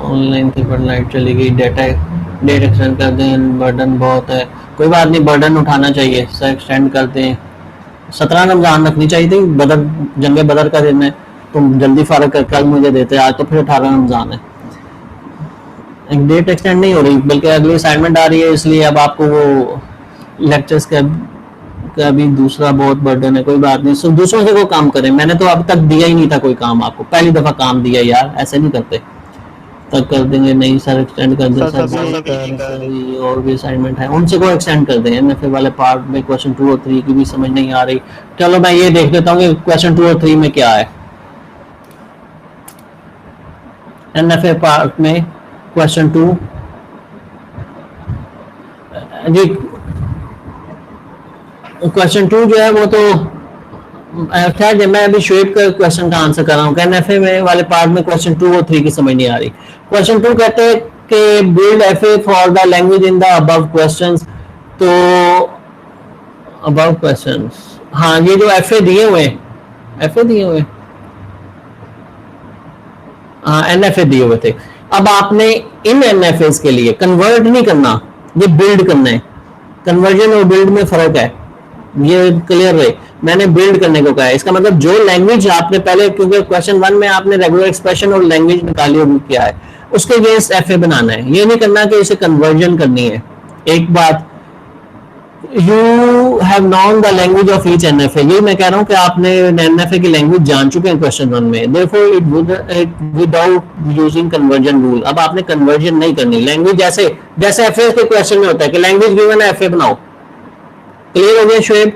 ऑनलाइन से पर लाइट चली गई, डेट एक्सटेंड कर दें, बर्डन बहुत है। कोई बात नहीं, बर्डन उठाना चाहिए, सर एक्सटेंड करते हैं। 17 रमजान रखनी चाहिए थी, बदर जंग बदर का दिन है, तुम जल्दी फारग कर कल मुझे देते, आज तो फिर 18 रमजान है। डेट एक्सटेंड नहीं हो रही, बल्कि अगली असाइनमेंट आ रही है, इसलिए अब आपको वो लेक्चर्स का भी दूसरा बहुत बर्डन है। कोई बात नहीं, सो दूसरों से कोई काम करें। मैंने तो अब तक दिया ही नहीं था कोई काम आपको, पहली दफा काम दिया यार, ऐसे नहीं करते। तक कर देंगे, नहीं सर एक्सटेंड कर दें सर, और भी असाइनमेंट है उनसे को एक्सटेंड कर दें। एनएफए वाले पार्ट में क्वेश्चन 2 और 3 की भी समझ नहीं आ रही। चलो मैं ये देख लेता हूँ कि क्वेश्चन 2 और 3 में क्या है। एनएफए पार्ट में क्वेश्चन 2 जी, क्वेश्चन 2 जो है वो तो खैर मैं अभी शुएब का क्वेश्चन का आंसर कर रहा हूँ। एनएफए में वाले पार्ट में क्वेश्चन 2 और 3 की समझ नहीं आ रही। क्वेश्चन 2 कहते हैं कि build FA for the language in the above questions. तो अबव क्वेश्चंस, हाँ ये जो एफए दिए हुए, एफए दिए हुए, हाँ एनएफए दिए हुए थे। अब आपने इन एनएफए के लिए कन्वर्ट नहीं करना, ये बिल्ड करना है। कन्वर्जन और बिल्ड में फर्क है, ये क्लियर रहे। मैंने बिल्ड करने को कहा है, इसका मतलब जो लैंग्वेज आपने पहले, क्योंकि क्वेश्चन 1 में आपने रेगुलर एक्सप्रेशन और लैंग्वेज निकाली और किया है, उसके अगेंस्ट एफए बनाना है। ये नहीं करना कि इसे कन्वर्जन करनी है। एक बात, you have known the language of each NFA, ये मैं कह रहा हूं कि आपने एनएफए की लैंग्वेज जान चुके हैं क्वेश्चन 1 में, therefore it without using conversion rule. अब आपने कन्वर्जन नहीं करनी लैंग्वेज, जैसे जैसे एफए के क्वेश्चन में होता है कि लैंग्वेज गिवन है, एफए बनाओ। क्लियर हो गया शुएब?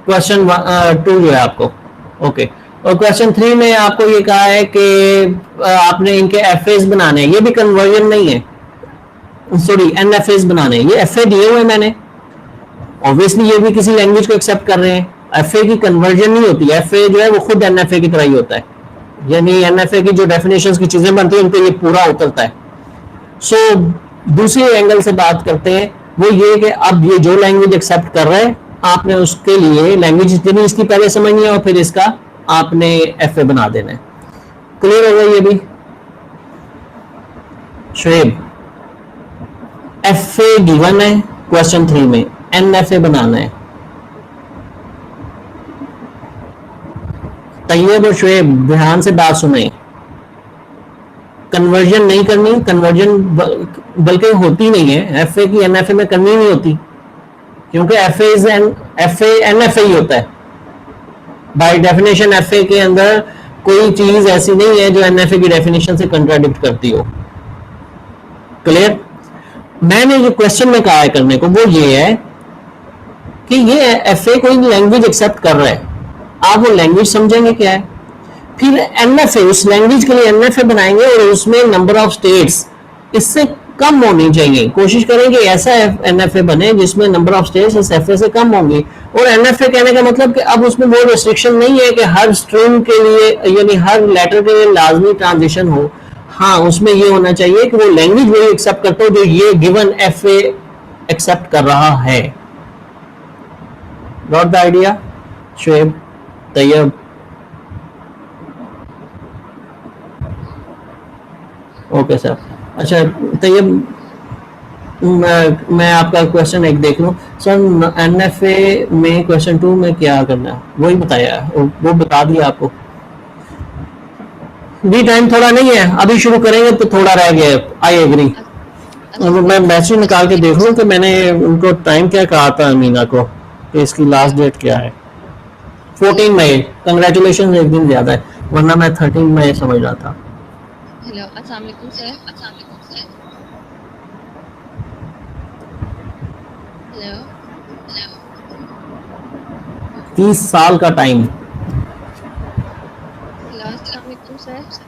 क्वेश्चन 2 जो है आपको, ओके। और क्वेश्चन 3 में आपको ये कहा है कि आपने इनके एफएस बनाने हैं, ये भी कन्वर्जन नहीं है, सॉरी एनएफएस बनाने हैं। ये एफए दिए हुए मैंने, ऑब्वियसली ये भी किसी लैंग्वेज को एक्सेप्ट कर रहे हैं। एफए की कन्वर्जन नहीं होती, एफए जो है वो खुद एनएफए की तरह ही होता है, यानी एनएफए की जो डेफिनेशंस की चीजें बनती है उन पे ये पूरा उतरता है। सो दूसरे एंगल से बात करते हैं, वो ये कि अब ये जो लैंग्वेज एक्सेप्ट कर रहा है, आपने उसके लिए लैंग्वेज जितनी इसकी पहले समझनी है और फिर इसका आपने एफए बना देना है। क्लियर हो गया ये भी शुएब? एफए गिवन है क्वेश्चन 3 में, एनएफए बनाना है। तैयब और शुएब ध्यान से बात सुने, कन्वर्जन नहीं करनी, कन्वर्जन बल्कि होती नहीं है एफए की एनएफए में, करनी नहीं होती, क्योंकि एफए इज एफए एनएफए ही होता है बाय डेफिनेशन। एफए के अंदर कोई चीज ऐसी नहीं है जो एनएफए की डेफिनेशन से कंट्राडिक्ट करती हो। क्लियर? मैंने जो क्वेश्चन में कहा है करने को वो ये है कि ये एफए कोई लैंग्वेज एक्सेप्ट कर रहा है, आप वो लैंग्वेज समझेंगे क्या है, फिर एनएफए उस लैंग्वेज के लिए एनएफए बनाएंगे और उसमें नंबर ऑफ स्टेट्स इससे कम होनी चाहिए। कोशिश करेंगे ऐसा एनएफए बने जिसमें नंबर ऑफ स्टेट्स इस एफए से कम होंगे। और एनएफए कहने का मतलब कि अब उसमें वो रिस्ट्रिक्शन नहीं है कि हर स्ट्रिंग के लिए यानी हर लेटर के लिए लाजमी ट्रांजिशन हो। हाँ, उसमें ये होना चाहिए कि वो लैंग्वेज वही एक्सेप्ट करते हो जो ये गिवन एफए एक्सेप्ट कर रहा है। Got the idea Shoaib? Tayyab? Okay sir. अच्छा तैयब, मैं आपका क्वेश्चन एक देख लूं सर। एनएफए में क्वेश्चन 2 में क्या करना है वही बताया, वो बता दिया आपको। भी टाइम थोड़ा नहीं है, अभी शुरू करेंगे तो थोड़ा रह गया है, आई एग्री। अब मैं मैसेज निकाल के देख लूं कि मैंने उनको टाइम क्या कहा था अमीना को कि इसकी लास्ट डेट क्या है। 14 मई। कंग्रेचुलेशन, एक दिन ज्यादा है, वरना मैं 13 मई समझ रहा था। हेलो, अस्सलाम वालेकुम सर। अस्सलाम वालेकुम सर। हेलो हेलो 30 साल का टाइम। हेलो, अस्सलाम वालेकुम सर।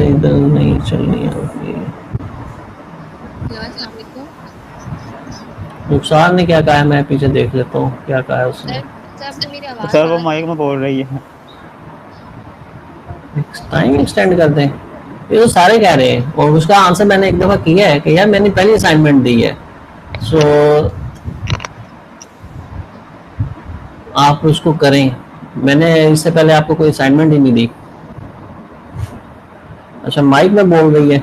इधर नहीं चलनी है। हेलो, अस्सलाम वालेकुम रुखसार ने क्या कहा है, मैं पीछे देख लेता हूँ क्या कहा है उसने। सर, आपको मेरी आवाज सर वो माइक में बोल रही है। टाइम एक्सटेंड कर दें, ये तो सारे कह रहे हैं। और उसका आंसर मैंने एक दफा किया है कि यार मैंने पहली असाइनमेंट दी है, सो आप उसको करें। मैंने इससे पहले आपको कोई असाइनमेंट ही नहीं दी। अच्छा माइक में बोल रही है,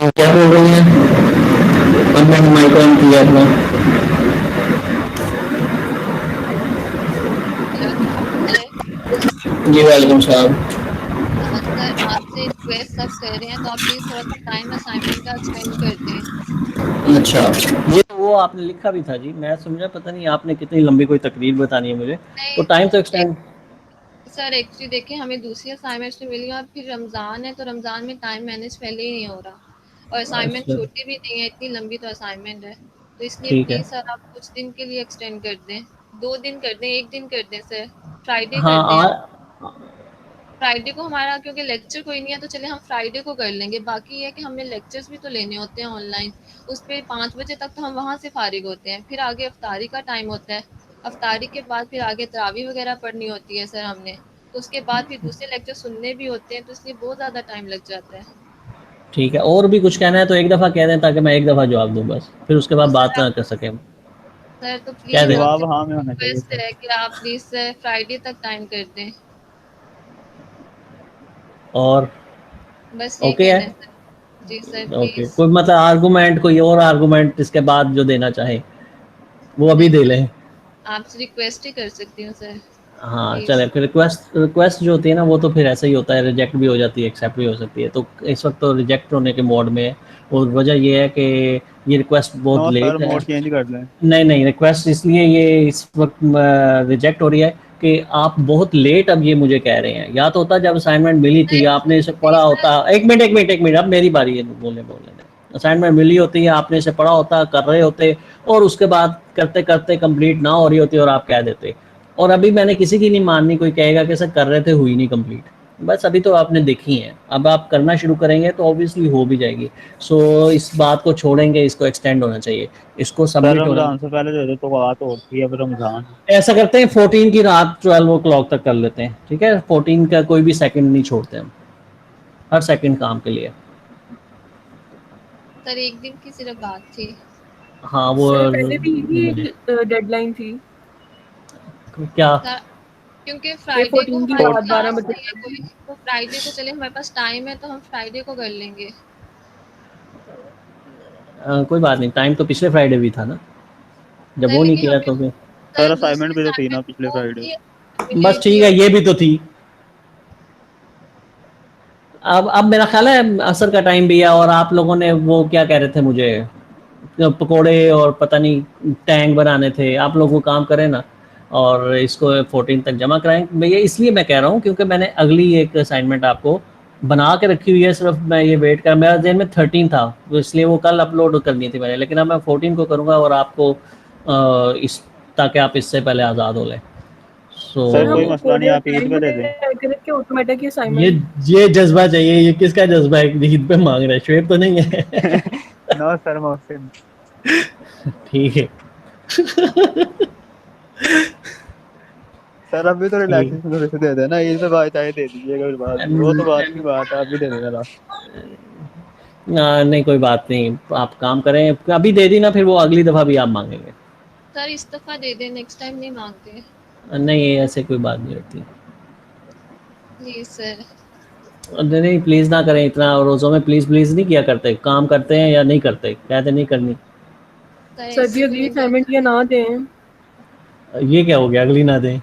क्या बोल रही है? अब मैंने माइक ऑन किया अपना। जी वालेकुम सलाम। सर आपसे रिक्वेस्ट सब कर रहे हैं तो आप प्लीज़ थोड़ा सा टाइम असाइनमेंट का एक्सटेंड कर दें। अच्छा, ये तो वो आपने लिखा भी था जी, मैं समझा पता नहीं आपने कितनी लंबी कोई तकरीर बतानी है मुझे, तो नहीं टाइम तो एक एक्सटेंड। सर एक्चुअली देखिए हमें दूसरी असाइनमेंट्स भी मिली और फिर रमज़ान है तो रमज़ान में टाइम मैनेज पहले ही नहीं हो रहा और असाइनमेंट अच्छा, छोटी भी नहीं है, इतनी लंबी तो असाइनमेंट है। तो इसलिए ठीक है। प्लीज़ सर आप कुछ दिन के लिए एक्सटेंड कर दें, 2 दिन कर दें, 1 दिन कर दें सर, फ्राइडे कर हाँ दें आप। आ, फ्राइडे को हमारा क्योंकि लेक्चर कोई नहीं है तो चले हम फ्राइडे को कर लेंगे। बाकी ये है कि हमने लेक्चर्स भी तो लेने होते हैं ऑनलाइन, उस पे 5 बजे तक तो हम वहाँ से फारिग होते हैं। फिर आगे अफ्तारी का टाइम होता है, अफ्तारी के बाद फिर आगे तरावी वगैरह पढ़नी होती है सर हमने, तो उसके बाद फिर दूसरे लेक्चर सुनने भी होते हैं, तो इसलिए बहुत ज़्यादा टाइम लग जाता है। ठीक है, और भी कुछ कहना है तो एक दफ़ा कह दें ताकि मैं एक दफ़ा जवाब दूँ बस, फिर उसके तो बाद बात सर ना आप कर सकें। सर तो कह प्लीज़ दें। आपसे जवाब हाँ में होना चाहिए रिक्वेस्ट सर। है कि आप प्लीज़ सर फ्राइडे तक टाइम कर दें। और बस ये ओके है। कहना है सर। जी सर ओके, प्लीज़। कोई मतलब आर्गुमेंट, कोई और आर्गुमेंट इसके बाद जो देना चाहे वो अभी नहीं दे सर, लें। आपसे रिक्वेस्ट ही कर सकती हूँ सर, हाँ प्लीज़। चले, फिर रिक्वेस्ट रिक्वेस्ट जो होती है ना वो तो फिर ऐसा ही होता है, रिजेक्ट भी हो जाती है, एक्सेप्ट भी हो सकती है, तो इस वक्त तो रिजेक्ट होने के मोड में है। और वजह ये है कि ये रिक्वेस्ट बहुत नो सर, लेट है। मोड चेंज कर लें। नहीं नहीं, रिक्वेस्ट इसलिए ये इस वक्त रिजेक्ट हो रही है कि आप बहुत लेट अब ये मुझे कह रहे हैं। या तो होता जब असाइनमेंट मिली थी, आपने इसे नहीं पढ़ा सर, होता। एक मिनट एक मिनट एक मिनट, अब मेरी बारी है, बोलने बोलने दें। असाइनमेंट मिली होती है, आपने इसे पढ़ा होता, कर रहे होते, और उसके बाद करते करते कंप्लीट ना हो रही होती और आप कह देते। और अभी मैंने किसी की नहीं माननी, कोई कहेगा कि सर कर रहे थे, हुई नहीं कंप्लीट। बस अभी तो आपने देखी है, अब आप करना शुरू करेंगे तो ऑब्वियसली हो भी जाएगी। सो इस बात को छोड़ेंगे, इसको एक्सटेंड होना चाहिए, इसको सर सबमिट होना। रमजान से पहले दे दो तो बात और थी, अब रमजान है। ऐसा करते हैं 14 की रात 12 o'clock तक कर लेते हैं, ठीक है? 14 का कोई भी सेकंड नहीं छोड़ते हम, हर सेकंड काम के लिए। सर एक दिन की सिर्फ बात थी। हाँ वो सर पहले भी यही डेडलाइन थी क्या? सर क्योंकि कि फ्राइडे को 14 की हमारे फोर्थ रात 12 क्लास बजे नहीं है कोई, तो फ्राइडे को चले हमारे पास टाइम है तो हम फ्राइडे को कर लेंगे। कोई बात नहीं, टाइम तो पिछले फ्राइडे भी था ना, जब सर वो नहीं लेकिन किया हमें तो फिर। सर सर दूसरी असाइनमेंट भी तो थी ना असाइनमेंट पिछले वो फ्राइडे। भी बस मिलेगी ठीक है, और ये भी तो थी। अब मेरा ख्याल है असर का टाइम भी है, और आप लोगों ने वो क्या कह रहे थे मुझे, पकोड़े और पता नहीं टैंक बनाने थे, आप लोग वो काम करें ना, और इसको 14 तक जमा कराएं भैया। इसलिए मैं कह रहा हूँ क्योंकि मैंने अगली एक असाइनमेंट आपको बना के रखी हुई है, सिर्फ मैं ये वेट कर, मेरा जहन में 13 था, तो इसलिए वो कल अपलोड करनी थी मैंने, लेकिन अब मैं 14 को करूँगा और आपको इस ताकि आप इससे पहले आज़ाद हो लें। सर सर हम कोई सो मसला नहीं, कोड आप ईद टाइम पे को दे दें। लेकर रखे ऑटोमेटिक ये असाइनमेंट। ये जज्बा चाहिए, ये किसका जज्बा है, ईद पे मांग रहे हैं, शुएब तो नहीं है? No sir, Mohsin. ठीक है। सर अभी तो ठीक। रिलैक्सेशन थोड़ी सी दे देना, ईद पे बात चाहे दे दीजिएगा, फिर बाद में वो तो बात की बात है, आप भी दे देना लास्ट। नहीं कोई बात नहीं, आप काम करें, अभी दे दी ना, फिर वो अगली दफ़ा भी आप मांगेंगे। सर इस दफा दे दें, नेक्स्ट टाइम नहीं मांगते। नहीं ऐसे कोई बात नहीं होती। Please sir. नहीं नहीं, प्लीज़ ना करें इतना, रोज़ों में प्लीज़ प्लीज़ नहीं किया करते, काम करते हैं या नहीं करते, कहते नहीं करनी। सर सर ऐसे जी तो अगली नहीं असाइनमेंट बोलते। या ना दें। ये क्या हो गया, अगली ना दें?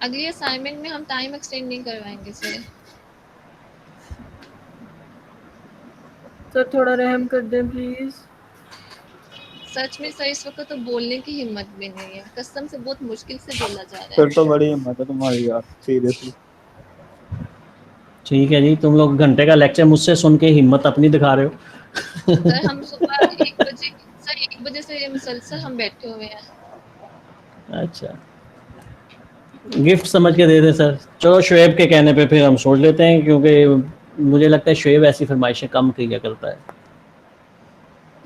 अगली असाइनमेंट में हम टाइम एक्सटेंड नहीं करवाएंगे सर। सर थोड़ा रहम कर दें प्लीज। सच में सर इस वक्त तो बोलने की हिम्मत भी नहीं है, कसम से बहुत मुश्किल से बोला जा रहा फिर है। तो बड़ी हिम्मत है तुम्हारी यार, सीरियसली। ठीक है जी, तुम लोग घंटे का लेक्चर मुझसे सुन के हिम्मत अपनी दिखा रहे हो। सर हम सुबह 1 बजे, सर 1 बजे से मुसलसल हम बैठे हुए हैं। अच्छा, गिफ्ट समझ के दे दें सर। चलो शुएब के कहने पे फिर हम सोच लेते हैं, क्योंकि मुझे लगता है शुएब ऐसी फरमाइशें कम किया करता है।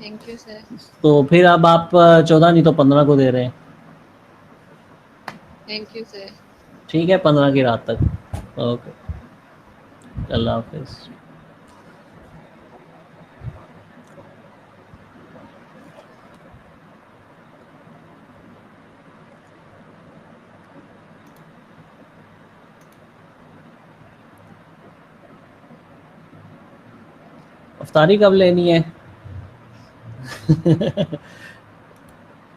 Thank you sir. तो फिर अब आप 14 नहीं तो 15 को दे रहे हैं। Thank you sir. ठीक है, 15 की रात तक। ओके, अल्लाह हाफिज़। अफ्तारी कब लेनी है?